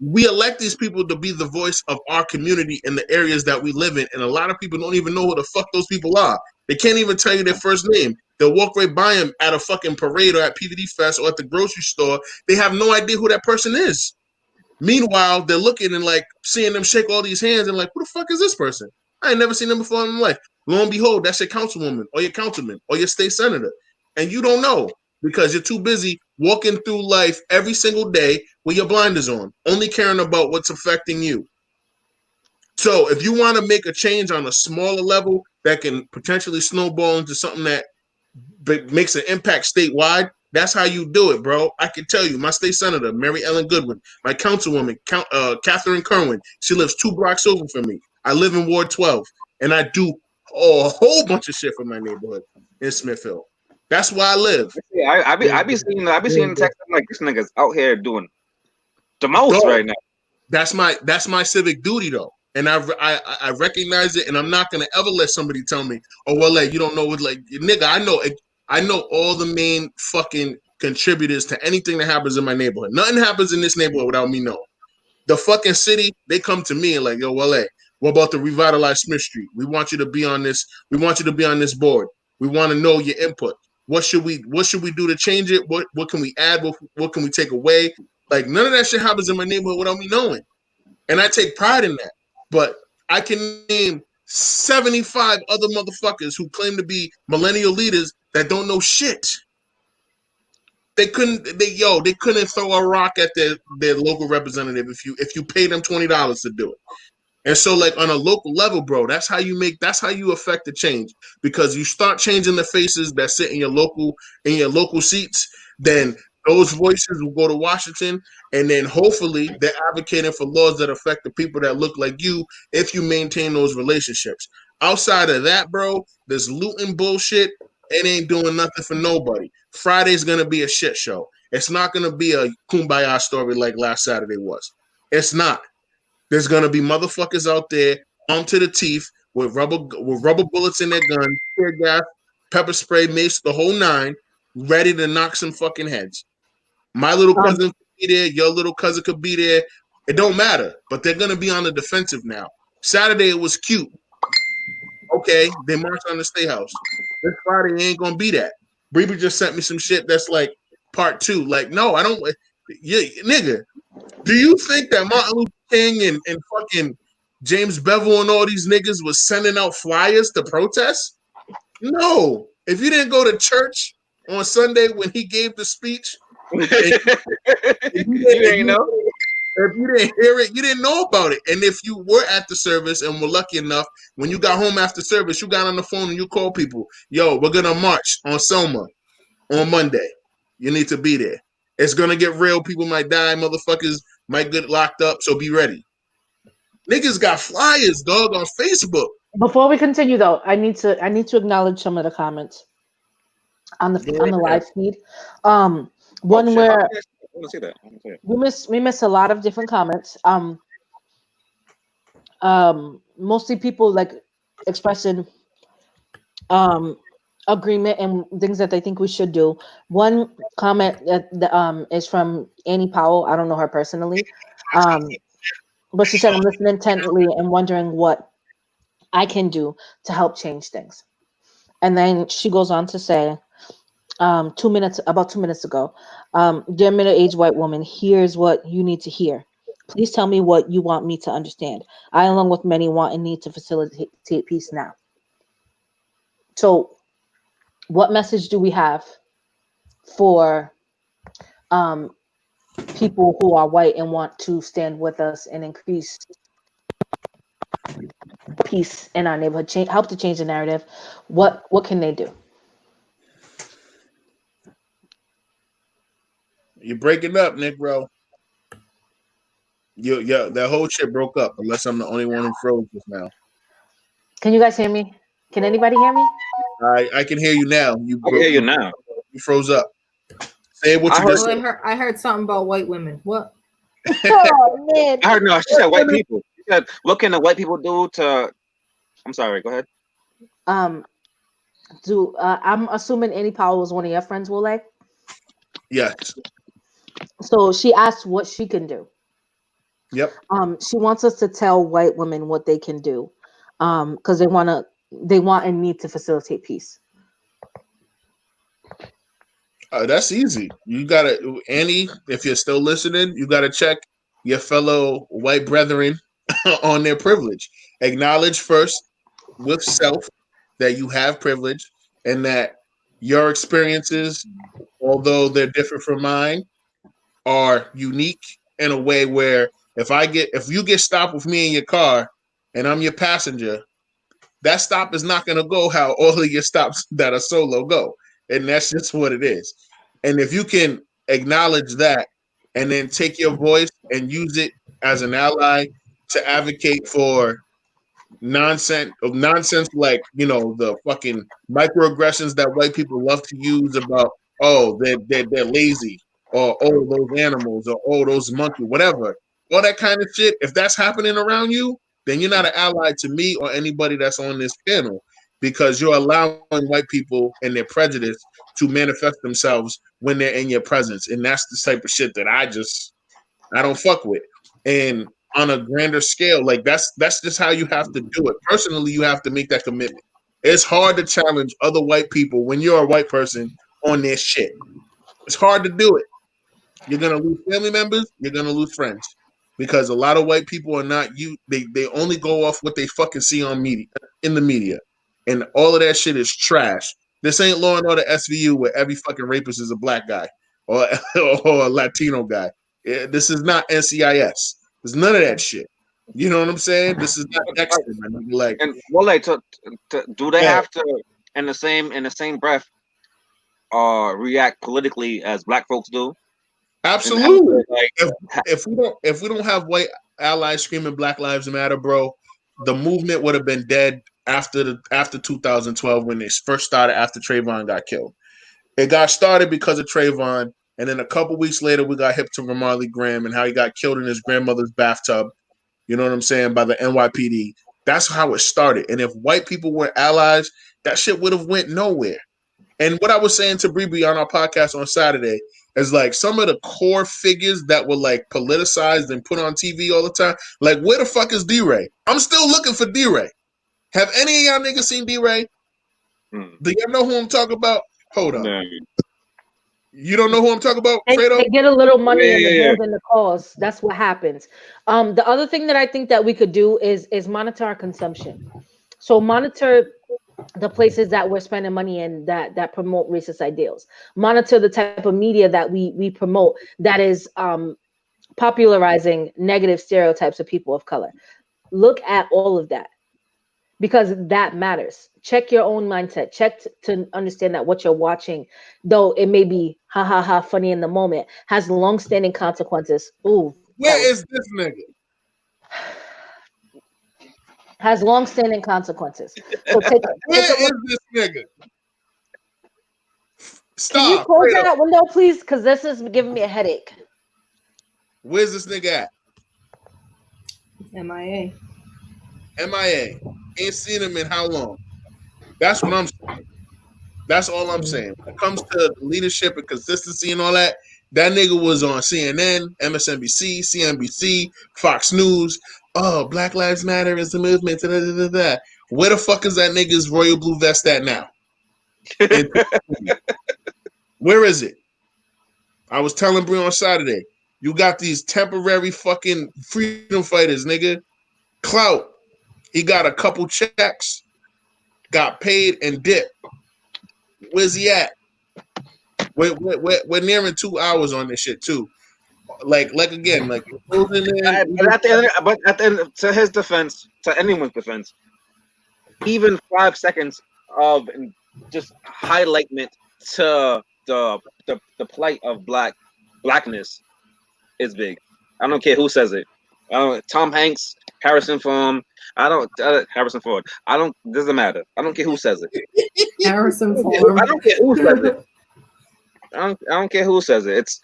We elect these people to be the voice of our community in the areas that we live in, and a lot of people don't even know who the fuck those people are. They can't even tell you their first name. They'll walk right by them at a fucking parade or at PVD Fest or at the grocery store. They have no idea who that person is. Meanwhile, they're looking and like seeing them shake all these hands and like, who the fuck is this person? I ain't never seen them before in my life. Lo and behold, that's your councilwoman or your councilman or your state senator. And you don't know because you're too busy walking through life every single day with your blinders on, only caring about what's affecting you. So if you want to make a change on a smaller level that can potentially snowball into something that makes an impact statewide, that's how you do it, bro. I can tell you, my state senator, Mary Ellen Goodwin, my councilwoman, Catherine Kerwin, she lives 2 blocks over from me. I live in Ward 12, and I do a whole bunch of shit for my neighborhood in Smithfield. That's where I live. Yeah, I be seeing text like this nigga's out here doing the most right now. That's my civic duty though, and I recognize it, and I'm not gonna ever let somebody tell me, oh well, like you don't know what, like nigga, I know all the main fucking contributors to anything that happens in my neighborhood. Nothing happens in this neighborhood without me knowing. The fucking city, they come to me and like, yo, well, hey, what about to revitalize Smith Street? We want you to be on this. We want you to be on this board. We want to know your input. What should we do to change it? What can we add? What can we take away? Like none of that shit happens in my neighborhood without me knowing. And I take pride in that. But I can name 75 other motherfuckers who claim to be millennial leaders that don't know shit. They couldn't throw a rock at their local representative if you pay them $20 to do it. And so like on a local level, bro, that's how you affect the change, because you start changing the faces that sit in your local seats, then those voices will go to Washington, and then hopefully they're advocating for laws that affect the people that look like you if you maintain those relationships. Outside of that, bro, this looting bullshit, it ain't doing nothing for nobody. Friday's going to be a shit show. It's not going to be a kumbaya story like last Saturday was. It's not. There's going to be motherfuckers out there armed to the teeth with rubber bullets in their guns, tear gas, pepper spray, mace, the whole nine, ready to knock some fucking heads. My little cousin could be there. Your little cousin could be there. It don't matter. But they're going to be on the defensive now. Saturday, it was cute. Okay, they marched on the State House. This Friday ain't going to be that. Bree just sent me some shit that's like part 2. Like, no, I don't. Yeah, nigga, do you think that Martin Luther King and fucking James Bevel and all these niggas was sending out flyers to protest? No. If you didn't go to church on Sunday when he gave the speech, if you didn't hear it, you didn't know about it. And if you were at the service and were lucky enough, when you got home after service, you got on the phone and you called people, yo, we're going to march on Selma on Monday. You need to be there. It's going to get real. People might die. Motherfuckers might get locked up. So be ready. Niggas got flyers, dog, on Facebook. Before we continue, though, I need to acknowledge some of the comments on the live feed. One where I want to see that. we miss a lot of different comments. Mostly people like expressing agreement and things that they think we should do. One comment that is from Annie Powell. I don't know her personally, but she said, "I'm listening intently and wondering what I can do to help change things." And then she goes on to say, about 2 minutes ago, dear middle-aged white woman, here's what you need to hear. Please tell me what you want me to understand. I, along with many, want and need to facilitate peace now. So what message do we have for people who are white and want to stand with us and increase peace in our neighborhood, help to change the narrative? What can they do? You're breaking up, Nick, bro. Yeah, that whole shit broke up, unless I'm the only one who froze just now. Can you guys hear me? Can anybody hear me? I can hear you now. I hear you now. You froze up. Say what you just said. I heard something about white women. What? Oh, man. I heard no. She said white people. She said, "What can the white people do to?" I'm sorry. Go ahead. I'm assuming Annie Powell was one of your friends, Wole? Yes. So she asked what she can do. Yep. She wants us to tell white women what they can do, because they want and need to facilitate peace. That's easy. You gotta, Annie, if you're still listening, you gotta check your fellow white brethren on their privilege. Acknowledge first with self that you have privilege and that your experiences, although they're different from mine, are unique in a way where if you get stopped with me in your car and I'm your passenger, that stop is not going to go how all of your stops that are solo go. And that's just what it is. And if you can acknowledge that and then take your voice and use it as an ally to advocate for nonsense like, the fucking microaggressions that white people love to use about, oh, they're lazy, or oh, those animals, or oh, those monkey, whatever. All that kind of shit. If that's happening around you, then you're not an ally to me or anybody that's on this panel, because you're allowing white people and their prejudice to manifest themselves when they're in your presence. And that's the type of shit that I don't fuck with. And on a grander scale, like that's just how you have to do it. Personally, you have to make that commitment. It's hard to challenge other white people when you're a white person on their shit. It's hard to do it. You're gonna lose family members. You're gonna lose friends, because a lot of white people are not you. They only go off what they fucking see on media, in the media, and all of that shit is trash. This ain't Law and Order SVU where every fucking rapist is a black guy or or a Latino guy. This is not NCIS. There's none of that shit. You know what I'm saying? This is not Dexter, man. Like, and Wole, do they have to in the same breath react politically as black folks do? Absolutely. If we don't have white allies screaming Black Lives Matter, bro, the movement would have been dead after 2012 when it first started after Trayvon got killed. It got started because of Trayvon, and then a couple weeks later we got hip to Ramarley Graham and how he got killed in his grandmother's bathtub. You know what I'm saying? By the NYPD. That's how it started. And if white people were allies, that shit would have went nowhere. And what I was saying to Bree on our podcast on Saturday is like some of the core figures that were like politicized and put on TV all the time. Like, where the fuck is D-Ray? I'm still looking for D-Ray. Have any of y'all niggas seen D-Ray? Do y'all know who I'm talking about? Hold on. No. You don't know who I'm talking about, Fredo? They get a little money in the hands and the cause. That's what happens. The other thing that I think that we could do is monitor our consumption. So monitor the places that we're spending money in that promote racist ideals. Monitor the type of media that we promote that is popularizing negative stereotypes of people of color. Look at all of that, because that matters. Check your own mindset. Check to understand that what you're watching, though it may be ha ha ha funny in the moment, has long-standing consequences. Ooh, where is this nigga? Has long-standing consequences. So where is this nigga? Stop. Can you close that window, please? Because this is giving me a headache. Where's this nigga at? MIA. Ain't seen him in how long? That's what I'm saying. That's all I'm saying. When it comes to leadership and consistency and all that, that nigga was on CNN, MSNBC, CNBC, Fox News. Oh, Black Lives Matter is the movement. Da, da, da, da. Where the fuck is that nigga's royal blue vest at now? Where is it? I was telling Brie on Saturday, you got these temporary fucking freedom fighters, nigga. Clout. He got a couple checks, got paid and dipped. Where's he at? We're nearing 2 hours on this shit too. Like again, like but at the end, to his defense, to anyone's defense, even 5 seconds of just highlighting to the plight of blackness is big. I don't care who says it. Tom Hanks, Harrison Ford. Harrison Ford. Doesn't matter. I don't care who says it. Harrison Ford. I don't care who says it. I don't care who says it. It's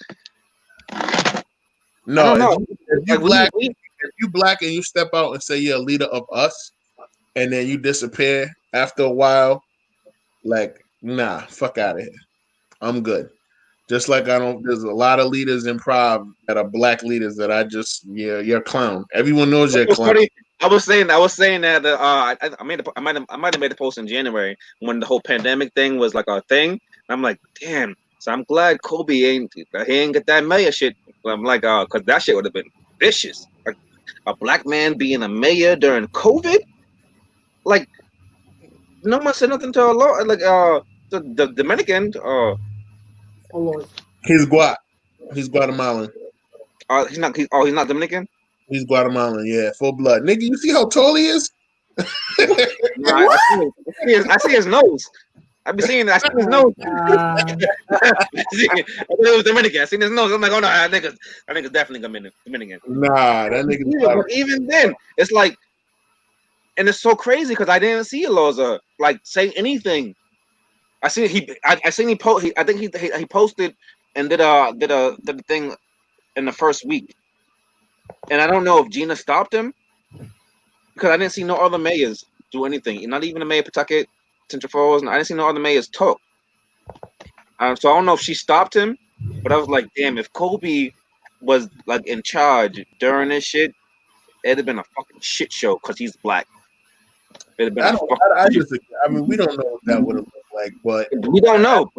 no. If you black and you step out and say you're a leader of us, and then you disappear after a while, like, nah, fuck out of here. I'm good. Just like I don't. There's a lot of leaders in Prov that are black leaders that I just you're a clown. Everyone knows you're a clown. Funny. I was saying that I might have made a post in January when the whole pandemic thing was like a thing. And I'm like, damn. So I'm glad Kobe ain't get that mayor shit. I'm like, because that shit would have been vicious. Like a black man being a mayor during COVID. Like no one said nothing to a law. Like the Dominican. Oh Lord. He's Guatemalan. He's not Dominican. He's Guatemalan. Yeah, full blood. Nigga, you see how tall he is? No, I see his nose. I see his nose. I thought it was Dominican. I seen his nose. I'm like, oh no, I think it's definitely Dominican. Nah, that nigga. But even then, it's like, and it's so crazy because I didn't see Eloza like say anything. I think he posted and did a thing in the first week, and I don't know if Gina stopped him because I didn't see no other mayors do anything. Not even the mayor of Pawtucket, Central Falls. I didn't see no other mayors talk. So I don't know if she stopped him, but I was like, damn, if Kobe was like in charge during this shit, it'd have been a fucking shit show because he's black. It'd have been I mean, we don't know what that would have looked like, but we don't know.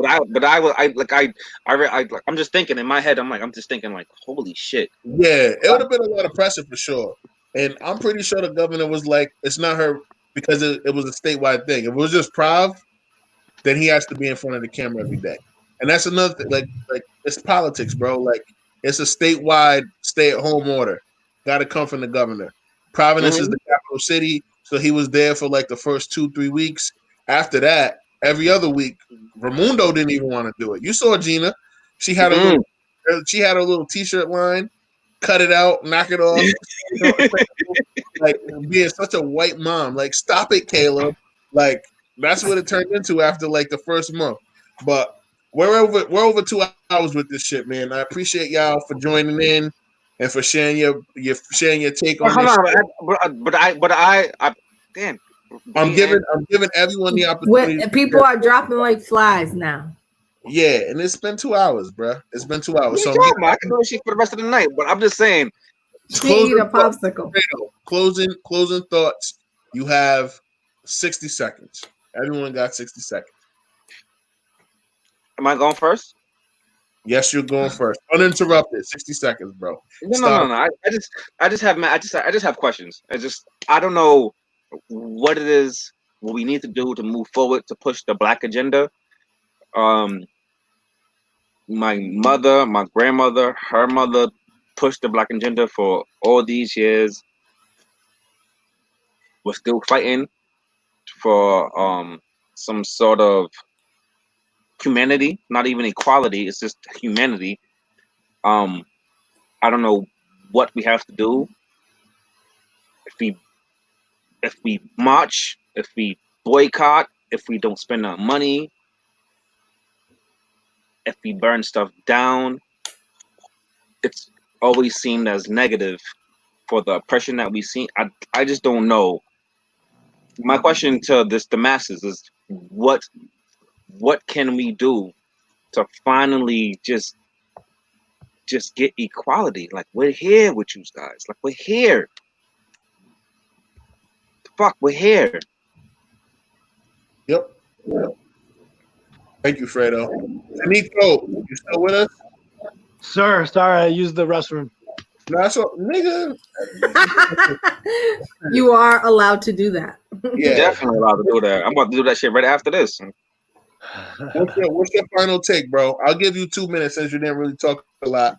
I'm just thinking in my head. I'm just thinking like, holy shit. Yeah, it would have been a lot of pressure for sure. And I'm pretty sure the governor was like, it's not her because it was a statewide thing. If it was just Prov, then he has to be in front of the camera every day. And that's another thing. Like it's politics, bro. Like it's a statewide stay-at-home order. Got to come from the governor. Providence is the capital city, so he was there for like the first 2-3 weeks. After that, every other week, Raimundo didn't even want to do it. You saw Gina; she had a little T-shirt line, cut it out, knock it off. Like being such a white mom. Like, stop it, Caleb. Like that's what it turned into after like the first month. But we're over 2 hours with this shit, man. I appreciate y'all for joining in and for sharing your take on this. Damn. I'm giving everyone the opportunity. People are dropping like flies now. Yeah, and it's been 2 hours, bro. It's been 2 hours. So I can do shit for the rest of the night, but I'm just saying. Eat a popsicle. Closing thoughts. You have 60 seconds. Everyone got 60 seconds. Am I going first? Yes, you're going first. Uninterrupted. 60 seconds, bro. No. I just have questions. I don't know what it is, what we need to do to move forward to push the black agenda. My mother, my grandmother, her mother pushed the black agenda for all these years. We're still fighting for some sort of humanity, not even equality. It's just humanity. I don't know what we have to do. If we march, if we boycott, if we don't spend our money, if we burn stuff down, it's always seemed as negative for the oppression that we see. I just don't know. My question to the masses is what can we do to finally just get equality? Like, we're here with you guys. Like, we're here. Fuck, we're here. Yep. Thank you, Fredo. Nico, you still with us? Sir, sorry, I used the restroom. No, that's all, nigga. You are allowed to do that. Yeah, definitely allowed to do that. I'm about to do that shit right after this. What's your final take, bro? I'll give you 2 minutes since you didn't really talk a lot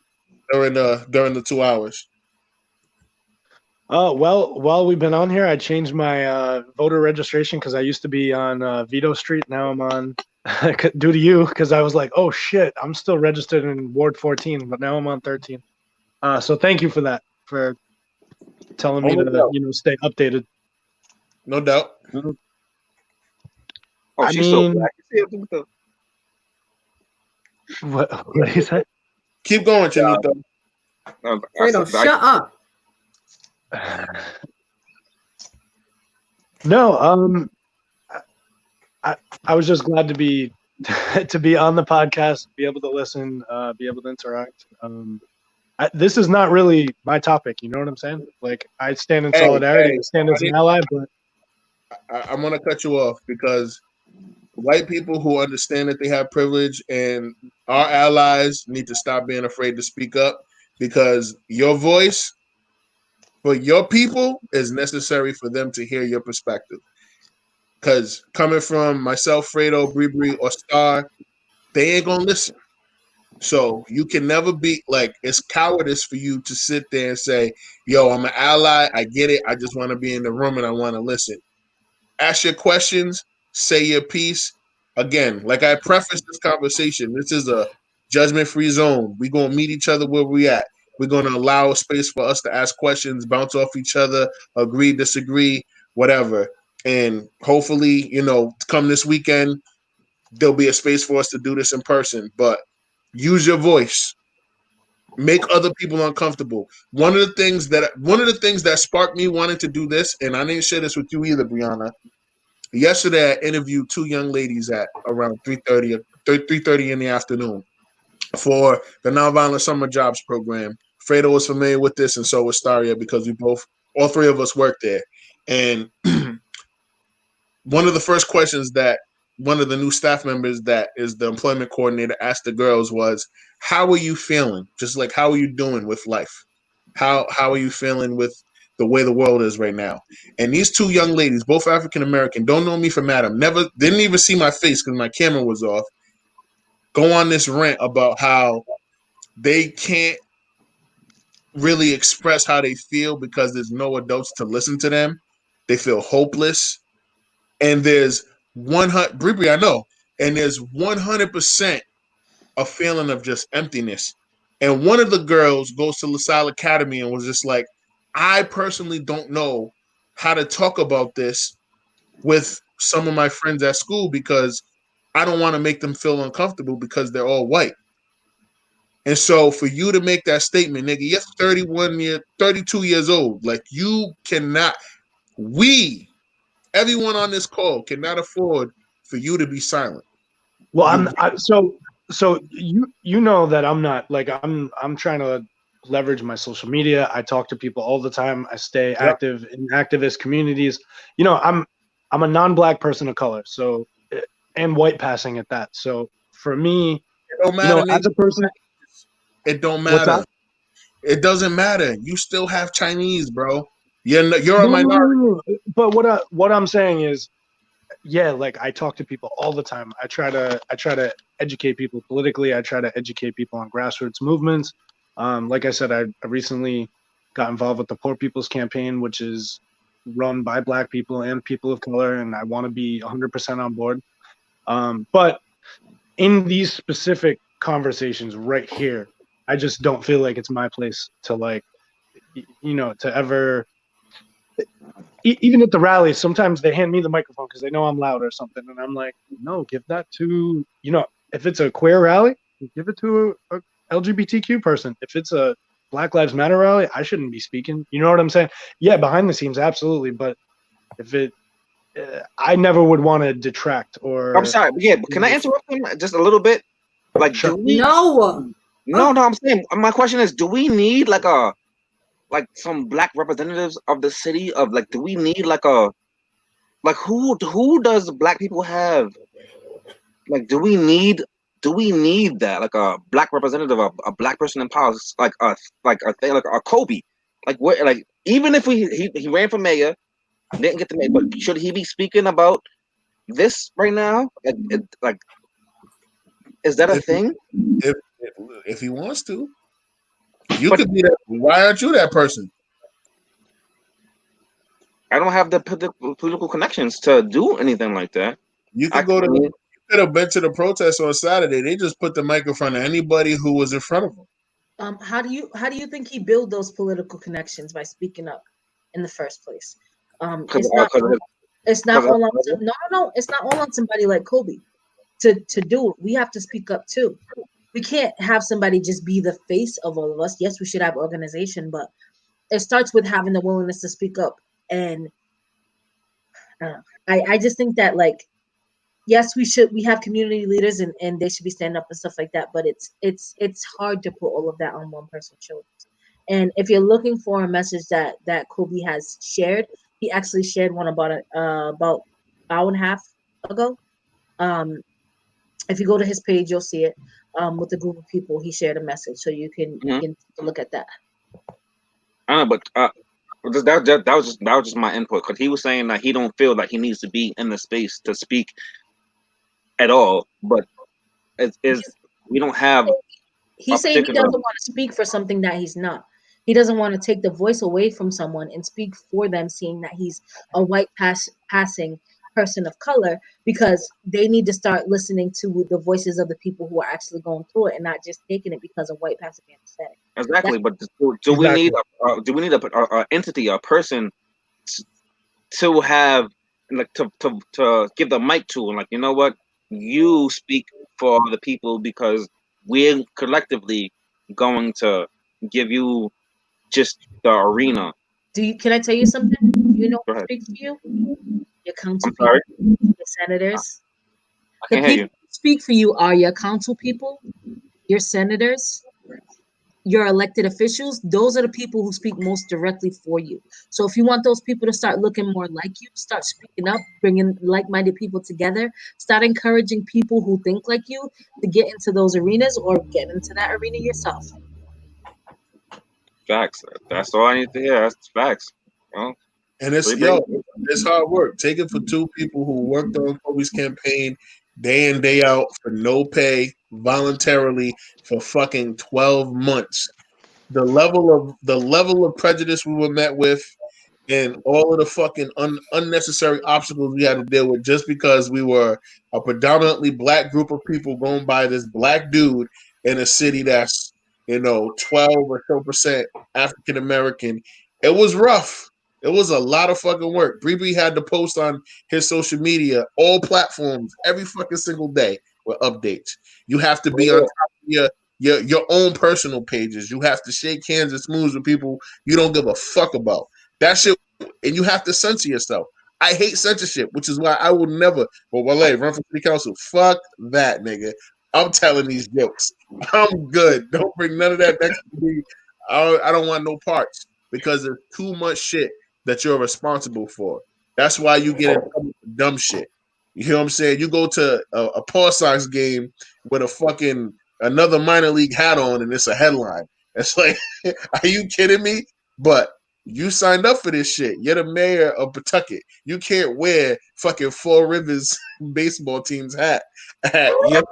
during the 2 hours. Well, while we've been on here, I changed my voter registration because I used to be on Vito Street. Now I'm on due to you because I was like, oh shit, I'm still registered in Ward 14, but now I'm on 13. So thank you for that, for telling me to stay updated. No doubt. Oh, she's so black. What did he say? Keep going, Chinito. Shut up. No, I was just glad to be to be on the podcast, be able to listen, be able to interact. This is not really my topic. You know what I'm saying? Like, I stand in solidarity. I stand as an ally, but I'm going to cut you off because white people who understand that they have privilege and our allies need to stop being afraid to speak up, because your voice for your people is necessary for them to hear your perspective. Because coming from myself, Fredo, Bree, or Star, they ain't going to listen. So you can never be like, it's cowardice for you to sit there and say, yo, I'm an ally. I get it. I just want to be in the room and I want to listen. Ask your questions, say your piece. Again, like I prefaced this conversation, this is a judgment-free zone. We're going to meet each other where we at. We're going to allow a space for us to ask questions, bounce off each other, agree, disagree, whatever. And hopefully, come this weekend, there'll be a space for us to do this in person. But use your voice. Make other people uncomfortable. One of the things that sparked me wanting to do this, and I didn't share this with you either, Brianna. Yesterday, I interviewed two young ladies at around 3:30 in the afternoon for the Nonviolent Summer Jobs Program. Fredo was familiar with this, and so was Staria, because all three of us worked there. And one of the first questions that one of the new staff members, that is the employment coordinator, asked the girls was, how are you feeling? Just like, how are you doing with life? How are you feeling with the way the world is right now? And these two young ladies, both African American, don't know me from Adam, didn't even see my face because my camera was off, go on this rant about how they can't really express how they feel because there's no adults to listen to them. They feel hopeless. And there's 100, Bree, I know, and there's 100% a feeling of just emptiness. And one of the girls goes to LaSalle Academy and was just like, I personally don't know how to talk about this with some of my friends at school because I don't want to make them feel uncomfortable because they're all white. And so for you to make that statement, nigga, you're 32 years old. Like, you cannot, everyone on this call cannot afford for you to be silent. Well, so you know that I'm not, like, I'm trying to leverage my social media. I talk to people all the time. I stay active in activist communities. I'm a non-black person of color, so, and white passing at that. So for me, it don't matter, as a person, it don't matter. It doesn't matter. You still have Chinese, bro. You're a minority. No. But what I'm saying is, yeah, like, I talk to people all the time. I try to educate people politically. I try to educate people on grassroots movements. Like I said, I recently got involved with the Poor People's Campaign, which is run by Black people and people of color, and I want to be 100% on board. But in these specific conversations right here, I just don't feel like it's my place to, like, to ever. Even at the rallies, sometimes they hand me the microphone because they know I'm loud or something, and I'm like, no, give that to, if it's a queer rally, give it to a LGBTQ person. If it's a Black Lives Matter rally, I shouldn't be speaking. You know what I'm saying? Yeah, behind the scenes, absolutely, but if I never would want to detract or. I'm sorry, but yeah, can I interrupt him just a little bit? Like, sure. No, I'm saying, my question is, do we need like some Black representatives of the city? Of, like, do we need who does Black people have? Like, do we need that, like a Black representative, a Black person in power, like a Kobe? Like, what, like, even if he ran for mayor, didn't get the mayor, but should he be speaking about this right now? Like, is that a thing? If he wants to, could be that. Why aren't you that person? I don't have the political connections to do anything like that. You could you could have been to the protest on Saturday. They just put the mic in front of anybody who was in front of them. How do you think he built those political connections by speaking up in the first place? It's not all on somebody like Kobe to do it. We have to speak up too. We can't have somebody just be the face of all of us. Yes, we should have organization, but it starts with having the willingness to speak up. And I just think that, like, yes, we have community leaders and they should be standing up and stuff like that, but it's hard to put all of that on one person's shoulders. And if you're looking for a message that Kobe has shared, he actually shared one about about hour and a half ago. Um, if you go to his page, you'll see it. With a group of people, he shared a message, so you can look at that. I don't know, but that was just my input, because he was saying that he don't feel like he needs to be in the space to speak at all, but we don't have. He's saying he doesn't want to speak for something that he's not. He doesn't want to take the voice away from someone and speak for them, seeing that he's a white passing person of color, because they need to start listening to the voices of the people who are actually going through it and not just taking it because a white passing man said it. Exactly, but do we need a entity, a person to have, like, to give the mic to, and, like, you know what, you speak for the people, because we're collectively going to give you just the arena. Can I tell you something? You know who speaks for you? Your council people, your senators. The people who speak for you are your council people, your senators, your elected officials. Those are the people who speak most directly for you. So if you want those people to start looking more like you, start speaking up, bringing like-minded people together, start encouraging people who think like you to get into those arenas, or get into that arena yourself. Facts. That's all I need to hear. That's facts. And it's hard work. Take it for two people who worked on Kobe's campaign day in, day out for no pay, voluntarily, for fucking 12 months. The level of prejudice we were met with, and all of the fucking unnecessary obstacles we had to deal with, just because we were a predominantly black group of people going by this black dude in a city that's, 12 or so% African American. It was rough. It was a lot of fucking work. Bree had to post on his social media, all platforms, every fucking single day with updates. You have to be on top of your own personal pages. You have to shake hands and smooth with people you don't give a fuck about. That shit, and you have to censor yourself. I hate censorship, which is why I will never, run for city council. Fuck that, nigga. I'm telling these jokes. I'm good. Don't bring none of that next to me. I don't want no parts, because there's too much shit that you're responsible for. That's why you get in dumb shit. You hear what I'm saying? You go to a Paw Sox game with a fucking another minor league hat on, and it's a headline. It's like, are you kidding me? But you signed up for this shit. You're the mayor of Pawtucket. You can't wear fucking Four Rivers baseball team's hat. You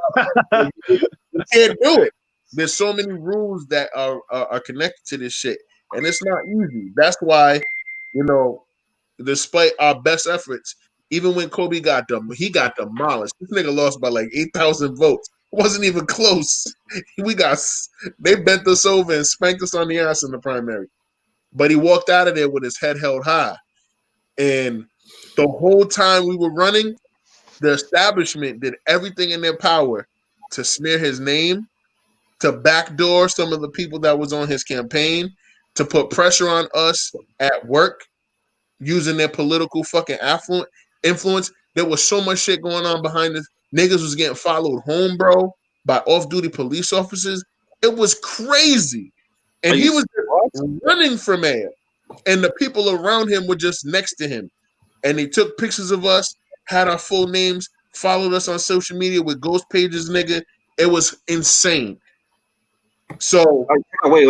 can't do it. There's so many rules that are connected to this shit, and it's not easy. That's why, despite our best efforts, even when Kobe got demolished. This nigga lost by like 8,000 votes. It wasn't even close. They bent us over and spanked us on the ass in the primary. But he walked out of there with his head held high. And the whole time we were running, the establishment did everything in their power to smear his name, to backdoor some of the people that was on his campaign, to put pressure on us at work, using their political fucking influence. There was so much shit going on behind this. Niggas was getting followed home, bro, by off-duty police officers. It was crazy. And he was running for mayor. And the people around him were just next to him. And they took pictures of us, had our full names, followed us on social media with ghost pages, nigga. It was insane. So wait.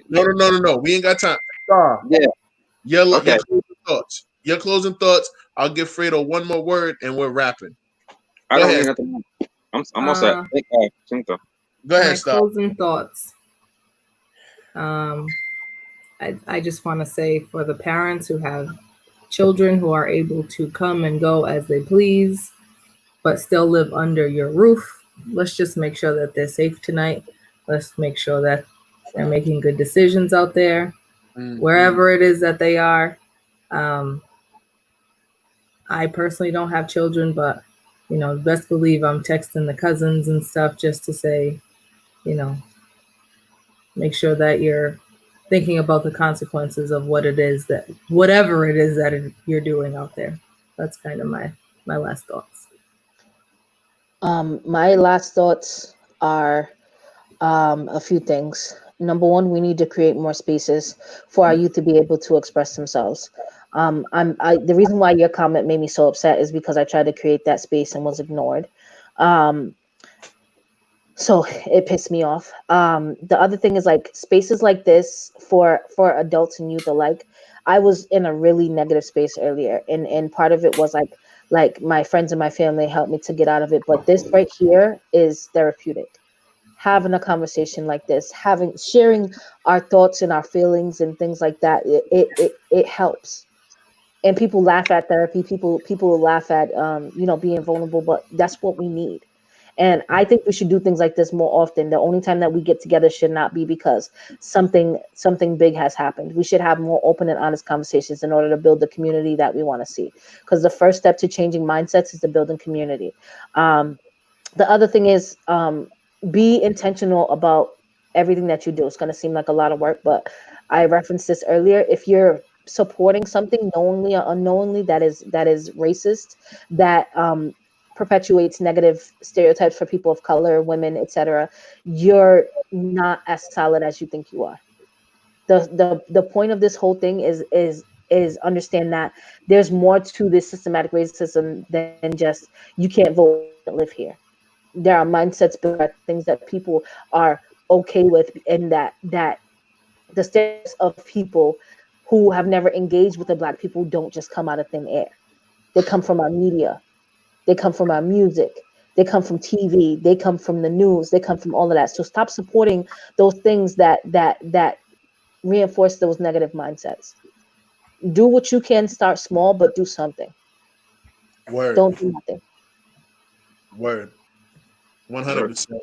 No. We ain't got time. Yeah. Your closing thoughts. I'll give Fredo one more word and we're wrapping. I don't even have to. I'm all set. Go ahead, my closing thoughts. I just want to say, for the parents who have children who are able to come and go as they please, but still live under your roof, let's just make sure that they're safe tonight. Let's make sure that they're making good decisions out there, wherever it is that they are. I personally don't have children, but, best believe I'm texting the cousins and stuff just to say, make sure that you're thinking about the consequences of whatever it is that you're doing out there. That's kind of my my last thoughts. My last thoughts are a few things. Number one, we need to create more spaces for our youth to be able to express themselves. The reason why your comment made me so upset is because I tried to create that space and was ignored. So it pissed me off. The other thing is like spaces like this for adults and youth alike. I was in a really negative space earlier, and part of it was like my friends and my family helped me to get out of it. But this right here is therapeutic. Having a conversation like this, sharing our thoughts and our feelings and things like that, it helps. And people laugh at therapy. People will laugh at being vulnerable, but that's what we need. And I think we should do things like this more often. The only time that we get together should not be because something big has happened. We should have more open and honest conversations in order to build the community that we want to see. Because the first step to changing mindsets is to building community. The other thing is be intentional about everything that you do. It's going to seem like a lot of work, but I referenced this earlier. If you're supporting something knowingly or unknowingly that is racist, that perpetuates negative stereotypes for people of color, women, etc., you're not as solid as you think you are. The point of this whole thing is understand that there's more to this systematic racism than just you can't vote, you can't live here. There are mindsets, there are things that people are okay with, and that the stereotypes of people who have never engaged with the Black people don't just come out of thin air. They come from our media. They come from our music. They come from TV. They come from the news. They come from all of that. So stop supporting those things that reinforce those negative mindsets. Do what you can. Start small, but do something. Word. Don't do nothing. Word. 100%.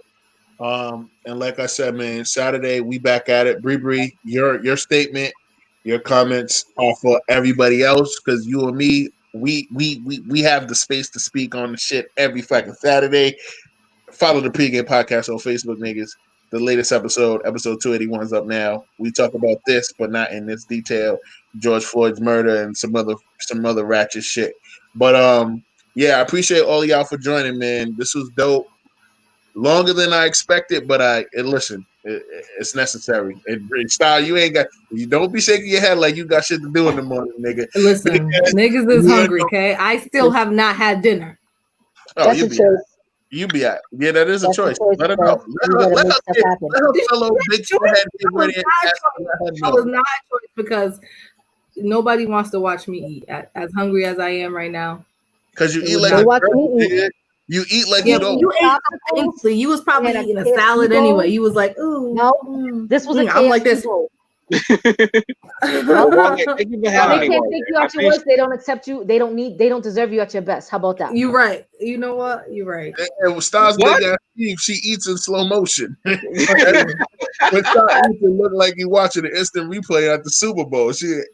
And like I said, man, Saturday we back at it. Bree, your statement, your comments are for everybody else because you and me, we have the space to speak on the shit every fucking Saturday. Follow the Pregame Podcast on Facebook, niggas. The latest episode 281 is up now. We talk about this, but not in this detail. George Floyd's murder and some other ratchet shit. But yeah, I appreciate all of y'all for joining, man. This was dope. Longer than I expected, but listen, it's necessary. Style, you don't be shaking your head like you got shit to do in the morning, nigga. Listen, niggas is hungry, okay? I still have not had dinner. Oh, That's a choice. You be at. Yeah, that is a choice. Let her know. Let her fellow big forehead get ready. That was not a choice because nobody wants to watch me eat. As hungry as I am right now. Because you eat like a girl. You eat like you don't. You ate something. You was probably eating a salad anyway. You was like, ooh. No, this was a I'm like this. They can't take you out your worst. They don't accept you. They don't deserve you at your best. How about that? You're right. You know what? You're right. And Star's big ass Steve, she eats in slow motion. When Star eats, it look like you watching an instant replay at the Super Bowl. Shit.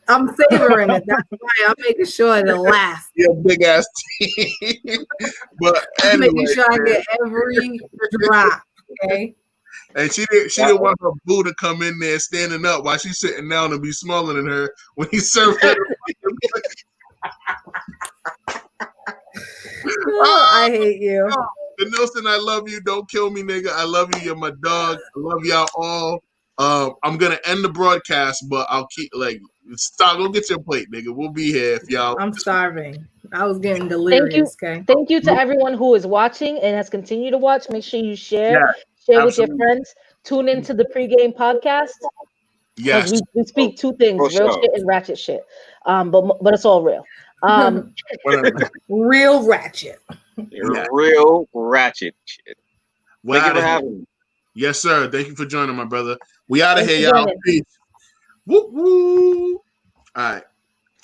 I'm savoring it. That's why I'm making sure it lasts. Your big ass teeth. But I'm anyway, making sure I get every drop. Okay. And she didn't want her boo to come in there standing up while she's sitting down and be smaller than her when he served her. I hate you. The Nelson, I love you. Don't kill me, nigga. I love you. You're my dog. I love y'all all. I'm gonna end the broadcast, but I'll keep stop. Go get your plate, nigga. We'll be here if y'all. I'm starving. I was getting delirious. Thank you to everyone who is watching and has continued to watch. Make sure you share with your friends. Tune into the Pregame Podcast. Yes, we speak two things: real shit and ratchet shit. But it's all real. Real ratchet. Real ratchet shit. Thank you for having me. Yes, sir. Thank you for joining, my brother. We out of here, y'all. Peace. Woo woo. All right.